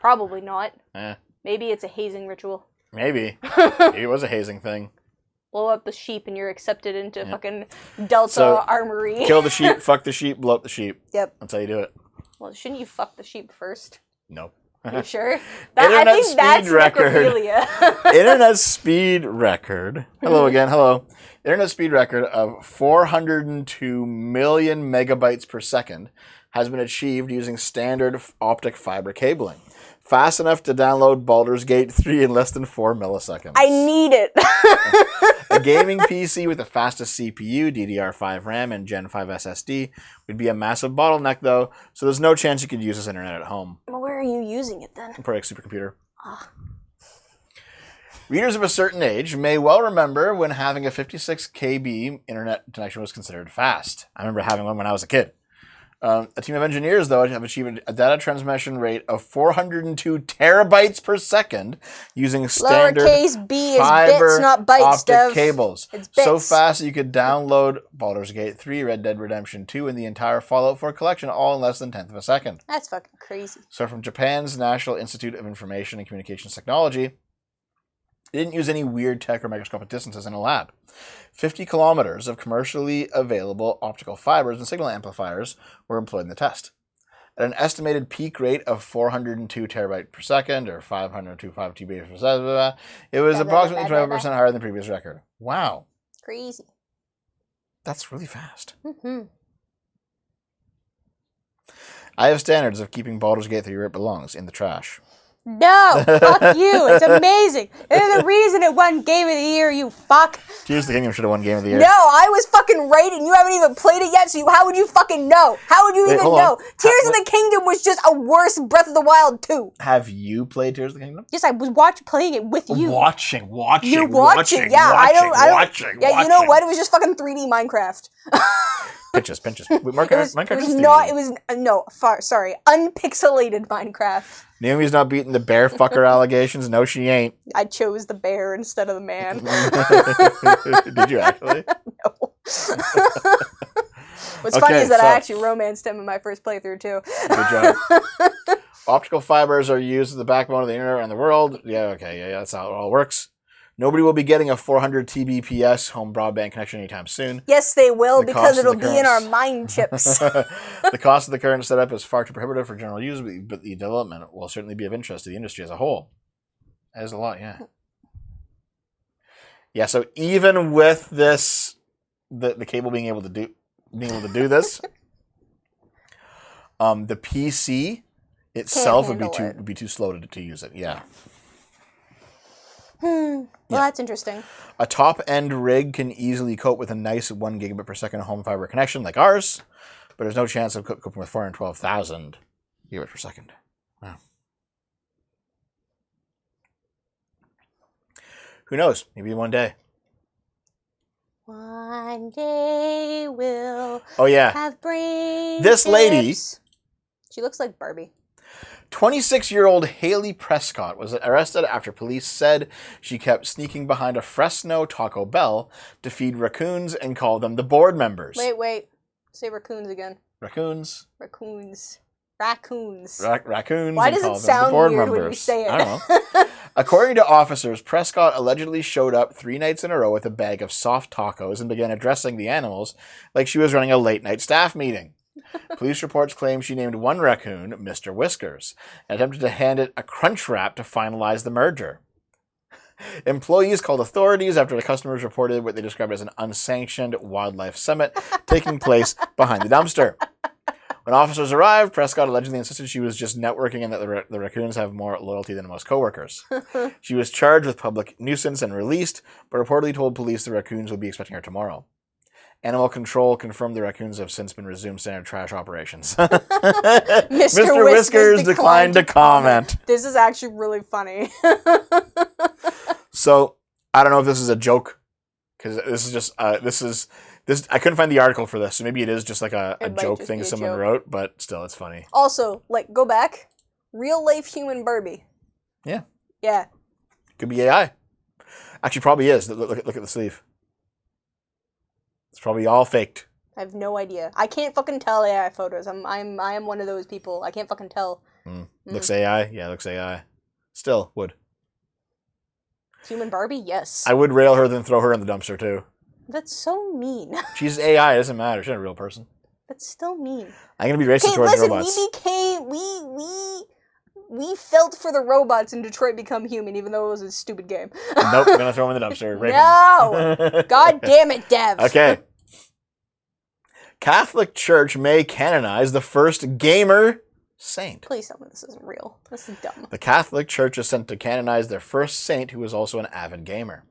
Probably not. Eh, Maybe it's a hazing ritual. maybe. Maybe it was a hazing thing. Blow up the sheep and you're accepted into fucking Delta So, Armory. Kill the sheep, fuck the sheep, blow up the sheep. Yep. That's how you do it. Well, shouldn't you fuck the sheep first? No. You sure? I Internet think speed that's record. necrophilia. Internet speed record. Hello again. Hello. Internet speed record of 402 million megabytes per second has been achieved using standard optic fiber cabling. Fast enough to download Baldur's Gate 3 in less than 4 milliseconds. I need it. A gaming PC with the fastest CPU, DDR5 RAM, and Gen 5 SSD would be a massive bottleneck, though, so there's no chance you could use this internet at home. Well, where are you using it then? Probably like a supercomputer. Ah. Readers of a certain age may well remember when having a 56 KB internet connection was considered fast. I remember having one when I was a kid. A team of engineers, though, have achieved a data transmission rate of 402 terabytes per second using standard Lowercase b is fiber bits, not bytes, optic Dev. cables. It's bits. So fast that you could download Baldur's Gate 3, Red Dead Redemption 2, and the entire Fallout 4 collection all in less than 1/10 of a second. That's fucking crazy. So from Japan's National Institute of Information and Communications Technology, they didn't use any weird tech or microscopic distances in a lab. 50 kilometers of commercially available optical fibers and signal amplifiers were employed in the test. At an estimated peak rate of 402 terabytes per second, or 502.5 TB per second, it was approximately 20% higher than the previous record. Wow. Crazy. That's really fast. Mm-hmm. I have standards of keeping Baldur's Gate 3 where it belongs, in the trash. No, fuck you. It's amazing. There's a reason it won Game of the Year, you fuck. Tears of the Kingdom should have won Game of the Year. No, I was fucking right, and you haven't even played it yet, so how would you fucking know? How would you Wait, even hold on. know? Tears of the Kingdom was just a worse Breath of the Wild 2. Have you played Tears of the Kingdom? Yes, I was playing it with you. Watching. You're watching, yeah. I don't. Yeah, you know what? It was just fucking 3D Minecraft. Pinches. Minecraft Sorry, unpixelated Minecraft. Naomi's not beating the bear fucker allegations. No, she ain't. I chose the bear instead of the man. Did you actually? No. What's funny is that I actually romanced him in my first playthrough too. Good job. Optical fibers are used as the backbone of the internet and the world. Yeah, okay, yeah, that's how it all works. Nobody will be getting a 400 Tbps home broadband connection anytime soon. Yes, they will, The because cost of it'll the be in our currents. mind chips. The cost of the current setup is far too prohibitive for general use, but the development will certainly be of interest to the industry as a whole. That is a lot, yeah. Yeah, so even with this, the cable being able to do this, the PC itself would be too slow to use it. Yeah. Well, that's interesting. A top-end rig can easily cope with a nice 1 gigabit per second home fiber connection like ours, but there's no chance of coping with 412,000 gigabits per second. Wow. Who knows? Maybe one day. One day we'll have brain This lady- chips. She looks like Barbie. 26-year-old Haley Prescott was arrested after police said she kept sneaking behind a Fresno Taco Bell to feed raccoons and call them the board members. Wait. Say raccoons again. Raccoons. Raccoons. Raccoons. Why and does call it them sound the board weird when you members. say it? I don't know. According to officers, Prescott allegedly showed up 3 nights in a row with a bag of soft tacos and began addressing the animals like she was running a late-night staff meeting. Police reports claim she named one raccoon Mr. Whiskers and attempted to hand it a crunch wrap to finalize the merger. Employees called authorities after the customers reported what they described as an unsanctioned wildlife summit taking place behind the dumpster. When officers arrived, Prescott allegedly insisted she was just networking and that the raccoons have more loyalty than most coworkers. She was charged with public nuisance and released, but reportedly told police the raccoons would be expecting her tomorrow. Animal control confirmed the raccoons have since been resumed standard trash operations. Mr. Whiskers declined to comment. This is actually really funny. So, I don't know if this is a joke, because this is just, this. I couldn't find the article for this, so maybe it is just like a It might joke just thing be a someone joke. wrote, but still, it's funny. Also, go back. Real life human Barbie. Yeah. Yeah. Could be AI. Actually, probably is. Look at the sleeve. It's probably all faked. I have no idea. I can't fucking tell AI photos. I am one of those people. I can't fucking tell. Looks AI? Yeah, looks AI. Still, would. Human Barbie? Yes. I would rail her, then throw her in the dumpster, too. That's so mean. She's AI, it doesn't matter. She's not a real person. That's still mean. I'm going to be racist Okay, towards listen, robots. we felt for the robots in Detroit Become Human, even though it was a stupid game. Nope, I'm going to throw them in the dumpster. Rape No! them. God damn it, Dev. Okay. Catholic Church may canonize the first gamer saint. Please tell me this isn't real. This is dumb. The Catholic Church is sent to canonize their first saint, who was also an avid gamer.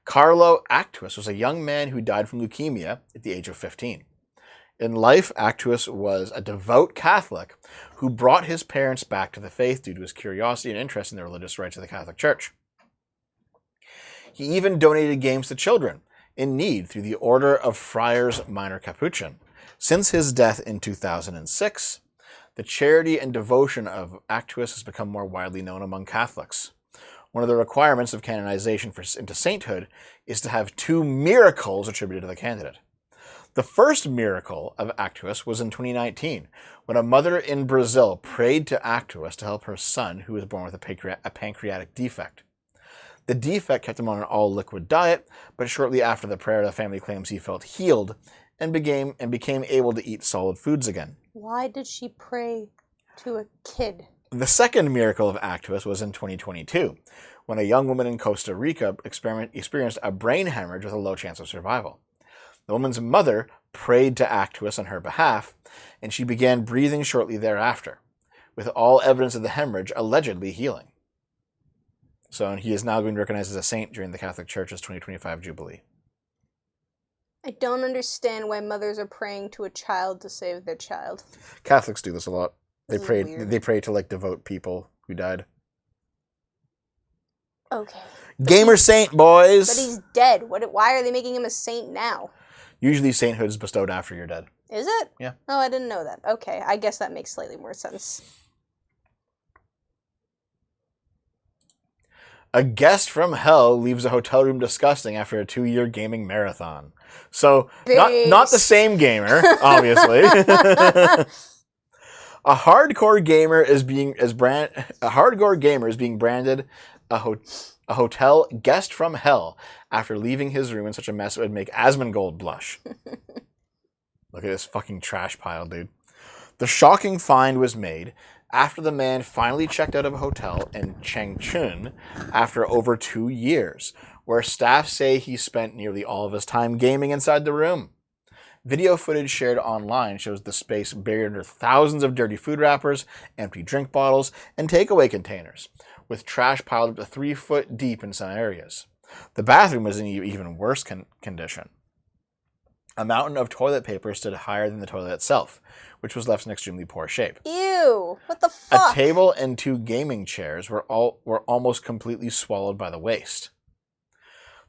Carlo Actus was a young man who died from leukemia at the age of 15. In life, Actus was a devout Catholic who brought his parents back to the faith due to his curiosity and interest in the religious rites of the Catholic Church. He even donated games to children in need through the Order of Friars Minor Capuchin. Since his death in 2006, the charity and devotion of Actus has become more widely known among Catholics. One of the requirements of canonization into sainthood is to have 2 miracles attributed to the candidate. The first miracle of Actus was in 2019, when a mother in Brazil prayed to Actus to help her son, who was born with a pancreatic defect. The defect kept him on an all-liquid diet, but shortly after the prayer, the family claims he felt healed and became able to eat solid foods again. Why did she pray to a kid? The second miracle of Actus was in 2022, when a young woman in Costa Rica experienced a brain hemorrhage with a low chance of survival. The woman's mother prayed to Actus on her behalf, and she began breathing shortly thereafter. with all evidence of the hemorrhage allegedly healing. So he is now being recognized as a saint during the Catholic Church's 2025 Jubilee. I don't understand why mothers are praying to a child to save their child. Catholics do this a lot. They This is pray. weird. They pray to like devote people who died. Okay. Gamer saint, But boys. he's dead. Why are they making him a saint now? Usually, sainthood is bestowed after you're dead. Is it? Yeah. Oh, I didn't know that. Okay, I guess that makes slightly more sense. A guest from hell leaves a hotel room disgusting after a 2-year gaming marathon. So, not the Based. same gamer, obviously. A hardcore gamer is being branded a hotel guest from hell after leaving his room in such a mess it would make Asmongold blush. Look at this fucking trash pile, dude. The shocking find was made after the man finally checked out of a hotel in Changchun after over 2 years, where staff say he spent nearly all of his time gaming inside the room. Video footage shared online shows the space buried under thousands of dirty food wrappers, empty drink bottles, and takeaway containers, with trash piled up to 3 foot deep in some areas. The bathroom was in even worse condition. A mountain of toilet paper stood higher than the toilet itself, which was left in extremely poor shape. Ew! What the A fuck? table and 2 gaming chairs were almost completely swallowed by the waste.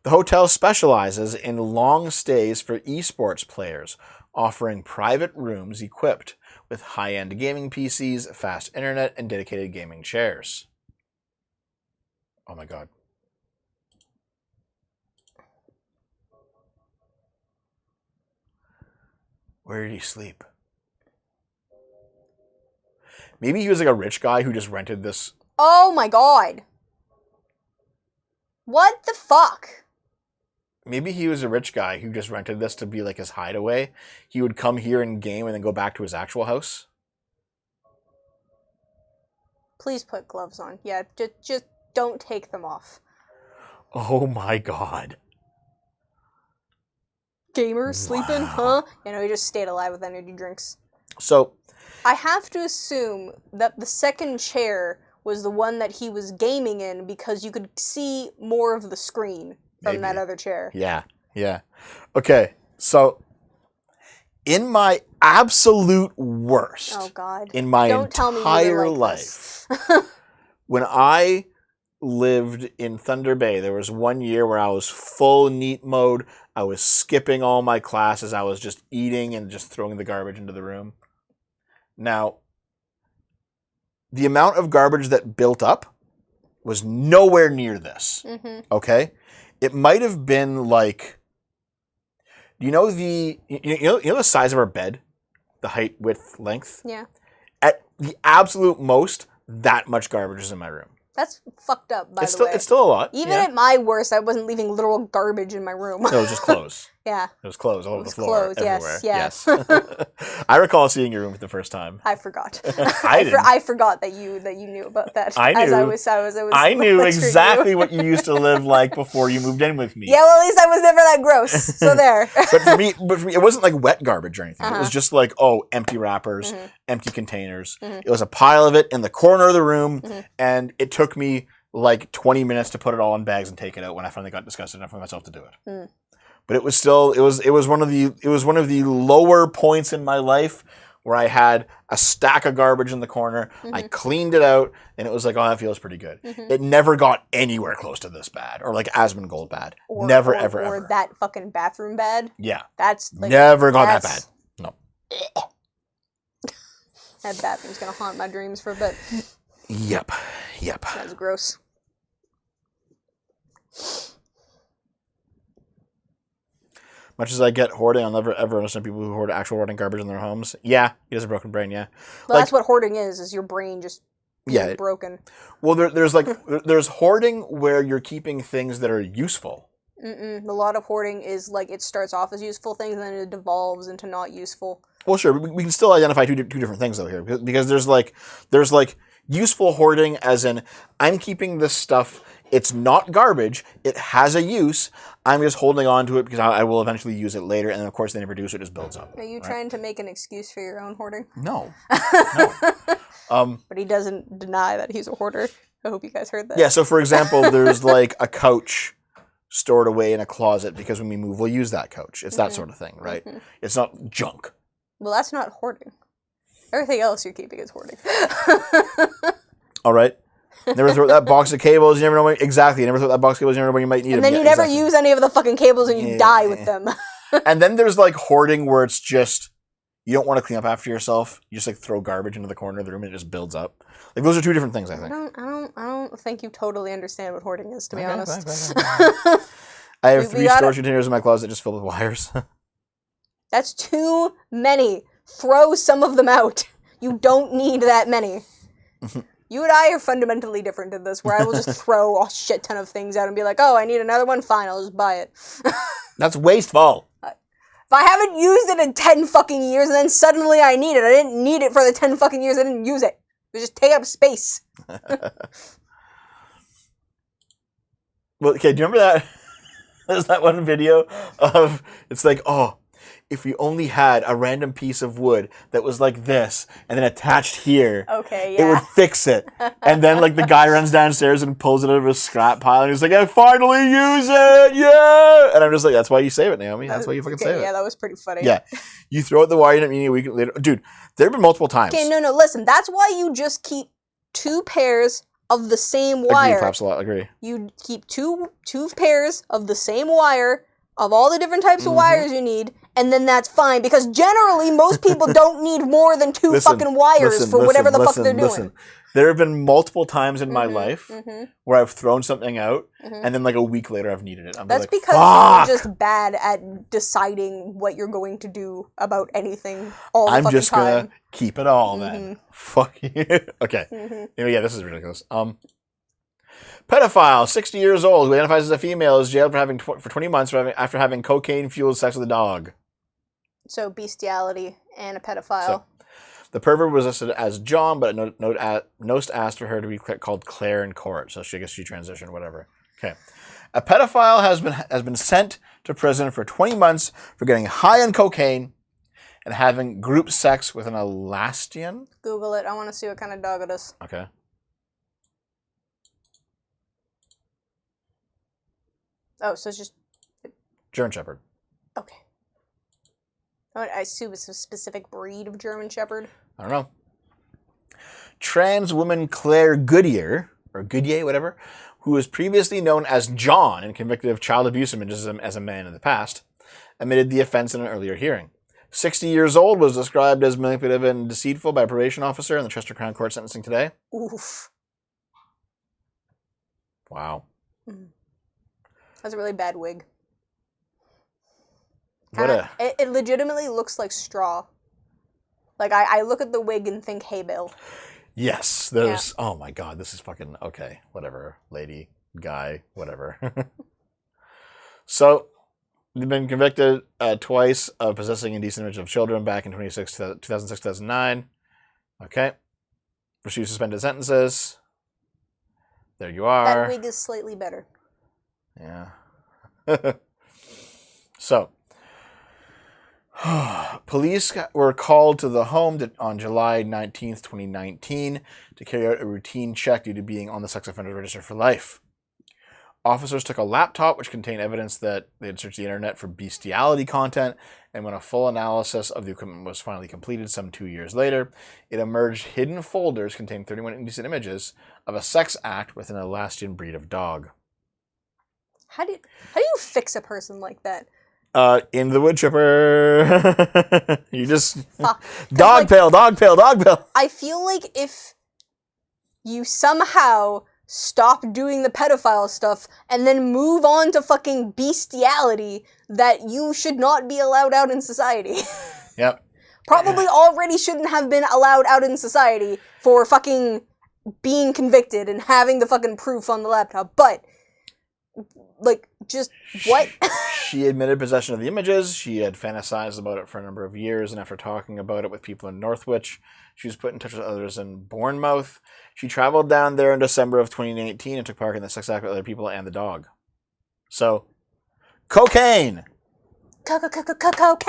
The hotel specializes in long stays for esports players, offering private rooms equipped with high-end gaming PCs, fast internet, and dedicated gaming chairs. Oh my god. Where did he sleep? Maybe he was like a rich guy who just rented this. Oh my god! What the fuck? Maybe he was a rich guy who just rented this to be like his hideaway. He would come here and game and then go back to his actual house. Please put gloves on. Yeah, just don't take them off. Oh my god. Gamer sleeping, Wow. huh? You know, he just stayed alive with energy drinks. So, I have to assume that the second chair was the one that he was gaming in because you could see more of the screen from that Maybe. other chair. yeah. Okay, so in my absolute worst, Oh god. in my Don't tell me you entire were like life, this. when I lived in Thunder Bay, there was 1 year where I was full neat mode. I was skipping all my classes. I was just eating and just throwing the garbage into the room. Now, the amount of garbage that built up was nowhere near this. Mm-hmm. Okay? It might have been like, you know the size of our bed? The height, width, length? Yeah. At the absolute most, that much garbage is in my room. That's fucked up, by It's the still way. it's still a lot. Even yeah. at my worst, I wasn't leaving literal garbage in my room. No, it was just clothes. Yeah, It was clothes all over the was floor. clothes, yes, everywhere. Yes. I recall seeing your room for the first time. I forgot. I didn't. I forgot that you knew about that. I As I knew. was I knew lecturing exactly you. what you used to live like before you moved in with me. Yeah, well, at least I was never that gross. So there. But for me, it wasn't like wet garbage or anything. It was Uh-huh. just like, empty wrappers, Mhm. empty containers. Mhm. It was a pile of it in the corner of the room, Mhm. and it took me like 20 minutes to put it all in bags and take it out when I finally got disgusted enough with myself to do it. Mm. But it was still it was one of the lower points in my life where I had a stack of garbage in the corner. I cleaned it out, and it was like, oh, that feels pretty good. Mhm. It never got anywhere close to this bad, or like Asmongold bad. Or, Never, or, ever, or ever. that fucking bathroom bad. Yeah, That's like never got that bad. that's- That bathroom's gonna haunt my dreams for a bit. Yep. That's gross. Much as I get hoarding, I'll never ever understand people who hoard actual rotting garbage in their homes. Yeah, he has a broken brain. Yeah. Well, Like- that's what hoarding is your brain just being Yeah. broken. Well, there's hoarding where you're keeping things that are useful. A lot of hoarding is like it starts off as useful things and then it devolves into not useful. Well, sure, we can still identify two different things though here, because there's like useful hoarding, as in I'm keeping this stuff. It's not garbage. It has a use. I'm just holding on to it because I will eventually use it later, and then of course they never do, so it just builds up. Are you right? trying to make an excuse for your own hoarding? No. But he doesn't deny that he's a hoarder. I hope you guys heard that. Yeah, so for example, there's like a couch stored away in a closet because when we move, we'll use that couch. It's that sort of thing, right? It's not junk. Well, that's not hoarding. Everything else you're keeping is hoarding. All right? Never throw that box of cables. You never know when, exactly. You never throw that box of cables. You never know when you might need them. And then you never use any of the fucking cables and you die with them. And then there's like hoarding where it's just you don't want to clean up after yourself. You just like throw garbage into the corner of the room and it just builds up. Like those are two different things, I think. I don't think you totally understand what hoarding is, to be honest. Fine. I have 3 storage containers in my closet just filled with wires. That's too many. Throw some of them out. You don't need that many. You and I are fundamentally different in this, where I will just throw a shit ton of things out and be like, oh, I need another one? Fine, I'll just buy it. That's wasteful. If I haven't used it in 10 fucking years and then suddenly I need it, I didn't need it for the 10 fucking years I didn't use it. It just take up space. Well, okay, do you remember that? There's that one video of, it's like, oh, if we only had a random piece of wood that was like this and then attached here, okay, yeah, it would fix it. And then like the guy runs downstairs and pulls it out of a scrap pile and he's like, I finally use it, yeah! And I'm just like, that's why you save it, Naomi. That's why you fucking save it. Yeah, that was pretty funny. Yeah. You throw out the wire and a week later. Dude, there have been multiple times. Okay, no, listen. That's why you just keep 2 pairs of the same wire. Agree, Claps a lot, agree. You keep two pairs of the same wire, of all the different types of wires you need, and then that's fine, because generally most people don't need more than 2 fucking wires for whatever the fuck they're doing. There have been multiple times in my life where I've thrown something out, and then like a week later I've needed it. That's like, because fuck! you're just bad at deciding what you're going to do about anything all the fucking time. I'm just gonna keep it all then. Fuck you. Okay. Anyway, yeah, this is ridiculous. Pedophile, 60 years old, who identifies as a female, is jailed for 20 months after having cocaine-fueled sex with a dog. So bestiality and a pedophile. So, the pervert was listed as John, but Nost asked for her to be called Claire in court. So I guess she transitioned, whatever. Okay. A pedophile has been sent to prison for 20 months for getting high on cocaine and having group sex with an Alastian. Google it. I want to see what kind of dog it is. Okay. Oh, so it's just German Shepherd. okay. I assume it's a specific breed of German Shepherd. I don't know. Trans woman Claire Goodyear, or Goodyear, whatever, who was previously known as John and convicted of child abuse images as a man in the past, admitted the offense in an earlier hearing. 60 years old, was described as manipulative and deceitful by a probation officer in the Chester Crown Court sentencing today. Oof. Wow. That's a really bad wig. It It legitimately looks like straw. Like, I look at the wig and think hay bale. Yes, there's... Yeah. Oh my god, this is fucking... Okay, whatever. Lady, guy, whatever. So, they've been convicted twice of possessing indecent images of children back in 2006-2009. Okay. Received suspended sentences. There you are. That wig is slightly better. Yeah. So, police were called to the home on July 19th, 2019 to carry out a routine check due to being on the sex offender register for life. Officers took a laptop which contained evidence that they had searched the internet for bestiality content, and when a full analysis of the equipment was finally completed some 2 years later, it emerged hidden folders containing 31 indecent images of a sex act with an Alastian breed of dog. How do you fix a person like that? In the wood chipper. You just... Fuck. Dog pill. I feel like if you somehow stop doing the pedophile stuff and then move on to fucking bestiality, that you should not be allowed out in society. Yep. Probably already shouldn't have been allowed out in society for fucking being convicted and having the fucking proof on the laptop, but... Like, just, what? She admitted possession of the images. She had fantasized about it for a number of years, and after talking about it with people in Northwich, she was put in touch with others in Bournemouth. She traveled down there in December of 2018 and took part in the sex act with other people and the dog. So, cocaine! Cocaine!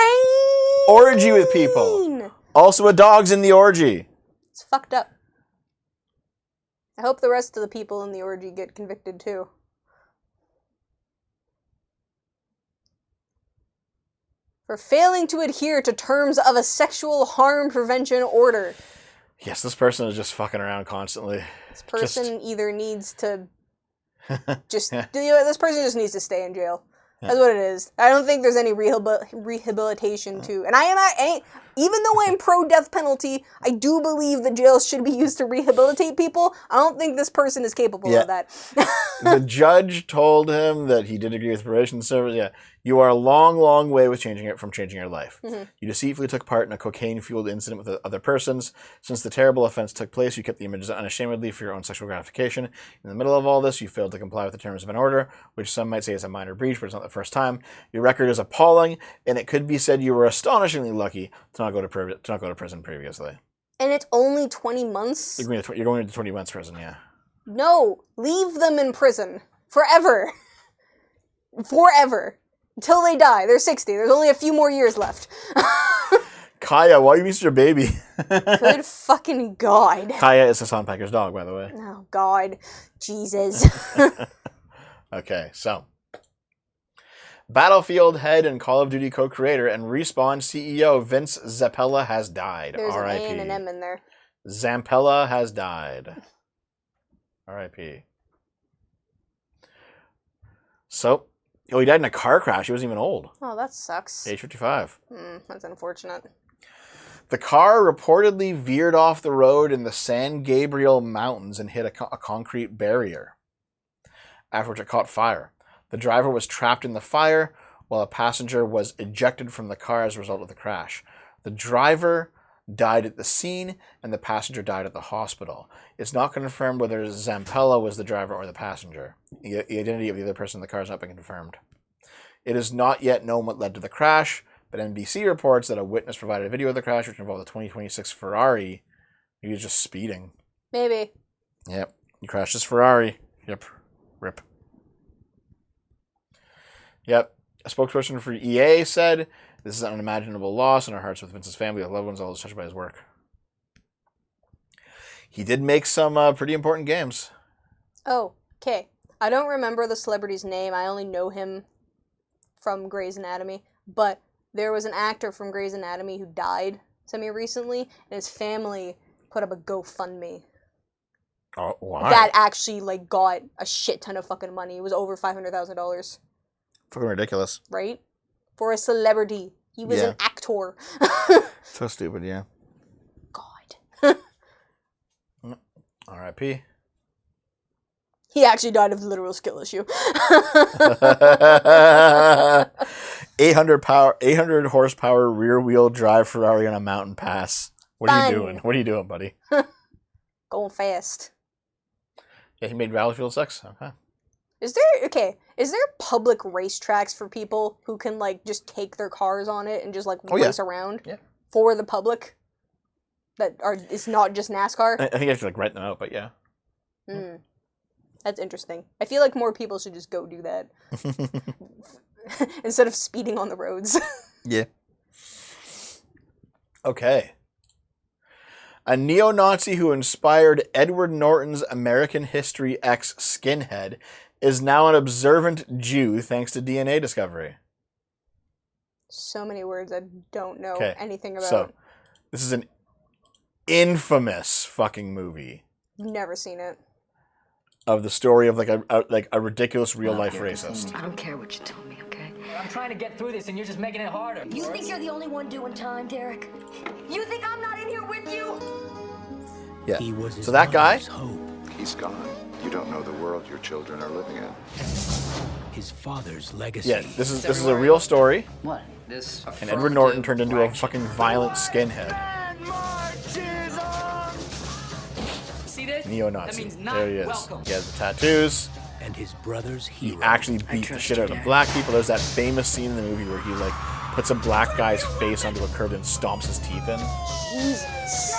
Orgy with people. Also a dog's in the orgy. It's fucked up. I hope the rest of the people in the orgy get convicted too. For failing to adhere to terms of a sexual harm prevention order. Yes, this person is just fucking around constantly. This person either needs to this person just needs to stay in jail. That's what it is. I don't think there's any rehabilitation to, and even though I'm pro death penalty, I do believe that jails should be used to rehabilitate people. I don't think this person is capable of that. The judge told him that he did agree with probation service. Yeah, you are a long, long way from changing your life. Mm-hmm. You deceitfully took part in a cocaine-fueled incident with other persons. Since the terrible offense took place, you kept the images unashamedly for your own sexual gratification. In the middle of all this, you failed to comply with the terms of an order, which some might say is a minor breach, but it's not the first time. Your record is appalling, and it could be said you were astonishingly lucky to not go to prison previously. And it's only 20 months? You're going into 20 months prison, yeah. No, leave them in prison. Forever. Forever. Until they die. They're 60. There's only a few more years left. Kaya, why are you Mr. Baby? Good fucking God. Kaya is Hassan Pecker's dog, by the way. Oh, God. Jesus. Okay, so. Battlefield head and Call of Duty co-creator and Respawn CEO Vince Zampella has died. There's R.I.P. an A and an M in there. Zampella has died. R.I.P. So, he died in a car crash. He wasn't even old. Oh, that sucks. Age 55. That's unfortunate. The car reportedly veered off the road in the San Gabriel Mountains and hit a concrete barrier, after which it caught fire. The driver was trapped in the fire, while a passenger was ejected from the car as a result of the crash. The driver died at the scene, and the passenger died at the hospital. It's not confirmed whether Zampella was the driver or the passenger. The identity of the other person in the car has not been confirmed. It is not yet known what led to the crash, but NBC reports that a witness provided a video of the crash, which involved a 2026 Ferrari. He was just speeding. Maybe. Yep. He crashed his Ferrari. Yep. Rip. Yep. A spokesperson for EA said, "This is an unimaginable loss in our hearts with Vince's family, the loved ones, all touched by his work." He did make some pretty important games. Oh, okay. I don't remember the celebrity's name. I only know him from Grey's Anatomy. But there was an actor from Grey's Anatomy who died semi-recently, and his family put up a GoFundMe. Oh, why? That actually, got a shit ton of fucking money. It was over $500,000. Fucking ridiculous. Right? For a celebrity. He was an actor. So stupid, yeah. God. R.I.P. He actually died of literal skill issue. 800 horsepower rear wheel drive Ferrari on a mountain pass. What are you doing? What are you doing, buddy? Going fast. Yeah, he made Battlefield 6. Okay. Is there public racetracks for people who can just take their cars on it and just race around? Yeah. For the public? It's not just NASCAR? I think I have to rent them out, but yeah. That's interesting. I feel like more people should just go do that. Instead of speeding on the roads. Yeah. Okay. A neo-Nazi who inspired Edward Norton's American History X skinhead is now an observant Jew thanks to DNA discovery. So many words I don't know anything about. So, this is an infamous fucking movie. Never seen it. Of the story of a ridiculous real life racist. I don't care what you tell me, okay? I'm trying to get through this and you're just making it harder. You think you're the only one doing time, Derek? You think I'm not in here with you? Yeah. So that guy, He's gone. You don't know the world your children are living in. His father's legacy. yeah, this is a real story. What? This And Edward Norton turned into a fucking violent skinhead. See this? Neo-Nazi. That means not There he is. welcome. He has the tattoos. And his brother's He hero. actually beat the shit out of black people. There's that famous scene in the movie where he puts a black guy's face onto a curb and stomps his teeth in. Jesus.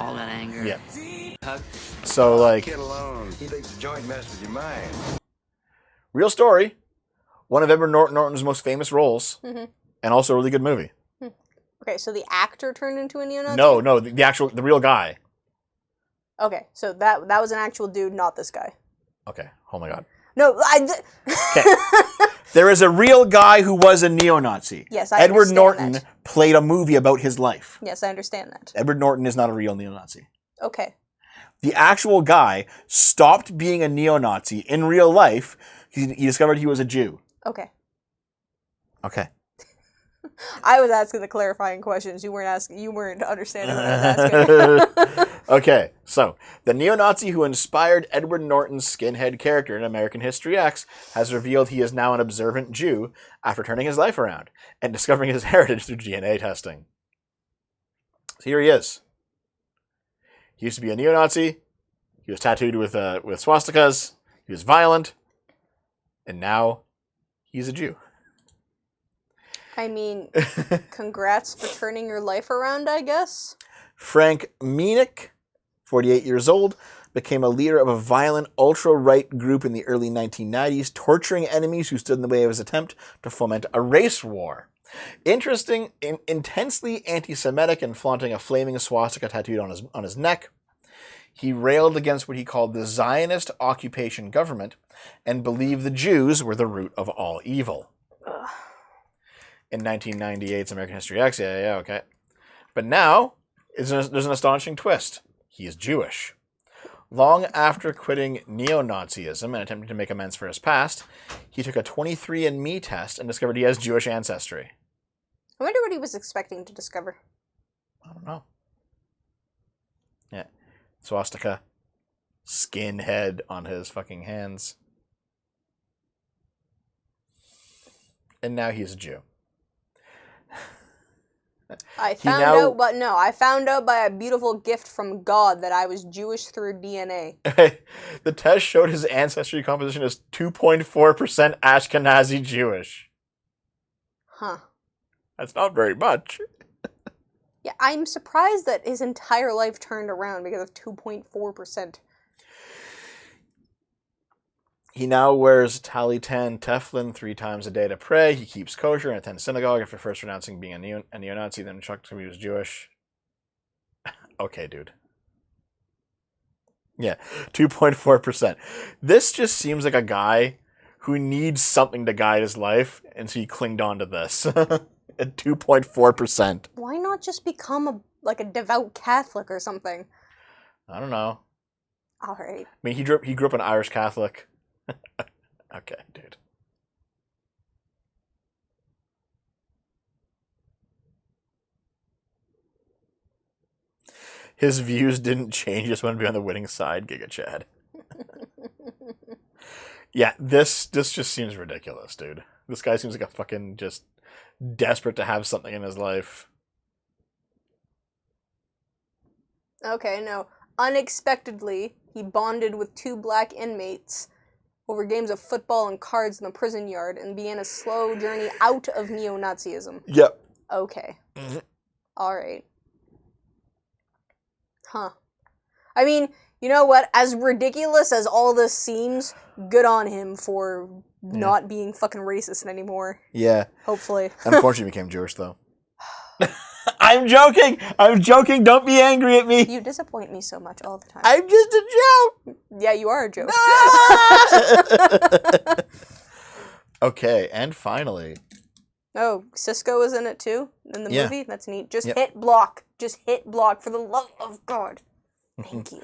All that anger. Yeah. So Kid alone. He thinks the joint messed with your mind. real story. One of Edward Norton's most famous roles, and also a really good movie. Okay, so the actor turned into a neo-Nazi? No, the real guy. Okay, so that was an actual dude, not this guy. Okay. Oh my god. No, Okay. There is a real guy who was a neo-Nazi. Yes, I Edward understand Norton that. played a movie about his life. Yes, I understand that. Edward Norton is not a real neo-Nazi. Okay. The actual guy stopped being a neo-Nazi in real life. He discovered he was a Jew. Okay. Okay. I was asking the clarifying questions. You weren't understanding what I was asking. Okay, so the neo-Nazi who inspired Edward Norton's skinhead character in American History X has revealed he is now an observant Jew after turning his life around and discovering his heritage through DNA testing. So here he is. He used to be a neo-Nazi. He was tattooed with swastikas. He was violent, and now he's a Jew. I mean, congrats for turning your life around, I guess. Frank Menik, 48 years old, became a leader of a violent ultra-right group in the early 1990s, torturing enemies who stood in the way of his attempt to foment a race war. Interesting, intensely anti-Semitic and flaunting a flaming swastika tattooed on his neck, he railed against what he called the Zionist occupation government and believed the Jews were the root of all evil. Ugh. In 1998's American History X, yeah, okay. But now, there's an astonishing twist. He is Jewish. Long after quitting neo-Nazism and attempting to make amends for his past, he took a 23andMe test and discovered he has Jewish ancestry. I wonder what he was expecting to discover. I don't know. Yeah. Swastika. Skinhead on his fucking hands. And now he's a Jew. I found out by a beautiful gift from God that I was Jewish through DNA. The test showed his ancestry composition is 2.4% Ashkenazi Jewish. Huh. That's not very much. Yeah, I'm surprised that his entire life turned around because of 2.4%. He now wears Talitan Teflon 3 times a day to pray. He keeps kosher and attends synagogue after first renouncing being a neo-Nazi, then shocked him he was Jewish. Okay, dude. Yeah, 2.4%. This just seems like a guy who needs something to guide his life, and so he clinged on to this. At 2.4%. Why not just become a devout Catholic or something? I don't know. All right. I mean, he grew up an Irish Catholic. Okay, dude. His views didn't change, just wanted to be on the winning side, Giga Chad. Yeah, this just seems ridiculous, dude. This guy seems like a fucking just desperate to have something in his life. Okay, no. Unexpectedly, he bonded with 2 black inmates over games of football and cards in the prison yard and began a slow journey out of neo-Nazism. Yep. Okay. Alright. Huh. I mean, you know what? As ridiculous as all this seems, good on him for not being fucking racist anymore. Yeah. Hopefully. Unfortunately, he became Jewish, though. I'm joking! I'm joking! Don't be angry at me! You disappoint me so much all the time. I'm just a joke! Yeah, you are a joke. Okay, and finally... Oh, Cisco is in it too? In the Yeah. movie? That's neat. Just Yep. hit block. Just hit block for the love of God. Thank you.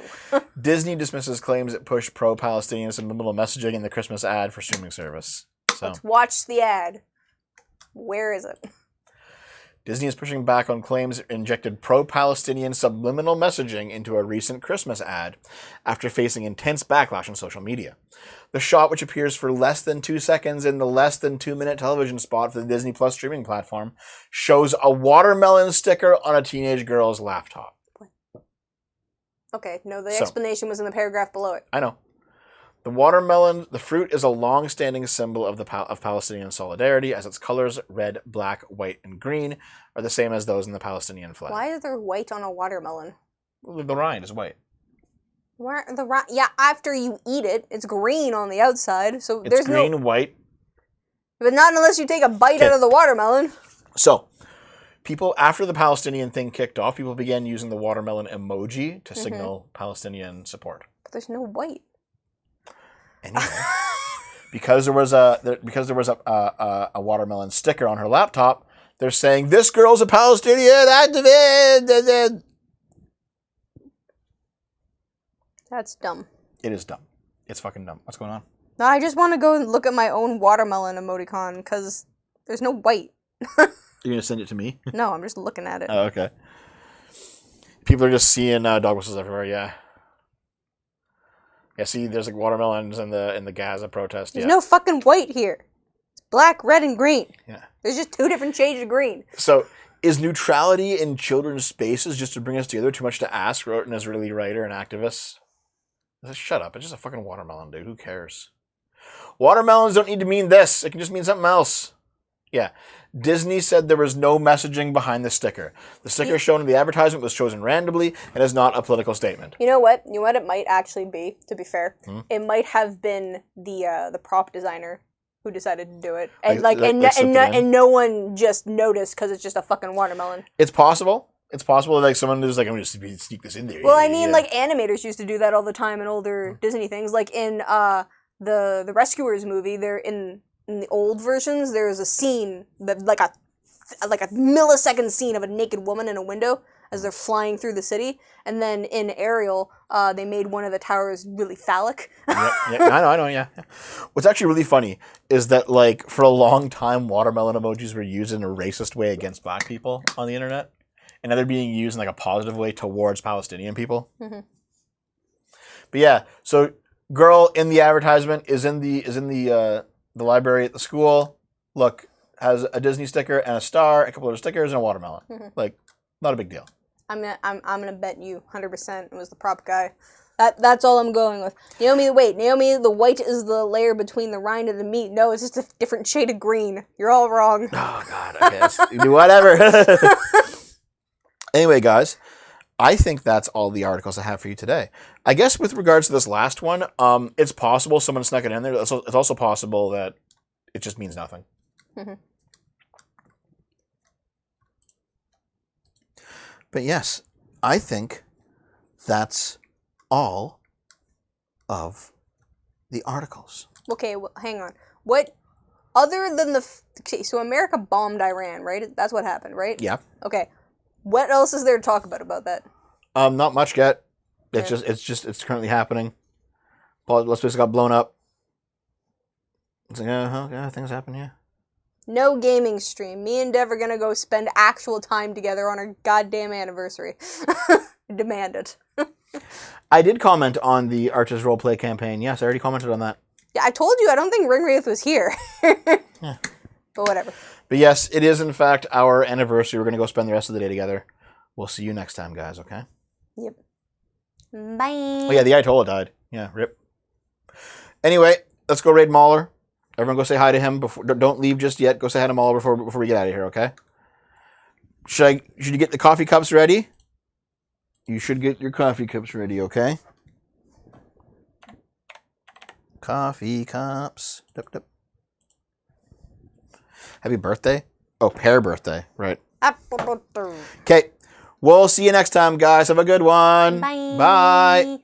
Disney dismisses claims it pushed pro-Palestinian subliminal messaging in the Christmas ad for streaming service. So Let's watch the ad. Where is it? Disney is pushing back on claims it injected pro-Palestinian subliminal messaging into a recent Christmas ad after facing intense backlash on social media. The shot, which appears for less than 2 seconds in the less than 2-minute television spot for the Disney Plus streaming platform, shows a watermelon sticker on a teenage girl's laptop. Okay, no, the So- explanation was in the paragraph below it. I know. The watermelon, the fruit, is a long-standing symbol of of Palestinian solidarity, as its colors, red, black, white, and green, are the same as those in the Palestinian flag. Why is there white on a watermelon? The rind is white. Yeah, after you eat it, it's green on the outside, so It's there's green, white. but not unless you take a bite Okay. out of the watermelon. So, people, after the Palestinian thing kicked off, people began using the watermelon emoji to signal Palestinian support. But there's no white. Anyway, because there was a watermelon sticker on her laptop, they're saying this girl's a Palestinian activist. That's dumb. It is dumb. It's fucking dumb. What's going on? No, I just want to go and look at my own watermelon emoticon because there's no white. You're gonna send it to me? No, I'm just looking at it. Oh, okay. People are just seeing dog whistles everywhere. Yeah. Yeah. See, there's like watermelons in the Gaza protest. There's Yeah. no fucking white here. It's black, red, and green. Yeah. There's just 2 different shades of green. So, is neutrality in children's spaces just to bring us together too much to ask? Wrote an Israeli writer and activist. Shut up! It's just a fucking watermelon, dude. Who cares? Watermelons don't need to mean this. It can just mean something else. Yeah. Disney said there was no messaging behind the sticker. The sticker shown in the advertisement was chosen randomly and is not a political statement. You know what? You know what it might actually be, to be fair? Hmm? It might have been the prop designer who decided to do it. And Like slipped it in? and no one just noticed because it's just a fucking watermelon. It's possible. It's possible that like someone was like, I'm going to sneak this in there. Well, I mean, Yeah. like animators used to do that all the time in older Disney things. Like in the Rescuers movie, they're in the old versions. There's a scene that like a millisecond scene of a naked woman in a window as they're flying through the city. And then in Ariel, they made one of the towers really phallic. yeah, I know, yeah. What's actually really funny is that, like, for a long time, watermelon emojis were used in a racist way against black people on the internet. And now they're being used in, like, a positive way towards Palestinian people. Mm-hmm. But yeah, so girl in the advertisement is in the library at the school. Look, has a Disney sticker and a star, a couple other stickers, and a watermelon. Mm-hmm. Like, not a big deal. I'm gonna bet you 100% it was the prop guy. That's all I'm going with. Naomi, the white is the layer between the rind and the meat. No, it's just a different shade of green. You're all wrong. Oh, God. Okay, do whatever. Anyway, guys, I think that's all the articles I have for you today. I guess with regards to this last one, it's possible someone snuck it in there. It's also possible that it just means nothing. Mm-hmm. But yes, I think that's all of the articles. Okay, well, hang on. What, other than okay, so America bombed Iran, right? That's what happened, right? Yeah. Okay. What else is there to talk about that? Not much yet. It's Okay. it's currently happening. Las Vegas got blown up. It's like, yeah, things happen, yeah. No gaming stream. Me and Dev are gonna go spend actual time together on our goddamn anniversary. Demand it. I did comment on the Arches roleplay campaign. Yes, I already commented on that. Yeah, I told you I don't think Ringwraith was here. Yeah. But whatever. But yes, it is in fact our anniversary. We're going to go spend the rest of the day together. We'll see you next time, guys, okay? Yep. Bye. Oh yeah, the Ayatollah died. Yeah, rip. Anyway, let's go raid Mauler. Everyone go say hi to him. Don't leave just yet. Go say hi to Mauler before we get out of here, okay? Should you get the coffee cups ready? You should get your coffee cups ready, okay? Coffee cups. Dup, dup. Happy birthday? Oh, pear birthday. Right. Okay. We'll see you next time, guys. Have a good one. Bye. Bye.